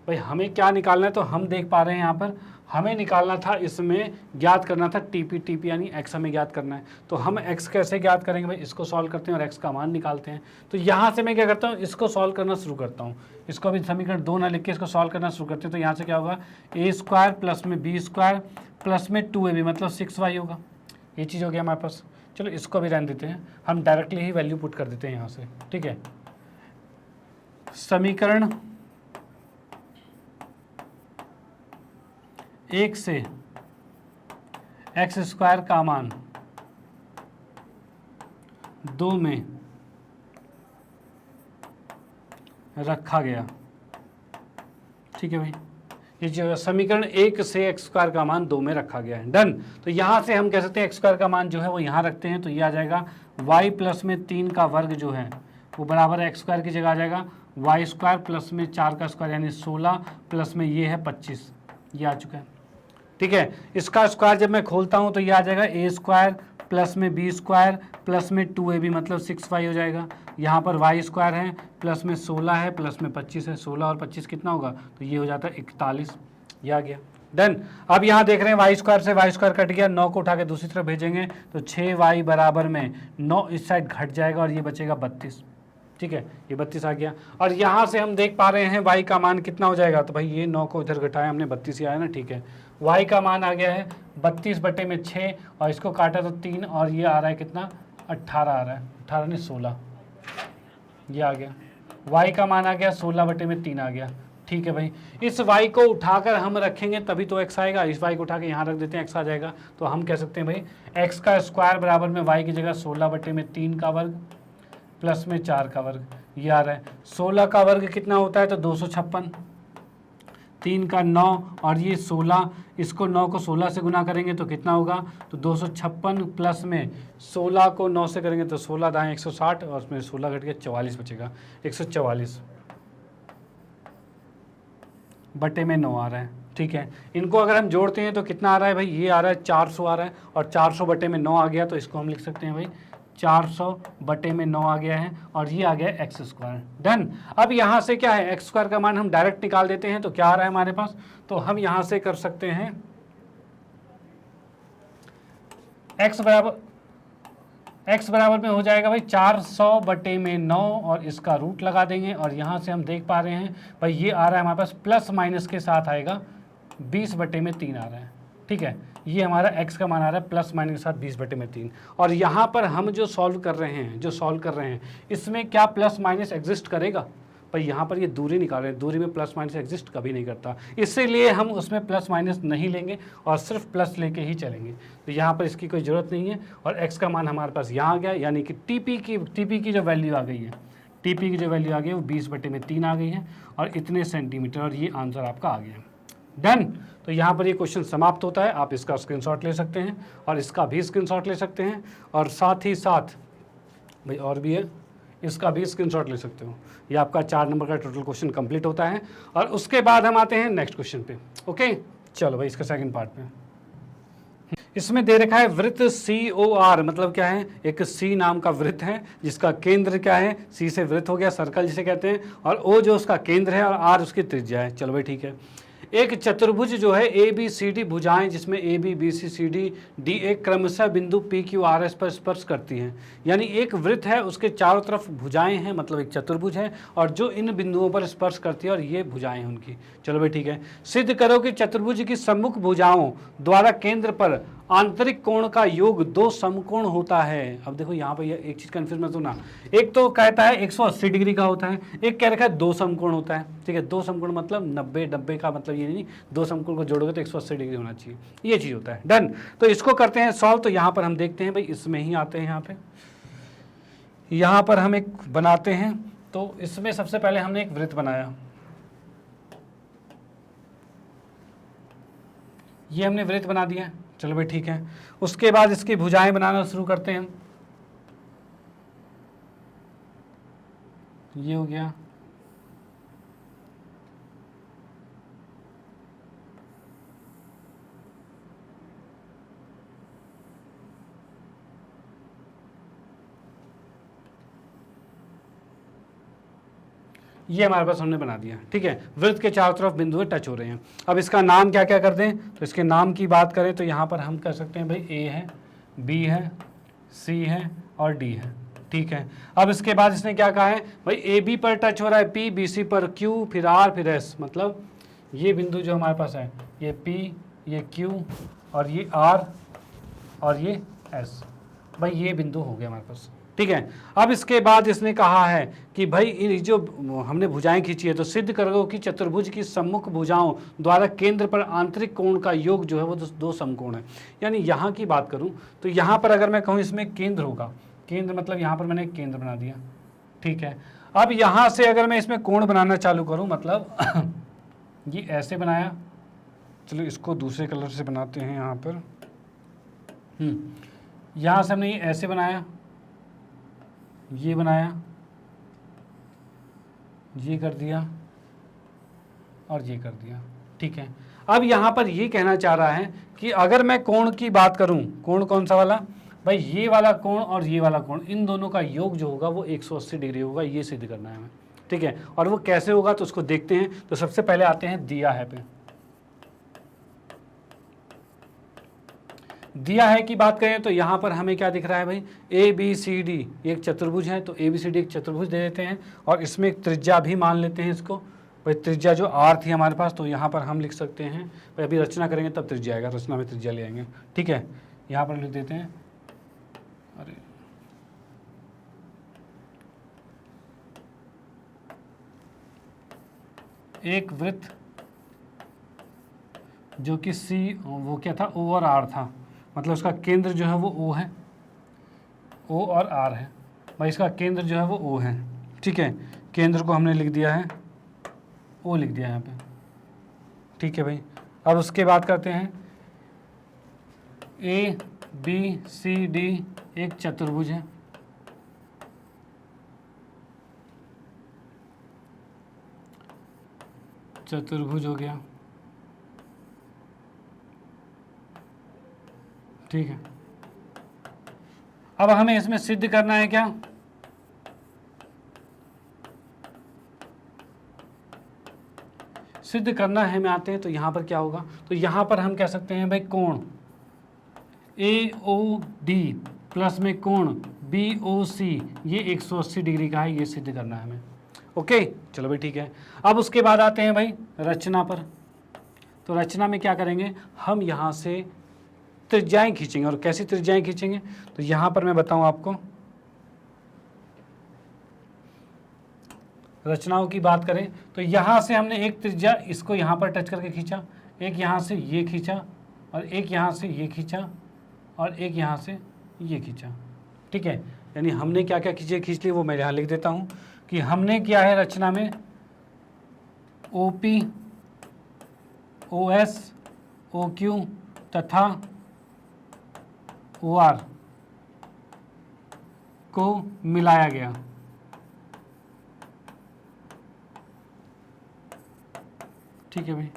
भाई, हमें क्या निकालना है, तो हम देख पा रहे हैं यहाँ पर हमें निकालना था, इसमें ज्ञात करना था टीपी यानी x हमें ज्ञात करना है। तो हम x कैसे ज्ञात करेंगे भाई, इसको सॉल्व करते हैं और x का मान निकालते हैं। तो यहाँ से मैं क्या करता हूँ, इसको सॉल्व करना शुरू करता हूँ। इसको अभी समीकरण 2 ना लिख के इसको सॉल्व करना शुरू करते हैं। तो यहाँ से क्या होगा, a² प्लस में b² प्लस में 2ab मतलब 6y होगा, ये चीज़ हो गया हमारे पास। चलो इसको भी रहने देते हैं, हम डायरेक्टली ही वैल्यू पुट कर देते हैं यहाँ से। ठीक है, समीकरण 1 से x² का मान 2 में रखा गया। ठीक है भाई, ये जो समीकरण 1 से x² का मान 2 में रखा गया है। डन। तो यहाँ से हम कह सकते हैं x² का मान जो है वो यहाँ रखते हैं, तो ये आ जाएगा y प्लस में 3 का वर्ग जो है वो बराबर x² की जगह आ जाएगा y² प्लस में 4 का स्क्वायर यानी 16 प्लस में ये है 25, ये आ चुका है। ठीक है, इसका स्क्वायर जब मैं खोलता हूँ तो ये आ जाएगा a² प्लस में b² प्लस में 2ab मतलब 6y हो जाएगा। यहाँ पर y² है प्लस में 16 है प्लस में 25 है, 16 और 25 कितना होगा, तो ये हो जाता है 41, ये आ गया। डन। अब यहाँ देख रहे हैं y² से y² कट गया, 9 को उठा के दूसरी तरफ भेजेंगे तो 6y बराबर में 9 इस साइड घट जाएगा और ये बचेगा 32। ठीक है, ये 32 आ गया। और यहाँ से हम देख पा रहे हैं y का मान कितना हो जाएगा, तो भाई ये 9 को इधर घटाया हमने 32 ही आया ना। ठीक है, y का मान आ गया है 32/6 और इसको काटा तो 3 और ये आ रहा है कितना, 18 आ रहा है, 18 नहीं 16, ये आ गया। y का मान आ गया 16/3 आ गया। ठीक है भाई, इस y को उठाकर हम रखेंगे तभी तो x आएगा, इस y को उठा के यहाँ रख देते हैं x आ जाएगा। तो हम कह सकते हैं भाई x का स्क्वायर बराबर में y की जगह 16/3 का वर्ग प्लस में 4 का वर्ग, ये आ रहा है। 16 का वर्ग कितना होता है, तो 256, 3 का 9 और ये 16, इसको 9 को 16 से गुना करेंगे तो कितना होगा, तो 256 प्लस में 16 को 9 से करेंगे तो 16 दाएँ 160 और उसमें 16 घट के 44 बचेगा, 144 बटे में 9 आ रहा है। ठीक है, इनको अगर हम जोड़ते हैं तो कितना आ रहा है भाई, ये आ रहा है 400 आ रहा है और 400 बटे में 9 आ गया तो इसको हम लिख सकते हैं भाई 400 बटे में 9 आ गया है और ये आ गया एक्स स्क्वायर। डन। अब यहाँ से क्या है, एक्स स्क्वायर का मान हम डायरेक्ट निकाल देते हैं तो क्या आ रहा है हमारे पास, तो हम यहाँ से कर सकते हैं x बराबर में हो जाएगा भाई 400 बटे में 9 और इसका रूट लगा देंगे और यहाँ से हम देख पा रहे हैं भाई ये आ रहा है हमारे पास प्लस माइनस के साथ आएगा 20 बटे में 3 आ रहा है। ठीक है, ये हमारा x का मान आ रहा है प्लस माइनस के साथ 20 बटे में 3 और यहाँ पर हम जो सॉल्व कर रहे हैं इसमें क्या प्लस माइनस एग्जिस्ट करेगा भाई, यहाँ पर ये दूरी निकाल रहे हैं, दूरी में प्लस माइनस एग्जिस्ट कभी नहीं करता, इसीलिए हम उसमें प्लस माइनस नहीं लेंगे और सिर्फ प्लस लेके ही चलेंगे। तो यहाँ पर इसकी कोई ज़रूरत नहीं है और x का मान हमारे पास यहाँ आ गया, यानी कि टीपी की जो वैल्यू आ गई है, टीपी की जो वैल्यू आ गई है वो 20 बटे में 3 आ गई है और इतने सेंटीमीटर, और ये आंसर आपका आ गया। डन। तो यहाँ पर ये क्वेश्चन समाप्त होता है, आप इसका स्क्रीनशॉट ले सकते हैं और इसका भी स्क्रीनशॉट ले सकते हैं और साथ ही साथ भाई और भी है, इसका भी स्क्रीनशॉट ले सकते हो। ये आपका 4 नंबर का टोटल क्वेश्चन कंप्लीट होता है और उसके बाद हम आते हैं नेक्स्ट क्वेश्चन पे। ओके, चलो भाई इसका सेकंड पार्ट पे। इसमें दे रखा है वृत्त COR, मतलब क्या है, एक C नाम का वृत्त है जिसका केंद्र क्या है, C से वृत्त हो गया सर्कल जिसे कहते हैं, और O जो उसका केंद्र है और R उसकी त्रिज्या है। चलो भाई ठीक है, एक चतुर्भुज जो है ABCD भुजाएं जिसमें AB BC CD D एक क्रमशः बिंदु PQRS पर स्पर्श करती हैं, यानी एक वृत्त है उसके चारों तरफ भुजाएं हैं, मतलब एक चतुर्भुज है और जो इन बिंदुओं पर स्पर्श करती है और ये भुजाएं हैं उनकी। चलो भाई ठीक है, सिद्ध करो कि चतुर्भुज की सम्मुख भुजाओं द्वारा केंद्र पर आंतरिक कोण का योग 2 समकोण होता है। अब देखो यहाँ पर एक चीज कंफ्यूज मत होना, एक तो कहता है 180 डिग्री का होता है, एक कह रखा है 2 समकोण होता है। ठीक है, 2 समकोण मतलब 90 का मतलब ये नहीं, 2 समकोण को जोड़ोगे तो 180 डिग्री होना चाहिए, ये चीज होता है। डन। तो इसको करते हैं सॉल्व। तो यहाँ पर हम देखते हैं भाई, इसमें ही आते हैं, यहाँ पर हम एक बनाते हैं। तो इसमें सबसे पहले हमने एक वृत्त बनाया, ये हमने वृत्त बना दिया। चलो भाई ठीक है, उसके बाद इसकी भुजाएं बनाना शुरू करते हैं हम। ये हो गया, ये हमारे पास हमने बना दिया। ठीक है, वृत्त के चारों तरफ बिंदु टच हो रहे हैं। अब इसका नाम क्या क्या कर दें, तो इसके नाम की बात करें तो यहाँ पर हम कर सकते हैं भाई A है, B है, C है और D है। ठीक है, अब इसके बाद इसने क्या कहा है भाई, AB पर टच हो रहा है P, BC पर Q, फिर R, फिर S, मतलब ये बिंदु जो हमारे पास है, ये P, ये Q और ये R और ये S, भाई ये बिंदु हो गया हमारे पास। ठीक है, अब इसके बाद इसने कहा है कि भाई इन जो हमने भुजाएं खींची है तो सिद्ध करो कि चतुर्भुज की सम्मुख भुजाओं द्वारा केंद्र पर आंतरिक कोण का योग जो है वो 2 समकोण है। यानी यहाँ की बात करूँ तो यहाँ पर अगर मैं कहूँ इसमें केंद्र होगा, केंद्र मतलब यहाँ पर मैंने एक केंद्र बना दिया। ठीक है, अब यहाँ से अगर मैं इसमें कोण बनाना चालू करूँ, मतलब ये ऐसे बनाया, चलो इसको दूसरे कलर से बनाते हैं। यहाँ पर यहाँ से हमने ये ऐसे बनाया, ये बनाया, ये कर दिया और ये कर दिया। ठीक है, अब यहाँ पर ये कहना चाह रहा है कि अगर मैं कोण की बात करूं, कोण कौन सा वाला भाई, ये वाला कोण और ये वाला कोण, इन दोनों का योग जो होगा वो 180 डिग्री होगा, ये सिद्ध करना है हमें। ठीक है, और वो कैसे होगा तो उसको देखते हैं। तो सबसे पहले आते हैं दिया है पे। दिया है की बात करें तो यहाँ पर हमें क्या दिख रहा है भाई, ABCD एक चतुर्भुज है, तो ABCD एक चतुर्भुज दे देते हैं और इसमें एक त्रिज्या भी मान लेते हैं इसको। भाई त्रिज्या जो R थी हमारे पास, तो यहाँ पर हम लिख सकते हैं भाई, अभी रचना करेंगे तब त्रिज्या आएगा, रचना में त्रिज्या ले आएंगे। ठीक है, यहाँ पर लिख देते हैं, अरे एक वृत्त जो कि C वो क्या था, O और R था, मतलब उसका केंद्र जो है वो O है, O और R है भाई, इसका केंद्र जो है वो O है। ठीक है, केंद्र को हमने लिख दिया है O, लिख दिया यहाँ पे। ठीक है भाई। अब उसके बाद करते हैं ए बी सी डी एक चतुर्भुज है, चतुर्भुज हो गया, ठीक है। अब हमें इसमें सिद्ध करना है क्या, सिद्ध करना है, हमें आते हैं तो यहाँ पर क्या होगा, तो यहाँ पर हम कह सकते हैं भाई कोण ए ओ डी प्लस में कोण बी ओ सी ये 180 डिग्री का है, ये सिद्ध करना है हमें। ओके चलो भाई ठीक है। अब उसके बाद आते हैं भाई रचना पर। तो रचना में क्या करेंगे, हम यहाँ से त्रिज्याएं खींचेंगे। और कैसी त्रिज्याएं खींचेंगे, तो यहाँ पर मैं बताऊँ आपको, रचनाओं की बात करें तो यहाँ से हमने एक त्रिज्या इसको यहाँ पर टच करके खींचा, एक यहाँ से ये खींचा, और एक यहाँ से ये खींचा, और एक यहाँ से ये खींचा, ठीक है। यानी हमने क्या क्या चीज़ें खींच ली वो मैं यहाँ लिख देता हूँ कि हमने क्या है रचना में O P O S O Q तथा ओ आर को मिलाया गया, ठीक है भाई,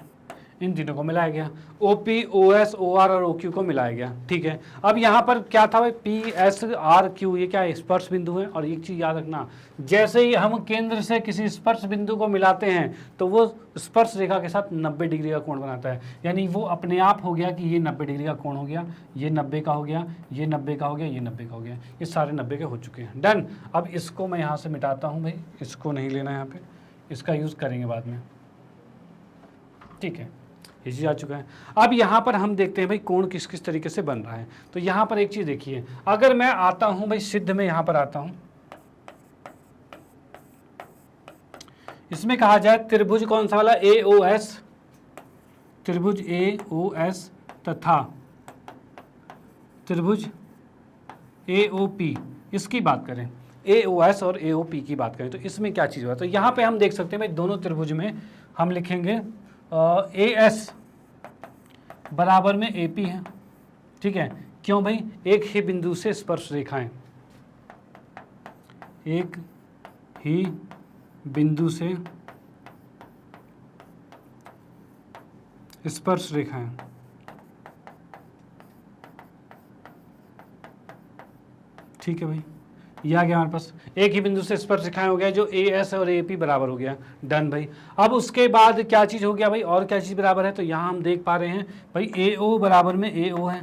इन तीनों को मिलाया गया, O P O S O R और ओ क्यू को मिलाया गया, ठीक है। अब यहाँ पर क्या था भाई, पी एस आर क्यू ये क्या है, स्पर्श बिंदु है। और एक चीज़ याद रखना, जैसे ही हम केंद्र से किसी स्पर्श बिंदु को मिलाते हैं तो वो स्पर्श रेखा के साथ 90 डिग्री का कोण बनाता है। यानी वो अपने आप हो गया कि ये 90 डिग्री का कोण हो गया, ये 90 का हो गया, ये 90 का हो गया, ये 90 का हो गया, ये सारे 90 के हो चुके हैं। डन। अब इसको मैं यहाँ से मिटाता हूँ भाई, इसको नहीं लेना यहाँ पे, इसका यूज़ करेंगे बाद में, ठीक है। ये चीज़ आ चुका है। अब यहाँ पर हम देखते हैं भाई कोण किस किस तरीके से बन रहा है। तो यहाँ पर एक चीज़ देखिए, अगर मैं आता हूँ भाई सिद्ध में, यहाँ पर आता हूँ, इसमें कहा जाए त्रिभुज कौन सा वाला, ए ओ एस, त्रिभुज ए ओ एस तथा त्रिभुज ए ओ पी, इसकी बात करें, ए ओ एस और ए ओ पी की बात करें तो इसमें क्या चीज़ हुआ। तो यहाँ पे हम देख सकते हैं भाई दोनों त्रिभुज में हम लिखेंगे ए एस बराबर में ए पी है, ठीक है। क्यों भाई, एक ही बिंदु से स्पर्श रेखाएं, एक ही बिंदु से स्पर्श रेखाएं, ठीक है भाई, ये आ गया हमारे पास, एक ही बिंदु से स्पर्श रेखाएं हो गया जो ए एस और ए पी बराबर हो गया। डन भाई। अब उसके बाद क्या चीज़ हो गया भाई, और क्या चीज़ बराबर है, तो यहाँ हम देख पा रहे हैं भाई ए ओ बराबर में ए ओ है,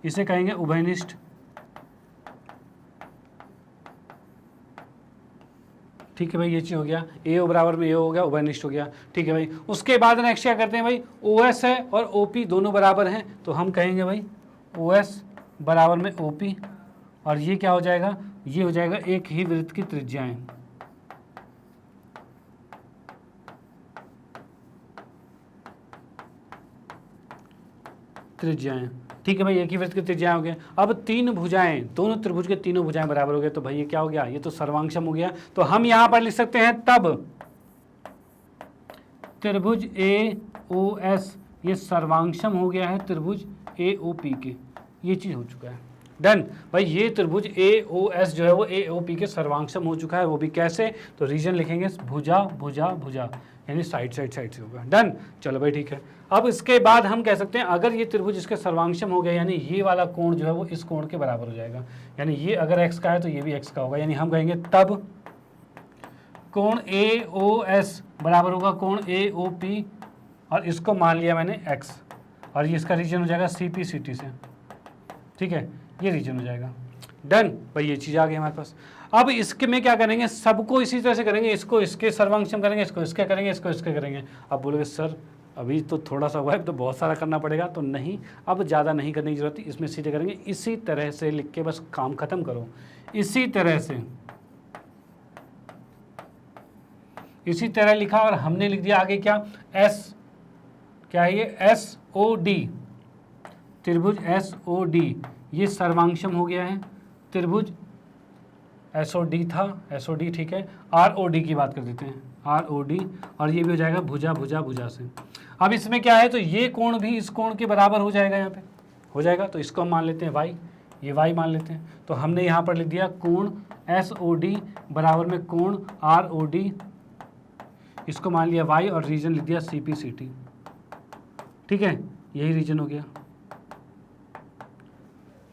इसे कहेंगे उभयनिष्ठ, ठीक है भाई, ये चीज़ हो गया, ए ओ बराबर में ए ओ हो गया, उभयनिष्ठ हो गया, ठीक है भाई। उसके बाद नेक्स्ट क्या करते हैं भाई, ओ एस है और ओ पी दोनों बराबर हैं, तो हम कहेंगे भाई ओ एस बराबर में ओ पी, और ये क्या हो जाएगा, ये हो जाएगा एक ही वृत्त की त्रिज्याएं, ठीक है भाई, एक ही वृत्त की त्रिज्याएं हो गए। अब तीन भुजाएं, दोनों त्रिभुज के तीनों भुजाएं बराबर हो गए, तो भाई ये क्या हो गया, ये तो सर्वांगसम हो गया। तो हम यहां पर लिख सकते हैं तब त्रिभुज ए ओ एस ये सर्वांगसम हो गया है त्रिभुज ए ओ पी के, ये चीज हो चुका है। डन भाई, ये त्रिभुज ए ओ एस जो है वो ए ओ पी के सर्वांगसम हो चुका है। वो भी कैसे, तो रीजन लिखेंगे भुजा भुजा भुजा, यानी साइड साइड साइड से होगा। डन, चलो भाई ठीक है। अब इसके बाद हम कह सकते हैं अगर ये त्रिभुज इसके सर्वांगसम हो गया, यानी ये वाला कोण जो है वो इस कोण के बराबर हो जाएगा, यानी ये अगर एक्स का है तो ये भी एक्स का होगा, यानी हम कहेंगे तब कोण ए ओ एस बराबर होगा कोण ए ओ पी, और इसको मान लिया मैंने एक्स, और ये इसका रीजन हो जाएगा सी पी सी टी से, ठीक है, ये रीजन हो जाएगा। डन भाई, ये चीज़ आ गई हमारे पास। अब इसके में क्या करेंगे, सबको इसी तरह से करेंगे, इसको इसके सर्वांगसम करेंगे, इसको इसके करेंगे, इसको इसके करेंगे। अब बोलोगे सर अभी तो थोड़ा सा हुआ है, तो बहुत सारा करना पड़ेगा, तो नहीं, अब ज़्यादा नहीं करने की जरूरत है, इसमें सीधे करेंगे। इसी तरह से लिख के बस काम खत्म करो, इसी तरह से, इसी तरह लिखा और हमने लिख दिया आगे क्या, एस, क्या है ये, एस ओ डी, त्रिभुज एस ओ डी ये सर्वांगसम हो गया है त्रिभुज एस ओ डी था, एस ओ डी, ठीक है। आर ओ डी की बात कर देते हैं, आर ओ डी, और ये भी हो जाएगा भुजा भुजा भुजा से। अब इसमें क्या है, तो ये कोण भी इस कोण के बराबर हो जाएगा, यहाँ पे हो जाएगा, तो इसको हम मान लेते हैं y, ये y मान लेते हैं। तो हमने यहाँ पर लिख दिया कोण SOD बराबर में कोण ROD, इसको मान लिया y और रीजन लिख दिया CPCT। ठीक है, यही रीजन हो गया,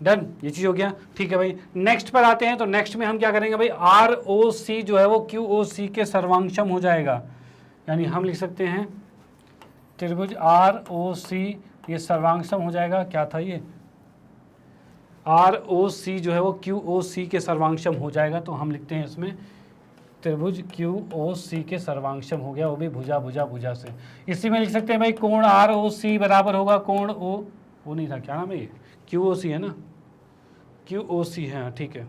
डन, ये चीज हो गया। ठीक है भाई, नेक्स्ट पर आते हैं। तो नेक्स्ट में हम क्या करेंगे भाई, ROC जो है वो QOC के सर्वांशम हो जाएगा, यानी हम लिख सकते हैं त्रिभुज ROC ये सर्वांशम हो जाएगा। क्या था ये, ROC जो है वो QOC के सर्वांशम हो जाएगा, तो हम लिखते हैं इसमें त्रिभुज QOC के सर्वांशम हो गया, वो भी भुजा भुजा भुजा से। इसी में लिख सकते हैं भाई कोण ROC बराबर होगा कोण वो नहीं था, क्या नाम है ये, QOC है ना, QOC है, ठीक है,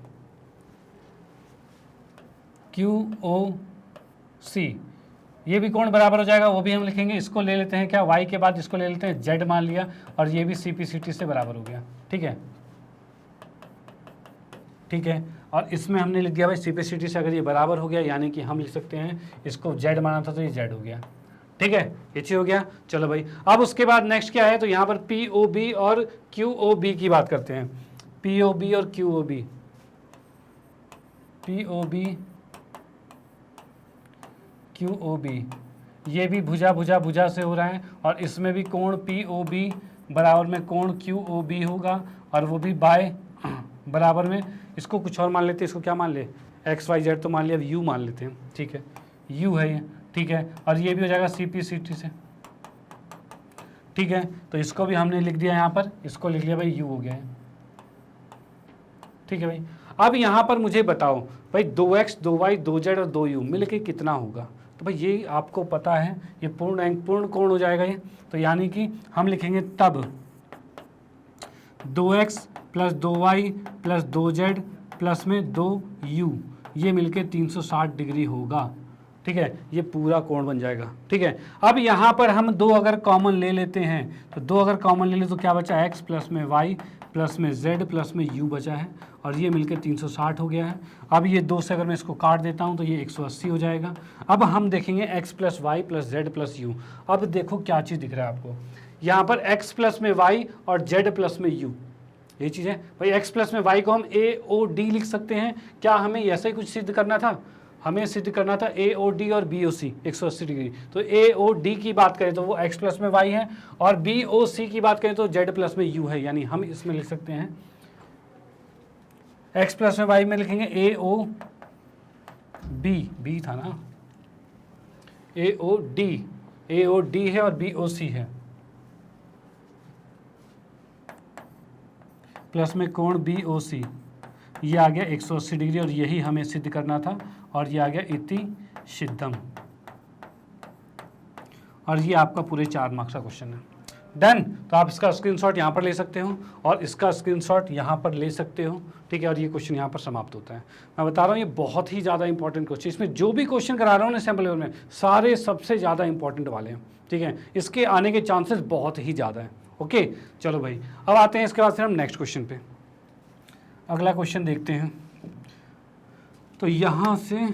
QOC, ये भी कोण बराबर हो जाएगा, वो भी हम लिखेंगे। इसको ले लेते हैं क्या, y के बाद इसको ले लेते हैं z मान लिया, और ये भी CPCT से बराबर हो गया। ठीक है, ठीक है, और इसमें हमने लिख दिया भाई CPCT से अगर ये बराबर हो गया, यानी कि हम लिख सकते हैं इसको z माना था तो ये z हो गया। ठीक है, ये चीज हो गया। चलो भाई, अब उसके बाद नेक्स्ट क्या है, तो यहाँ पर POB और QOB की बात करते हैं। POB और QOB, POB QOB, ये भी भुजा भुजा भुजा से हो रहा है, और इसमें भी कोण POB बराबर में कोण QOB होगा, और वो भी बाय बराबर में, इसको कुछ और मान लेते हैं, इसको क्या मान ले, XYZ तो मान लिया, अब U मान लेते हैं। ठीक है, U है ये, ठीक है, और ये भी हो जाएगा CPCT से। ठीक है, तो इसको भी हमने लिख दिया यहाँ पर, इसको लिख लिया भाई U हो गया है। ठीक है भाई, अब यहाँ पर मुझे बताओ भाई 2x 2y 2z और 2u मिल के कितना होगा। तो भाई ये आपको पता है, ये पूर्ण कोण हो जाएगा ये, तो यानी कि हम लिखेंगे तब 2x plus 2y plus 2z plus में 2u, ये मिलके 360 डिग्री होगा। ठीक है, ये पूरा कोण बन जाएगा। ठीक है, अब यहाँ पर हम दो अगर कॉमन ले लेते हैं, तो दो अगर कॉमन ले ले तो क्या बचा, x प्लस में y प्लस में z प्लस में u बचा है, और ये मिलके 360 हो गया है। अब ये दो से अगर मैं इसको काट देता हूँ तो ये 180 हो जाएगा। अब हम देखेंगे x plus Y plus Z plus U. अब देखो क्या चीज़ दिख रहा है आपको, यहाँ पर x प्लस में y और z प्लस में u, ये चीज़ है भाई। x प्लस में y को हम AOD लिख सकते हैं। क्या हमें ऐसा ही कुछ सिद्ध करना था, हमें सिद्ध करना था AOD और BOC 180 डिग्री। तो AOD की बात करें तो वो x प्लस में y है, और BOC की बात करें तो z प्लस में u है। यानी हम इसमें लिख सकते हैं x प्लस में y में लिखेंगे B था ना, AOD है और BOC है, प्लस में कोण BOC, ये आ गया 180 डिग्री, और यही हमें सिद्ध करना था, और ये आ गया इति सिद्धम। और ये आपका पूरे 4 मार्क्स का क्वेश्चन है। डन। तो आप इसका स्क्रीनशॉट यहाँ पर ले सकते हो, और इसका स्क्रीनशॉट यहाँ पर ले सकते हो। ठीक है, और ये क्वेश्चन यहाँ पर समाप्त होता है। मैं बता रहा हूँ ये बहुत ही ज़्यादा इंपॉर्टेंट क्वेश्चन, इसमें जो भी क्वेश्चन करा रहा हूँ ना सैम्पल लेवल में, सारे सबसे ज़्यादा इंपॉर्टेंट वाले हैं। ठीक है, इसके आने के चांसेस बहुत ही ज़्यादा है। ओके, चलो भाई, अब आते हैं इसके बाद फिर हम नेक्स्ट क्वेश्चन पे। अगला क्वेश्चन देखते हैं। तो यहाँ से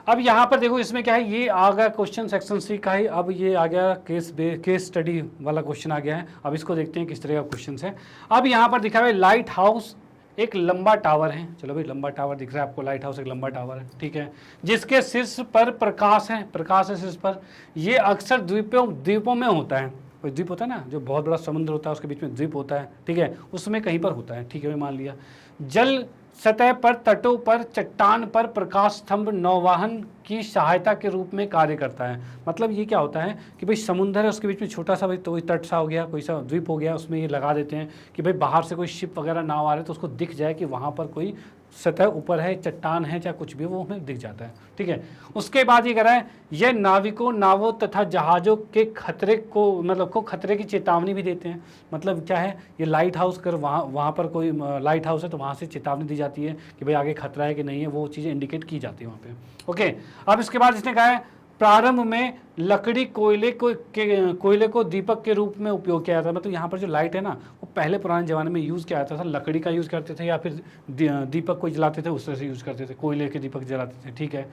अब यहाँ पर देखो, इसमें क्या है, ये आ गया क्वेश्चन सेक्शन सी का ही। अब ये आ गया केस स्टडी वाला क्वेश्चन आ गया है। अब इसको देखते हैं किस तरह का क्वेश्चन है। अब यहाँ पर दिखा हुआ है लाइट हाउस एक लंबा टावर है। चलो भाई, लंबा टावर दिख रहा है आपको, लाइट हाउस एक लंबा टावर है। ठीक है, जिसके शीर्ष पर प्रकाश है शीर्ष पर। ये अक्सर द्वीपों में होता है। कोई द्वीप होता है ना, जो बहुत बड़ा समुद्र होता है उसके बीच में द्वीप होता है। ठीक है, उसमें कहीं पर होता है। ठीक है, मान लिया जल सतह पर, तटों पर, चट्टान पर प्रकाश स्तंभ नौवाहन की सहायता के रूप में कार्य करता है। मतलब ये क्या होता है कि भाई समुद्र है, उसके बीच में छोटा सा भाई तो तट सा हो गया, कोई सा द्वीप हो गया, उसमें ये लगा देते हैं कि भाई बाहर से कोई शिप वगैरह नाव आ रहे तो उसको दिख जाए कि वहाँ पर कोई सतह ऊपर है, चट्टान है, चाहे कुछ भी, वो हमें दिख जाता है। ठीक है, उसके बाद ये कह रहा है यह नाविकों, नावों तथा जहाज़ों के खतरे को खतरे की चेतावनी भी देते हैं। मतलब क्या है, ये लाइट हाउस कर वहाँ पर कोई लाइट हाउस है तो वहाँ से चेतावनी दी जाती है कि भाई आगे खतरा है कि नहीं है, वो चीज़ें इंडिकेट की जाती है वहाँ पे। ओके, अब इसके बाद इसने कहा है प्रारंभ में लकड़ी कोयले को दीपक के रूप में उपयोग किया जाता है। मतलब यहाँ पर जो लाइट है ना, वो पहले पुराने ज़माने में यूज़ किया जाता था, लकड़ी का यूज़ करते थे, या फिर दीपक को जलाते थे, उस तरह से यूज़ करते थे, कोयले के दीपक जलाते थे। ठीक है,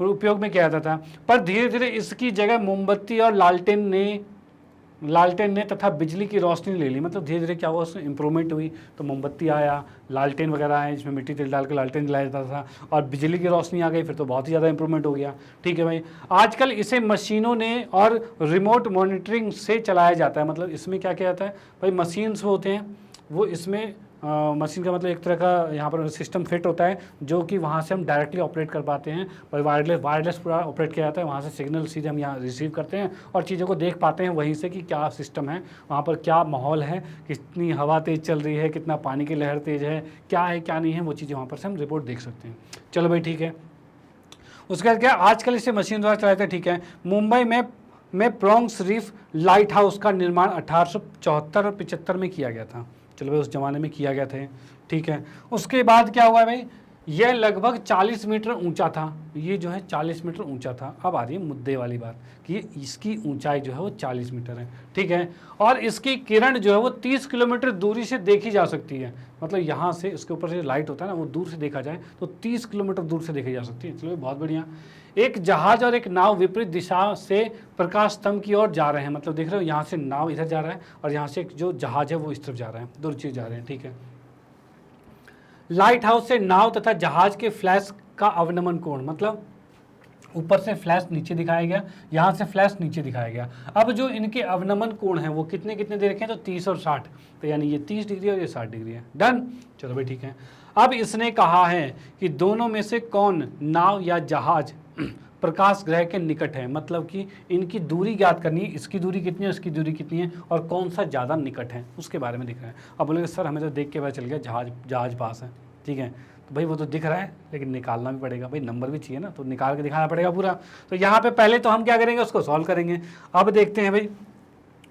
उपयोग में किया जाता था। पर धीरे धीरे इसकी जगह मोमबत्ती और लालटेन ने तथा बिजली की रोशनी ले ली। मतलब धीरे धीरे क्या हुआ, उसमें इंप्रूवमेंट हुई। तो मोमबत्ती आया, लालटेन वगैरह आए, जिसमें मिट्टी तेल डाल के लालटेन जलाया जाता था, और बिजली की रोशनी आ गई, फिर तो बहुत ही ज़्यादा इंप्रूवमेंट हो गया। ठीक है भाई। आजकल इसे मशीनों ने और रिमोट मॉनिटरिंग से चलाया जाता है। मतलब इसमें क्या किया जाता है भाई, मशीन्स होते हैं वो इसमें मशीन का मतलब एक तरह का यहाँ पर सिस्टम फिट होता है, जो कि वहाँ से हम डायरेक्टली ऑपरेट कर पाते हैं। और वायरलेस पूरा ऑपरेट किया जाता है। वहाँ से सिग्नल सीधे हम यहाँ रिसीव करते हैं और चीज़ों को देख पाते हैं वहीं से कि क्या सिस्टम है, वहाँ पर क्या माहौल है, कितनी हवा तेज़ चल रही है, कितना पानी की लहर तेज़ है, क्या है क्या नहीं है, वो चीज़ें वहाँ पर से हम रिपोर्ट देख सकते हैं। चलो भाई ठीक है। उसके बाद क्या, आजकल इसे मशीन द्वारा चलाते हैं। ठीक है। मुंबई में ब्रोंक्स रीफ लाइट हाउस का निर्माण 1874 और 75 में किया गया था। चलो भाई, उस जमाने में किया गया था। ठीक है। उसके बाद क्या हुआ भाई, यह लगभग 40 मीटर ऊंचा था। ये जो है 40 मीटर ऊंचा था। अब आ रही है मुद्दे वाली बात कि इसकी ऊंचाई जो है वो 40 मीटर है। ठीक है। और इसकी किरण जो है वो 30 किलोमीटर दूरी से देखी जा सकती है। मतलब यहाँ से इसके ऊपर से लाइट होता है ना, वो दूर से देखा जाए तो 30 किलोमीटर दूर से देखी जा सकती है। चलो बहुत बढ़िया। एक जहाज और एक नाव विपरीत दिशा से प्रकाश स्तंभ की ओर जा रहे हैं। मतलब देख रहे हो, यहाँ से नाव इधर जा रहा है और यहाँ से एक जो जहाज है वो इस तरफ जा रहा है, दो चीज जा रहे हैं। ठीक है। लाइट हाउस से नाव तथा जहाज के फ्लैश का अवनमन कोण, मतलब ऊपर से फ्लैश नीचे दिखाया गया, यहाँ से फ्लैश नीचे दिखाया गया। अब जो इनके अवनमन कोण है वो कितने कितने दे रखे हैं, तो 30 और 60। तो यानी ये 30 डिग्री और ये 60 डिग्री है। डन। चलो भाई ठीक है। अब इसने कहा है कि दोनों में से कौन नाव या जहाज प्रकाश ग्रह के निकट है। मतलब कि इनकी दूरी ज्ञात करनी है, इसकी दूरी कितनी है, उसकी दूरी कितनी है, और कौन सा ज़्यादा निकट है, उसके बारे में दिख रहा है। अब बोलेंगे सर हमें तो देख के पता चल गया जहाज पास है। ठीक है। तो भाई वो तो दिख रहा है, लेकिन निकालना भी पड़ेगा भाई, नंबर भी चाहिए ना, तो निकाल के दिखाना पड़ेगा पूरा। तो यहाँ पे पहले तो हम क्या करेंगे, उसको सॉल्व करेंगे। अब देखते हैं भाई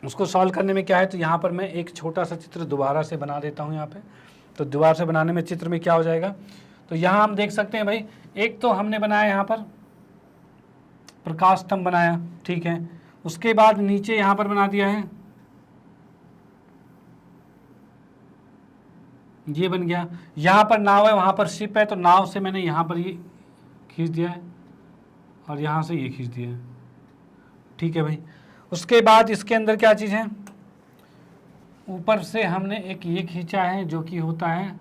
उसको सॉल्व करने में क्या है। तो यहाँ पर मैं एक छोटा सा चित्र दोबारा से बना देता हूँ यहाँ पे। तो दोबारा से बनाने में चित्र में क्या हो जाएगा, तो यहाँ हम देख सकते हैं भाई, एक तो हमने बनाया यहाँ पर प्रकाश स्तंभ बनाया। ठीक है। उसके बाद नीचे यहाँ पर बना दिया है, ये बन गया। यहाँ पर नाव है, वहाँ पर शिप है, तो नाव से मैंने यहाँ पर ये खींच दिया है और यहाँ से ये खींच दिया है। ठीक है भाई। उसके बाद इसके अंदर क्या चीज़ है, ऊपर से हमने एक ये खींचा है जो कि होता है,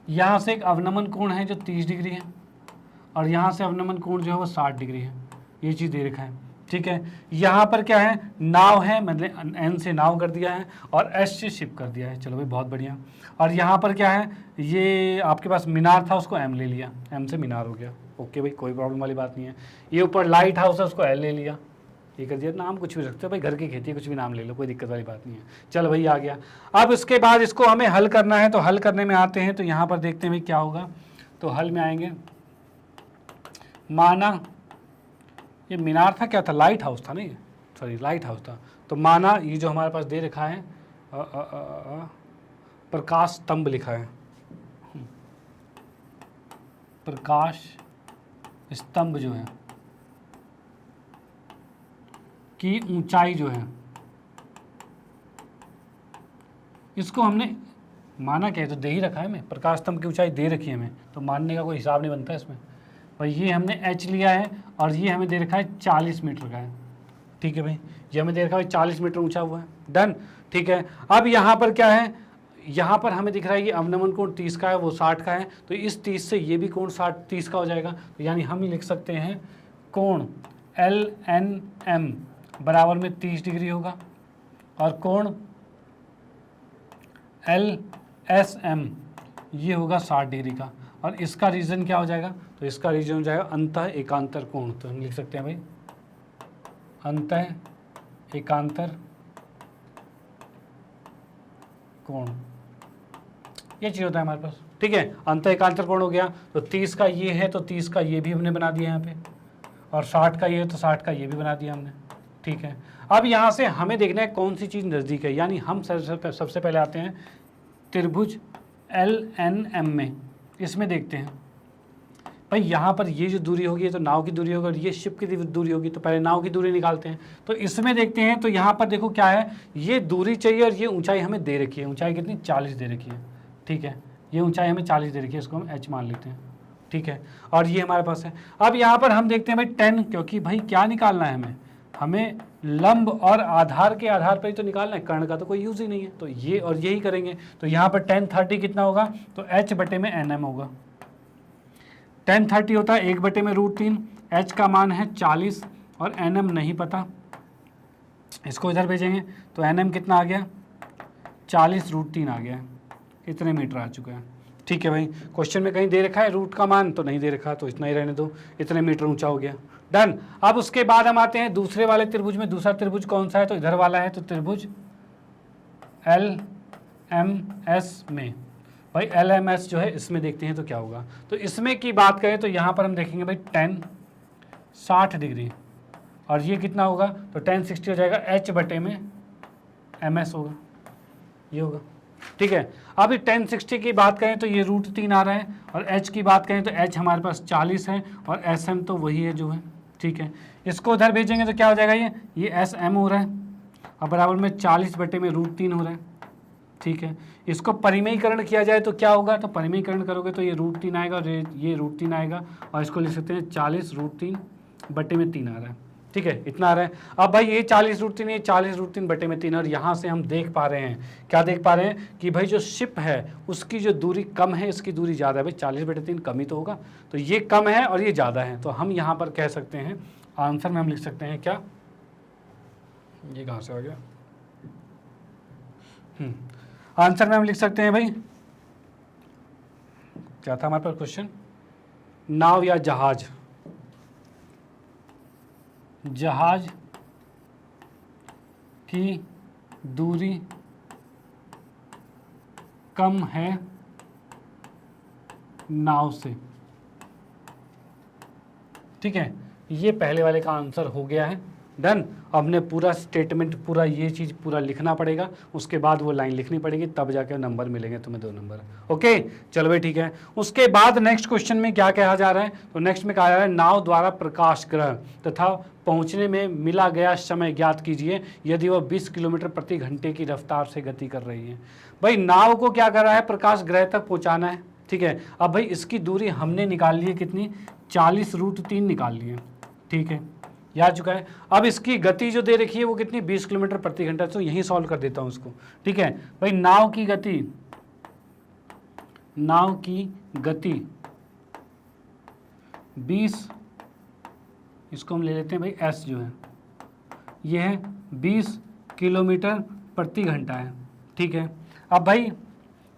यहाँ से एक अवनमन कोण है जो 30 डिग्री है, और यहाँ से अवनमन कोण जो है वो 60 डिग्री है। ये चीज़ दे रखा है। ठीक है। यहाँ पर क्या है, नाव है, मतलब एन से नाव कर दिया है और एस से शिप कर दिया है। चलो भाई बहुत बढ़िया। और यहाँ पर क्या है, ये आपके पास मीनार था, उसको एम ले लिया, एम से मीनार हो गया। ओके भाई, कोई प्रॉब्लम वाली बात नहीं है। ये ऊपर लाइट हाउस है, उसको एल ले लिया, ये कर दिया। नाम कुछ भी रखते हो भाई, घर की खेती है, कुछ भी नाम ले लो, कोई दिक्कत वाली बात नहीं है। चल भाई आ गया। अब इसके बाद इसको हमें हल करना है, तो हल करने में आते हैं। तो यहाँ पर देखते हैं भाई क्या होगा। तो हल में आएंगे, माना ये मीनार था, क्या था, लाइट हाउस था, नहीं सॉरी लाइट हाउस था। तो माना ये जो हमारे पास दे रखा है प्रकाश स्तंभ लिखा है, प्रकाश स्तंभ जो है की ऊंचाई जो है, इसको हमने माना क्या है, तो दे ही रखा है हमें, प्रकाश स्तंभ की ऊंचाई दे रखी है हमें, तो मानने का कोई हिसाब नहीं बनता इसमें। और ये हमने h लिया है और ये हमें दे रखा है 40 मीटर का है। ठीक है भाई, ये हमें दे रखा है 40 मीटर ऊंचा हुआ है। डन। ठीक है। अब यहाँ पर क्या है, यहाँ पर हमें दिख रहा है ये अवनमन कोण 30 का है, वो 60 का है, तो इस 30 से ये भी कोण 30 का हो जाएगा। तो यानी हम ही लिख सकते हैं कोण LNM बराबर में 30 डिग्री होगा, और कोण LSM ये होगा 60 डिग्री का। और इसका रीजन क्या हो जाएगा, तो इसका रीजन हो जाएगा अंतः एकांतर कोण। तो हम लिख सकते हैं भाई अंतः एकांतर कोण, ये चीज़ होता है हमारे पास। ठीक है। अंतः एकांतर कोण हो गया। तो 30 का ये है, तो 30 का ये भी हमने बना दिया यहाँ पे, और 60 का ये है, तो 60 का ये भी बना दिया हमने। ठीक है। अब यहाँ से हमें देखना है कौन सी चीज़ नज़दीक है। यानी हम सबसे पहले आते हैं त्रिभुज LNM में, इसमें देखते हैं भाई यहाँ पर ये जो दूरी होगी, तो नाव की दूरी होगी, और ये शिप की दूरी होगी। तो पहले नाव की दूरी निकालते हैं। तो इसमें देखते हैं, तो यहाँ पर देखो क्या है, ये दूरी चाहिए और ये ऊंचाई हमें दे रखी है। ऊंचाई कितनी, 40 दे रखी है। ठीक है। ये ऊंचाई हमें 40 दे रखी है, इसको हम h मान लेते हैं, ठीक है। और ये हमारे पास है। अब यहाँ पर हम देखते हैं भाई 10, क्योंकि भाई क्या निकालना है हमें लंब और आधार के आधार पर ही तो निकालना है, कर्ण का तो कोई यूज ही नहीं है, तो ये और यही करेंगे। तो यहाँ पर 10 30 कितना होगा, तो h बटे में nm होगा। 10 30 होता है 1/√3, h का मान है 40 और nm नहीं पता, इसको इधर भेजेंगे तो nm कितना आ गया, 40√3 आ गया, इतने मीटर आ चुका है, ठीक है भाई। क्वेश्चन में कहीं दे रखा है रूट का मान, तो नहीं दे रखा, तो इतना ही रहने दो, इतने मीटर ऊंचा हो गया, डन। अब उसके बाद हम आते हैं दूसरे वाले त्रिभुज में। दूसरा त्रिभुज कौन सा है, तो इधर वाला है, तो त्रिभुज LMS में। भाई LMS जो है इसमें देखते हैं तो क्या होगा। तो इसमें की बात करें तो यहाँ पर हम देखेंगे भाई 10 60 डिग्री, और ये कितना होगा, तो 10 60 हो जाएगा, h बटे में ms होगा, ये होगा, ठीक है। अब 10 60 की बात करें तो ये √3 आ रहा है, और h की बात करें तो h हमारे पास 40 है, और sm तो वही है जो है, ठीक है। इसको उधर भेजेंगे तो क्या हो जाएगा, ये sm हो रहा है, और बराबर में 40 बटे में √3 हो रहा है, ठीक है। इसको परिमेयीकरण किया जाए तो क्या होगा, तो परिमेयीकरण करोगे तो ये √3 आएगा और ये √3 आएगा, और इसको लिख सकते हैं 40√3 बटे में 3 आ रहा है, ठीक है, इतना आ रहा है। अब भाई ये 40√3, ये 40√3 बटे में 3, और यहाँ से हम देख पा रहे हैं, क्या देख पा रहे हैं कि भाई जो शिप है उसकी जो दूरी कम है, इसकी दूरी ज़्यादा है। भाई 40/3 कम ही तो होगा, तो ये कम है और ये ज़्यादा है, तो हम यहाँ पर कह सकते हैं आंसर में हम लिख सकते हैं क्या, ये कहाँ से आ गया, आंसर में हम लिख सकते हैं भाई, क्या था हमारे पास क्वेश्चन, नाव या जहाज, जहाज की दूरी कम है नाव से, ठीक है। ये पहले वाले का आंसर हो गया है, डन। अब ने पूरा स्टेटमेंट, पूरा ये चीज़ पूरा लिखना पड़ेगा, उसके बाद वो लाइन लिखनी पड़ेगी, तब जाके नंबर मिलेंगे तुम्हें 2 नंबर, ओके। चलो भाई ठीक है। उसके बाद नेक्स्ट क्वेश्चन में क्या कहा जा रहा है, तो नेक्स्ट में कहा जा रहा है नाव द्वारा प्रकाश ग्रह तथा पहुंचने में मिला गया समय ज्ञात कीजिए यदि वह 20 किलोमीटर प्रति घंटे की रफ्तार से गति कर रही है। भाई नाव को क्या कर रहा है, प्रकाश ग्रह तक पहुँचाना है, ठीक है। अब भाई इसकी दूरी हमने निकाल ली है कितनी, 40√3 निकाल ली है, ठीक है, ये आ चुका है। अब इसकी गति जो दे रखी है वो कितनी, 20 किलोमीटर प्रति घंटा, तो यहीं सॉल्व कर देता हूँ इसको, ठीक है। भाई नाव की गति 20, इसको हम ले लेते हैं भाई s जो है ये है 20 किलोमीटर प्रति घंटा है, ठीक है। अब भाई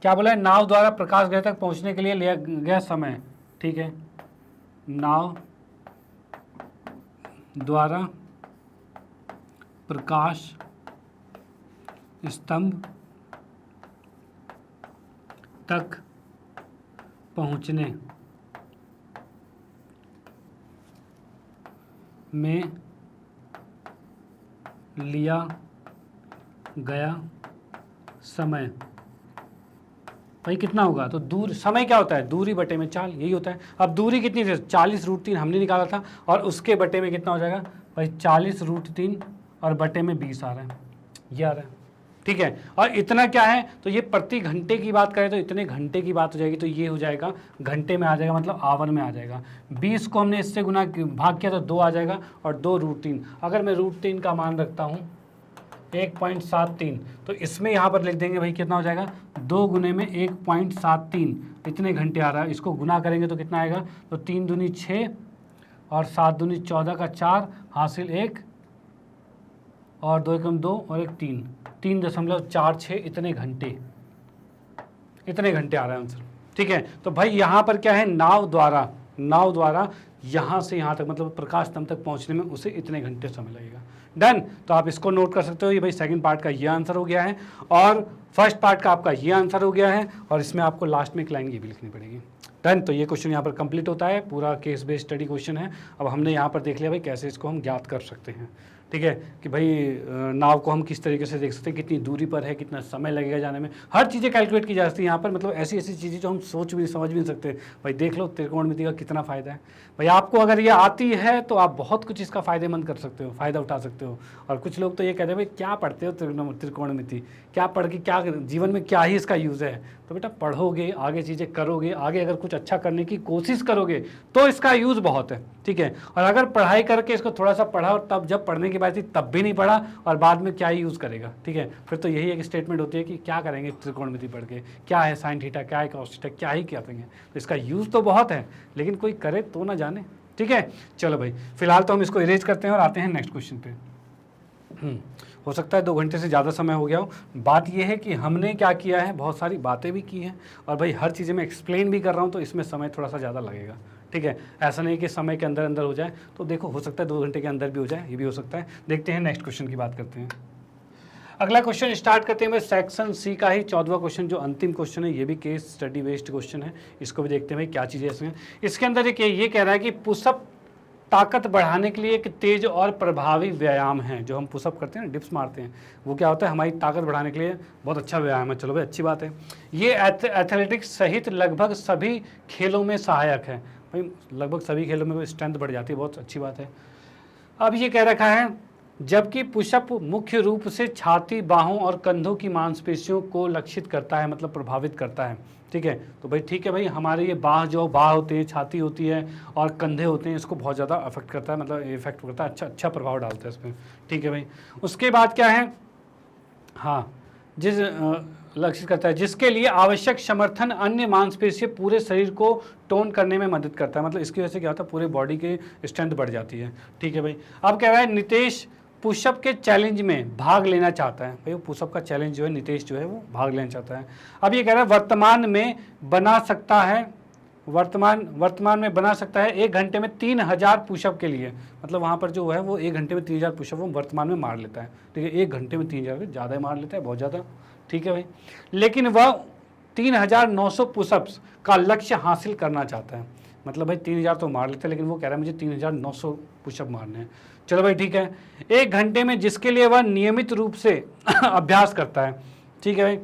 क्या बोला है, नाव द्वारा प्रकाश ग्रह तक पहुंचने के लिए लिया गया समय, ठीक है, नाव द्वारा प्रकाश स्तंभ तक पहुंचने में लिया गया समय भाई कितना होगा, तो दूर समय क्या होता है, दूरी बटे में चाल, यही होता है। अब दूरी कितनी थी, 40√3 हमने निकाला था, और उसके बटे में कितना हो जाएगा भाई 40√3 और बटे में 20 आ रहा है, ये आ रहा है, ठीक है। और इतना क्या है, तो ये प्रति घंटे की बात करें तो इतने घंटे की बात हो जाएगी, तो ये हो जाएगा घंटे में आ जाएगा, मतलब आवर में आ जाएगा। 20 को हमने इससे गुना भाग किया तो 2 आ जाएगा, और 2√3, अगर मैं √3 का मान रखता हूँ 1.73, तो इसमें यहाँ पर लिख देंगे भाई कितना हो जाएगा, 2 गुने में 1.73, इतने घंटे आ रहा है। इसको गुना करेंगे तो कितना आएगा, तो 3 दूनी 6 और 7 दूनी 14 का 4 हासिल 1 और 2 एकम 2 और 1 3, 3.46 इतने घंटे आ रहा है आंसर, ठीक है। तो भाई यहाँ पर क्या है, नाव द्वारा यहाँ से यहाँ तक मतलब प्रकाश स्तंभ तक पहुँचने में उसे इतने घंटे समय लगेगा, डन। तो आप इसको नोट कर सकते हो, ये भाई सेकंड पार्ट का ये आंसर हो गया है, और फर्स्ट पार्ट का आपका ये आंसर हो गया है, और इसमें आपको लास्ट में एक लाइन ये भी लिखनी पड़ेगी, डन। तो ये क्वेश्चन यहाँ पर कंप्लीट होता है, पूरा केस बेस्ड स्टडी क्वेश्चन है। अब हमने यहाँ पर देख लिया भाई कैसे इसको हम ज्ञात कर सकते हैं, ठीक है, कि भाई नाव को हम किस तरीके से देख सकते हैं, कितनी दूरी पर है, कितना समय लगेगा जाने में, हर चीज़ें कैलकुलेट की जा सकती है यहाँ पर। मतलब ऐसी ऐसी चीज़ें जो हम सोच भी समझ भी नहीं सकते। भाई देख लो त्रिकोणमिति का कितना फ़ायदा है। भाई आपको अगर ये आती है तो आप बहुत कुछ इसका फ़ायदेमंद कर सकते हो, फ़ायदा उठा सकते हो। और कुछ लोग तो ये कहते हैं भाई क्या पढ़ते हो त्रिकोणमिति, क्या पढ़ के क्या जीवन में क्या ही इसका यूज़ है। तो बेटा पढ़ोगे, आगे चीज़ें करोगे, आगे अगर कुछ अच्छा करने की कोशिश करोगे तो इसका यूज़ बहुत है, ठीक है। और अगर पढ़ाई करके इसको थोड़ा सा पढ़ा और तब जब पढ़ने की बात थी तब भी नहीं पढ़ा और बाद में क्या ही यूज़ करेगा, ठीक है। फिर तो यही एक स्टेटमेंट होती है कि क्या करेंगे त्रिकोणमिति पढ़ के, क्या है साइन थीटा, क्या है कॉस थीटा, क्या ही करेंगे। तो इसका यूज़ तो बहुत है लेकिन कोई करे तो ना जाने, ठीक है। चलो भाई फिलहाल तो हम इसको इरेज करते हैं और आते हैं नेक्स्ट क्वेश्चन पे। हो सकता है 2 घंटे से ज़्यादा समय हो गया हो। बात यह है कि हमने क्या किया है, बहुत सारी बातें भी की हैं और भाई हर चीज़ें मैं एक्सप्लेन भी कर रहा हूँ तो इसमें समय थोड़ा सा ज़्यादा लगेगा, ठीक है। ऐसा नहीं कि समय के अंदर अंदर हो जाए, तो देखो हो सकता है 2 घंटे के अंदर भी हो जाए, ये भी हो सकता है। देखते हैं नेक्स्ट क्वेश्चन की बात करते हैं। अगला क्वेश्चन स्टार्ट करते हैं सेक्शन सी का ही 14वां क्वेश्चन, जो अंतिम क्वेश्चन है। ये भी केस स्टडी बेस्ड क्वेश्चन है, इसको भी देखते हैं भाई क्या चीज़ें इसमें। इसके अंदर ये कह रहा है कि पुशअप ताकत बढ़ाने के लिए एक तेज और प्रभावी व्यायाम है। जो हम पुशअप करते हैं, डिप्स मारते हैं, वो क्या होता है, हमारी ताकत बढ़ाने के लिए बहुत अच्छा व्यायाम है। चलो भाई अच्छी बात है। ये एथलेटिक्स सहित लगभग सभी खेलों में सहायक है। भाई लगभग सभी खेलों में स्ट्रेंथ बढ़ जाती है, बहुत अच्छी बात है। अब ये कह रखा है जबकि पुशअप मुख्य रूप से छाती, बाहों और कंधों की मांसपेशियों को लक्षित करता है, मतलब प्रभावित करता है, ठीक है। तो भाई ठीक है भाई, हमारे ये बाह होते हैं, छाती होती है और कंधे होते हैं, इसको बहुत ज़्यादा अफेक्ट करता है, मतलब इफेक्ट करता है, अच्छा प्रभाव डालता है इसमें, ठीक है भाई। उसके बाद क्या है, हाँ, जिस लक्षित करता है जिसके लिए आवश्यक समर्थन अन्य मांसपेशियां पूरे शरीर को टोन करने में मदद करता है। मतलब इसकी वजह से क्या होता है, पूरे बॉडी के स्ट्रेंथ बढ़ जाती है, ठीक है भाई। अब कह रहा है नितेश पुशअप के चैलेंज में भाग लेना चाहता है। भाई पुशअप का चैलेंज जो है नितेश जो है वो भाग लेना चाहता है। अब ये कह रहा है वर्तमान में बना सकता है 1 घंटे में 3000 पुशअप के लिए। मतलब वहाँ पर जो है वो 1 घंटे में 3000 पुशअप वो वर्तमान में मार लेता है, ठीक है। 1 घंटे में 3000 ज़्यादा ही मार लेता है, बहुत ज़्यादा, ठीक है भाई। लेकिन वह 3900 पुशअप्स का लक्ष्य हासिल करना चाहता है। मतलब भाई 3000 तो मार लेता है लेकिन वो कह रहा है मुझे 3900 पुशअप मारने हैं। चलो भाई ठीक है। 1 घंटे में जिसके लिए वह नियमित रूप से अभ्यास करता है, ठीक है भाई।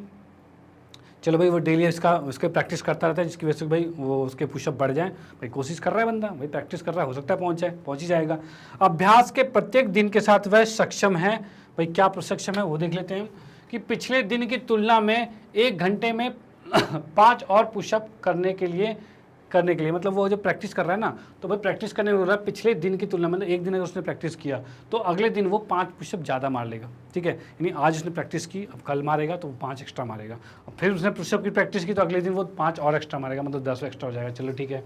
चलो भाई वो डेली उसके प्रैक्टिस करता रहता है, जिसकी वजह से भाई वो उसके पुशअप बढ़ जाए। भाई कोशिश कर रहा है बंदा, भाई प्रैक्टिस कर रहा है, हो सकता है पहुंच ही जाएगा। अभ्यास के प्रत्येक दिन के साथ वह सक्षम है। भाई क्या सक्षम है वो देख लेते हैं कि पिछले दिन की तुलना में 1 घंटे में 5 और पुशअप करने के लिए मतलब वो जो प्रैक्टिस कर रहा है ना, तो भाई प्रैक्टिस करने में हो रहा है पिछले दिन की तुलना में। एक दिन अगर उसने प्रैक्टिस किया तो अगले दिन वो 5 पुशअप ज़्यादा मार लेगा, ठीक है। यानी आज उसने प्रैक्टिस की, अब कल मारेगा तो वो 5 एक्स्ट्रा मारेगा। अब फिर उसने पुशअप की प्रैक्टिस की तो अगले दिन वो 5 और एक्स्ट्रा मारेगा, मतलब 10 एक्स्ट्रा हो जाएगा। चलो ठीक है।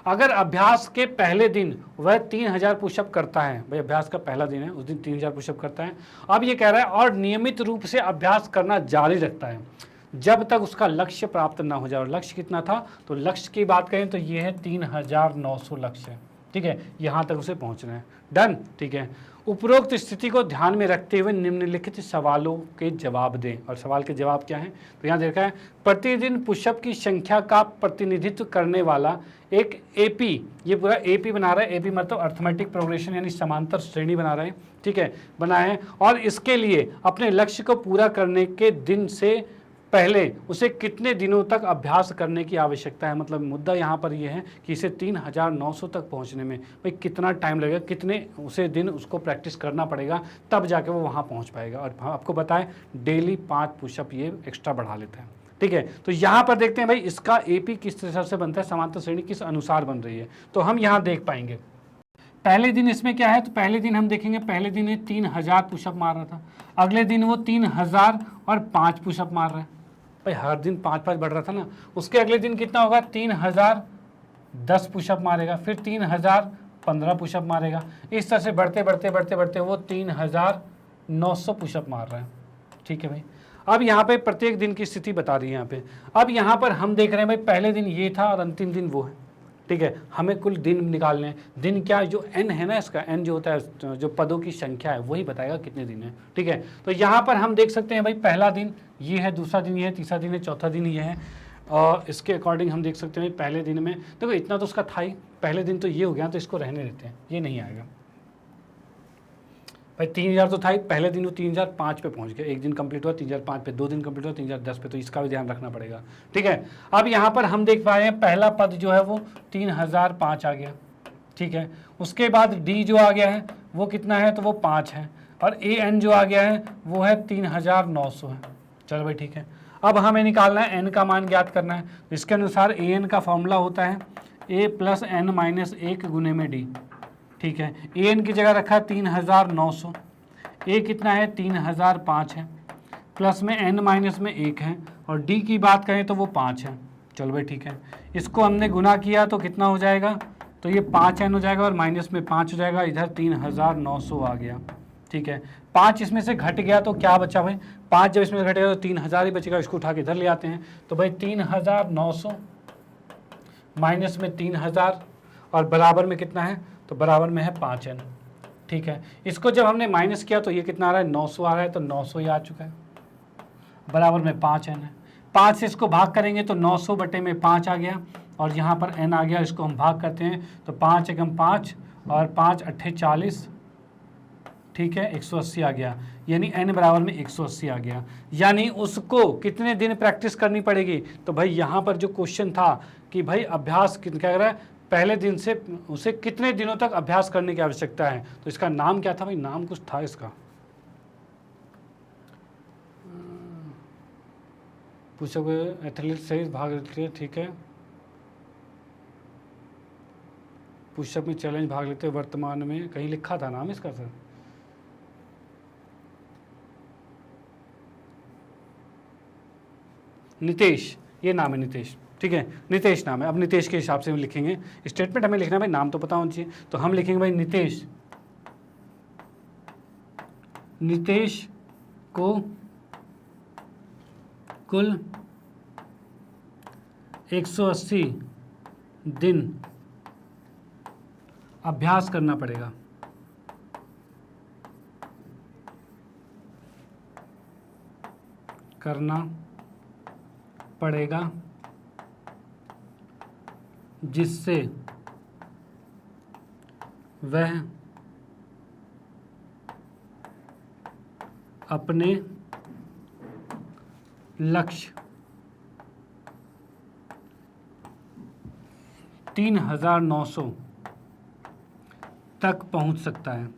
अगर अभ्यास के पहले दिन वह 3000 पुशअप करता है, भाई अभ्यास का पहला दिन है, उस दिन 3000 पुशअप करता है। अब ये कह रहा है और नियमित रूप से अभ्यास करना जारी रखता है जब तक उसका लक्ष्य प्राप्त ना हो जाए। और लक्ष्य कितना था, तो लक्ष्य की बात करें तो ये है 3900 लक्ष्य, ठीक है। यहाँ तक उसे पहुँचना है, डन, ठीक है। उपरोक्त स्थिति को ध्यान में रखते हुए निम्नलिखित सवालों के जवाब दें। और सवाल के जवाब क्या है, तो यहाँ देखा है प्रतिदिन पुशअप की संख्या का प्रतिनिधित्व करने वाला एक एपी, ये पूरा एपी बना रहा है। एपी मतलब अर्थमेटिक प्रोग्रेशन, यानी समांतर श्रेणी बना रहे हैं, ठीक है, बनाए हैं। और इसके लिए अपने लक्ष्य को पूरा करने के दिन से पहले उसे कितने दिनों तक अभ्यास करने की आवश्यकता है। मतलब मुद्दा यहाँ पर यह है कि इसे 3900 तक पहुँचने में भाई कितना टाइम लगेगा, कितने उसे दिन उसको प्रैक्टिस करना पड़ेगा, तब जाके वो वहाँ पहुँच पाएगा। और आपको बताएं डेली 5 पुशअप ये एक्स्ट्रा बढ़ा लेता है, ठीक है। तो यहाँ पर देखते हैं भाई इसका एपी किस तरह से बनता है, समांतर श्रेणी किस अनुसार बन रही है, तो हम यहाँ देख पाएंगे। पहले दिन इसमें क्या है, तो पहले दिन हम देखेंगे, पहले दिन ये 3000 पुशअप मार रहा था, अगले दिन वो 3005 पुशअप मार रहा है। भाई हर दिन 5-5 बढ़ रहा था ना। उसके अगले दिन कितना होगा, 3010 पुशअप मारेगा, फिर 3015 पुशअप मारेगा। इस तरह से बढ़ते वो 3900 पुशअप मार रहा है, ठीक है भाई। अब यहाँ पे प्रत्येक दिन की स्थिति बता रही है यहाँ पे। अब यहाँ पर हम देख रहे हैं भाई पहले दिन ये था और अंतिम दिन वो है, ठीक है। हमें कुल दिन निकालने हैं। दिन क्या, जो n है ना, इसका n जो होता है, जो पदों की संख्या है, वही बताएगा कितने दिन है, ठीक है। तो यहाँ पर हम देख सकते हैं भाई पहला दिन ये है, दूसरा दिन ये है, तीसरा दिन है, चौथा दिन ये है। और इसके अकॉर्डिंग हम देख सकते हैं पहले दिन में देखो इतना तो उसका था ही, पहले दिन तो ये हो गया, तो इसको रहने देते हैं, ये नहीं आएगा। भाई 3000 तो था ही, पहले दिन वो 3005 पे पहुंच गया, एक दिन कंप्लीट हुआ 3005 पे, 2 दिन कंप्लीट हुआ 3010 पे, तो इसका भी ध्यान रखना पड़ेगा। ठीक है, अब यहाँ पर हम देख पा रहे हैं पहला पद जो है वो 3005 आ गया। ठीक है, उसके बाद डी जो आ गया है वो कितना है, तो वो 5 है, और ए एन जो आ गया है वो है 3900 है। चलो भाई ठीक है, अब हमें निकालना है एन का मान ज्ञात करना है। तो इसके अनुसार ए एन का फॉर्मूला होता है ए प्लस एन माइनस 1 गुने में डी। ठीक है, ए एन की जगह रखा 3900, ए कितना है 3005 है, प्लस में एन माइनस में 1 है, और डी की बात करें तो वो 5 है। चलो भाई ठीक है, इसको हमने गुना किया तो कितना हो जाएगा, तो ये 5n हो जाएगा और माइनस में 5 हो जाएगा, इधर 3900 आ गया। ठीक है, 5 इसमें से घट गया तो क्या बचा भाई, 5 जब इसमें घटेगा तो 3000 ही बचेगा, इसको उठा के इधर ले आते हैं। तो भाई 3900 माइनस में 3000 और बराबर में कितना है, तो बराबर में है 5n। ठीक है, इसको जब हमने माइनस किया तो ये कितना आ रहा है, 900 आ रहा है, तो 900 ही आ चुका है, बराबर में 5n है। 5 से इसको भाग करेंगे तो 900 बटे में 5 आ गया, और यहाँ पर n आ गया, इसको हम भाग करते हैं तो 5 एकम 5 और 5 अट्ठे 40। ठीक है, 180 आ गया, यानी n बराबर में 180 आ गया। यानी उसको कितने दिन प्रैक्टिस करनी पड़ेगी, तो भाई यहाँ पर जो क्वेश्चन था कि भाई अभ्यास क्या कर रहा है, पहले दिन से उसे कितने दिनों तक अभ्यास करने की आवश्यकता है। तो इसका नाम क्या था भाई, नाम कुछ था इसका, पूछोगे एथलीट सही भाग लेते हैं। ठीक है, पुशअप में चैलेंज भाग लेते हैं वर्तमान में, कहीं लिखा था नाम इसका सर, नितेश, ये नाम है नितेश। ठीक है, नितेश नाम है, अब नितेश के हिसाब से हम लिखेंगे, स्टेटमेंट हमें लिखना है भाई, नाम तो पता होना चाहिए, तो हम लिखेंगे भाई नितेश, नितेश को कुल 180 दिन अभ्यास करना पड़ेगा। जिससे वह अपने लक्ष्य 3900 तक पहुंच सकता है।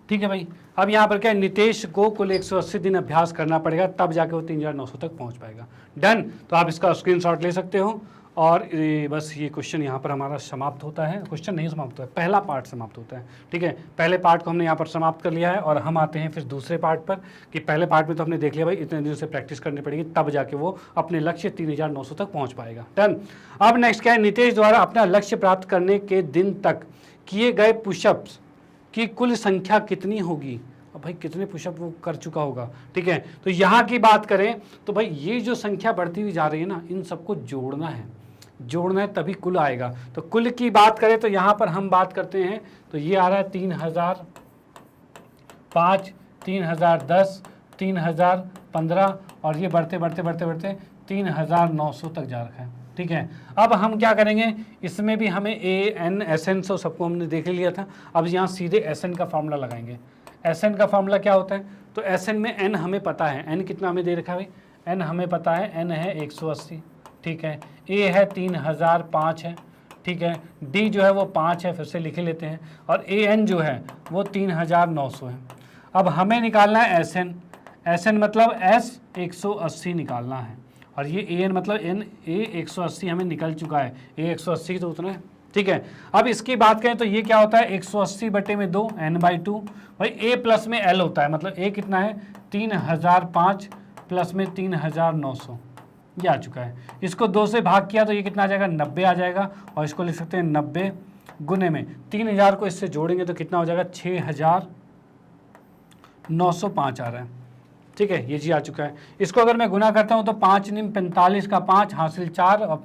ठीक है भाई, अब यहाँ पर क्या है, नितेश को कुल 180 दिन अभ्यास करना पड़ेगा, तब जाके वो 3900 तक पहुंच पाएगा। डन, तो आप इसका स्क्रीनशॉट ले सकते हो, और बस ये क्वेश्चन यहाँ पर हमारा समाप्त होता है, क्वेश्चन नहीं समाप्त होता है, पहला पार्ट समाप्त होता है। ठीक है, पहले पार्ट को हमने यहाँ पर समाप्त कर लिया है, और हम आते हैं फिर दूसरे पार्ट पर, कि पहले पार्ट में तो हमने देख लिया भाई इतने दिनों से प्रैक्टिस करनी पड़ेगी, तब जाके वो अपने लक्ष्य 3900 तक पहुँच पाएगा। डन, अब नेक्स्ट क्या है, नितेश द्वारा अपना लक्ष्य प्राप्त करने के दिन तक किए गए पुशअप्स की कुल संख्या कितनी होगी। अब भाई कितने पुशअप वो कर चुका होगा। ठीक है, तो यहाँ की बात करें तो भाई ये जो संख्या बढ़ती हुई जा रही है ना, इन सबको जोड़ना है तभी कुल आएगा। तो कुल की बात करें तो यहाँ पर हम बात करते हैं तो ये आ रहा है 3005, 3010, 3015, और ये बढ़ते 3900 तक जा रखा है। ठीक है, अब हम क्या करेंगे, इसमें भी हमें ए एन एस एन सो सबको हमने देख लिया था, अब यहाँ सीधे एस एन का फॉर्मूला लगाएंगे। एस एन का फॉर्मूला क्या होता है, तो एस एन में एन हमें पता है, एन कितना हमें दे रखा है भाई, एन हमें पता है, एन है 180। ठीक है, ए है 3005 है। ठीक है, डी जो है वो 5 है, फिर से लिख लेते हैं, और ए एन जो है वो 3900 है। अब हमें निकालना है एस एन, एस एन मतलब एस 180 निकालना है, और ये ए एन मतलब एन ए 180 हमें निकल चुका है, ए 180 तो उतना है। ठीक है, अब इसकी बात करें तो ये क्या होता है, 180 बटे में 2 n/2, भाई ए प्लस में एल होता है, मतलब ए कितना है 3005 प्लस में 3900, ये आ चुका है। इसको 2 से भाग किया तो ये कितना आ जाएगा, 90 आ जाएगा, और इसको लिख सकते हैं 90 गुने में 3000 को इससे जोड़ेंगे तो कितना हो जाएगा, 6905 आ रहा है। ठीक है, ये जी आ चुका है। इसको अगर मैं गुना करता हूँ तो 5 निम 45 का 5 हासिल 4 और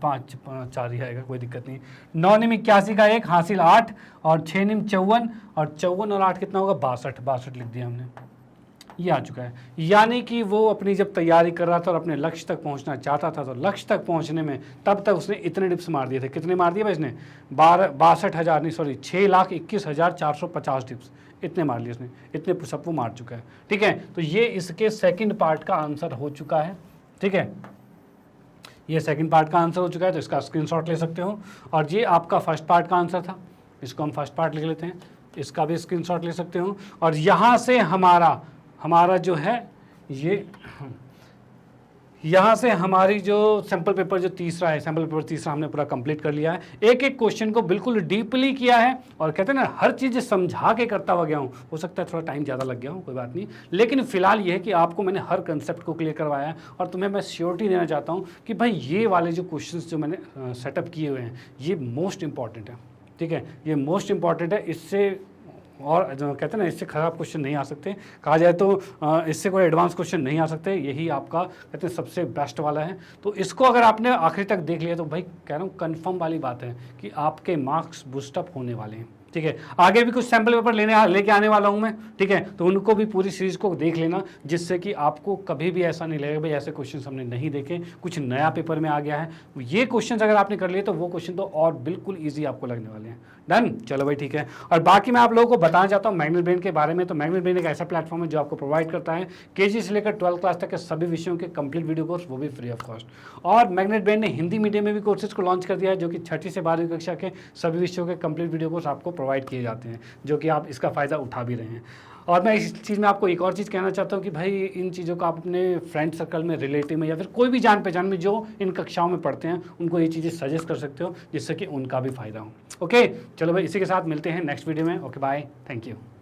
5 4 ही आएगा, कोई दिक्कत नहीं। 9 निम 81 का 1 हासिल 8 और 6 निम 54, और 54 और 8 कितना होगा, 62 लिख दिया हमने। ये आ चुका है। यानी कि वो अपनी जब तैयारी कर रहा था और अपने लक्ष्य तक पहुंचना चाहता था, तो लक्ष्य तक पहुंचने में तब तक उसने इतने डिप्स मार दिए थे। कितने मार दिए भाई इसने? 62,000 नहीं सॉरी 6,21,450 डिप्स, इतने मार लिए उसने, इतने पुशअप वो मार चुका है। ठीक है, तो ये इसके सेकंड पार्ट का आंसर हो चुका है। ठीक है, ये सेकंड पार्ट का आंसर हो चुका है, तो इसका स्क्रीनशॉट ले सकते हो। और ये आपका फर्स्ट पार्ट का आंसर था, इसको हम फर्स्ट पार्ट लिख लेते हैं, इसका भी स्क्रीनशॉट ले सकते हो। और यहाँ से हमारा जो है ये, यहाँ से हमारी जो सैम्पल पेपर जो तीसरा है, सैम्पल पेपर तीसरा हमने पूरा कंप्लीट कर लिया है। एक एक क्वेश्चन को बिल्कुल डीपली किया है, और कहते हैं ना हर चीज़ समझा के करता हुआ गया हूँ। हो सकता है थोड़ा टाइम ज़्यादा लग गया हो, कोई बात नहीं, लेकिन फिलहाल ये है कि आपको मैंने हर कंसेप्ट को क्लियर करवाया है। और तुम्हें मैं श्योरिटी देना चाहता हूँ कि भाई ये वाले जो क्वेश्चन जो मैंने सेटअप किए हुए हैं ये मोस्ट इंपॉर्टेंट है। ठीक है, ये मोस्ट इंपॉर्टेंट है, इससे और जो कहते हैं ना इससे ख़राब क्वेश्चन नहीं आ सकते, कहा जाए तो इससे कोई एडवांस क्वेश्चन नहीं आ सकते। यही आपका कहते हैं सबसे बेस्ट वाला है। तो इसको अगर आपने आखिरी तक देख लिया तो भाई कह रहा हूँ कन्फर्म वाली बात है कि आपके मार्क्स बूस्टअप होने वाले हैं। ठीक है, आगे भी कुछ सैम्पल पेपर लेके आने वाला हूँ मैं। ठीक है, तो उनको भी पूरी सीरीज़ को देख लेना, जिससे कि आपको कभी भी ऐसा नहीं लगेगा भाई ऐसे क्वेश्चन हमने नहीं देखे, कुछ नया पेपर में आ गया है। ये क्वेश्चन अगर आपने कर लिए तो वो क्वेश्चन तो और बिल्कुल ईजी आपको लगने वाले हैं। डन, चलो भाई ठीक है। और बाकी मैं आप लोगों को बताना चाहता हूँ मैग्नेट ब्रेन के बारे में। तो मैग्नेट ब्रेन एक ऐसा प्लेटफॉर्म है जो आपको प्रोवाइड करता है केजी से लेकर 12th क्लास तक के सभी विषयों के कंप्लीट वीडियो कोर्स, वो भी फ्री ऑफ कॉस्ट। और मैग्नेट ब्रेन ने हिंदी मीडियम में भी कोर्सेज को लॉन्च कर दिया है, जो कि 6ठी से 12वीं कक्षा के सभी विषयों के कंप्लीट वीडियो कोर्स आपको प्रोवाइड किए जाते हैं, जो कि आप इसका फ़ायदा उठा भी रहे हैं। और मैं इस चीज़ में आपको एक और चीज़ कहना चाहता हूँ कि भाई इन चीज़ों को आप अपने फ्रेंड सर्कल में, रिलेटिव में, या फिर कोई भी जान पहचान में जो इन कक्षाओं में पढ़ते हैं उनको ये चीज़ें सजेस्ट कर सकते हो, जिससे कि उनका भी फ़ायदा हो। ओके, चलो भाई इसी के साथ मिलते हैं नेक्स्ट वीडियो में। Okay bye, thank you.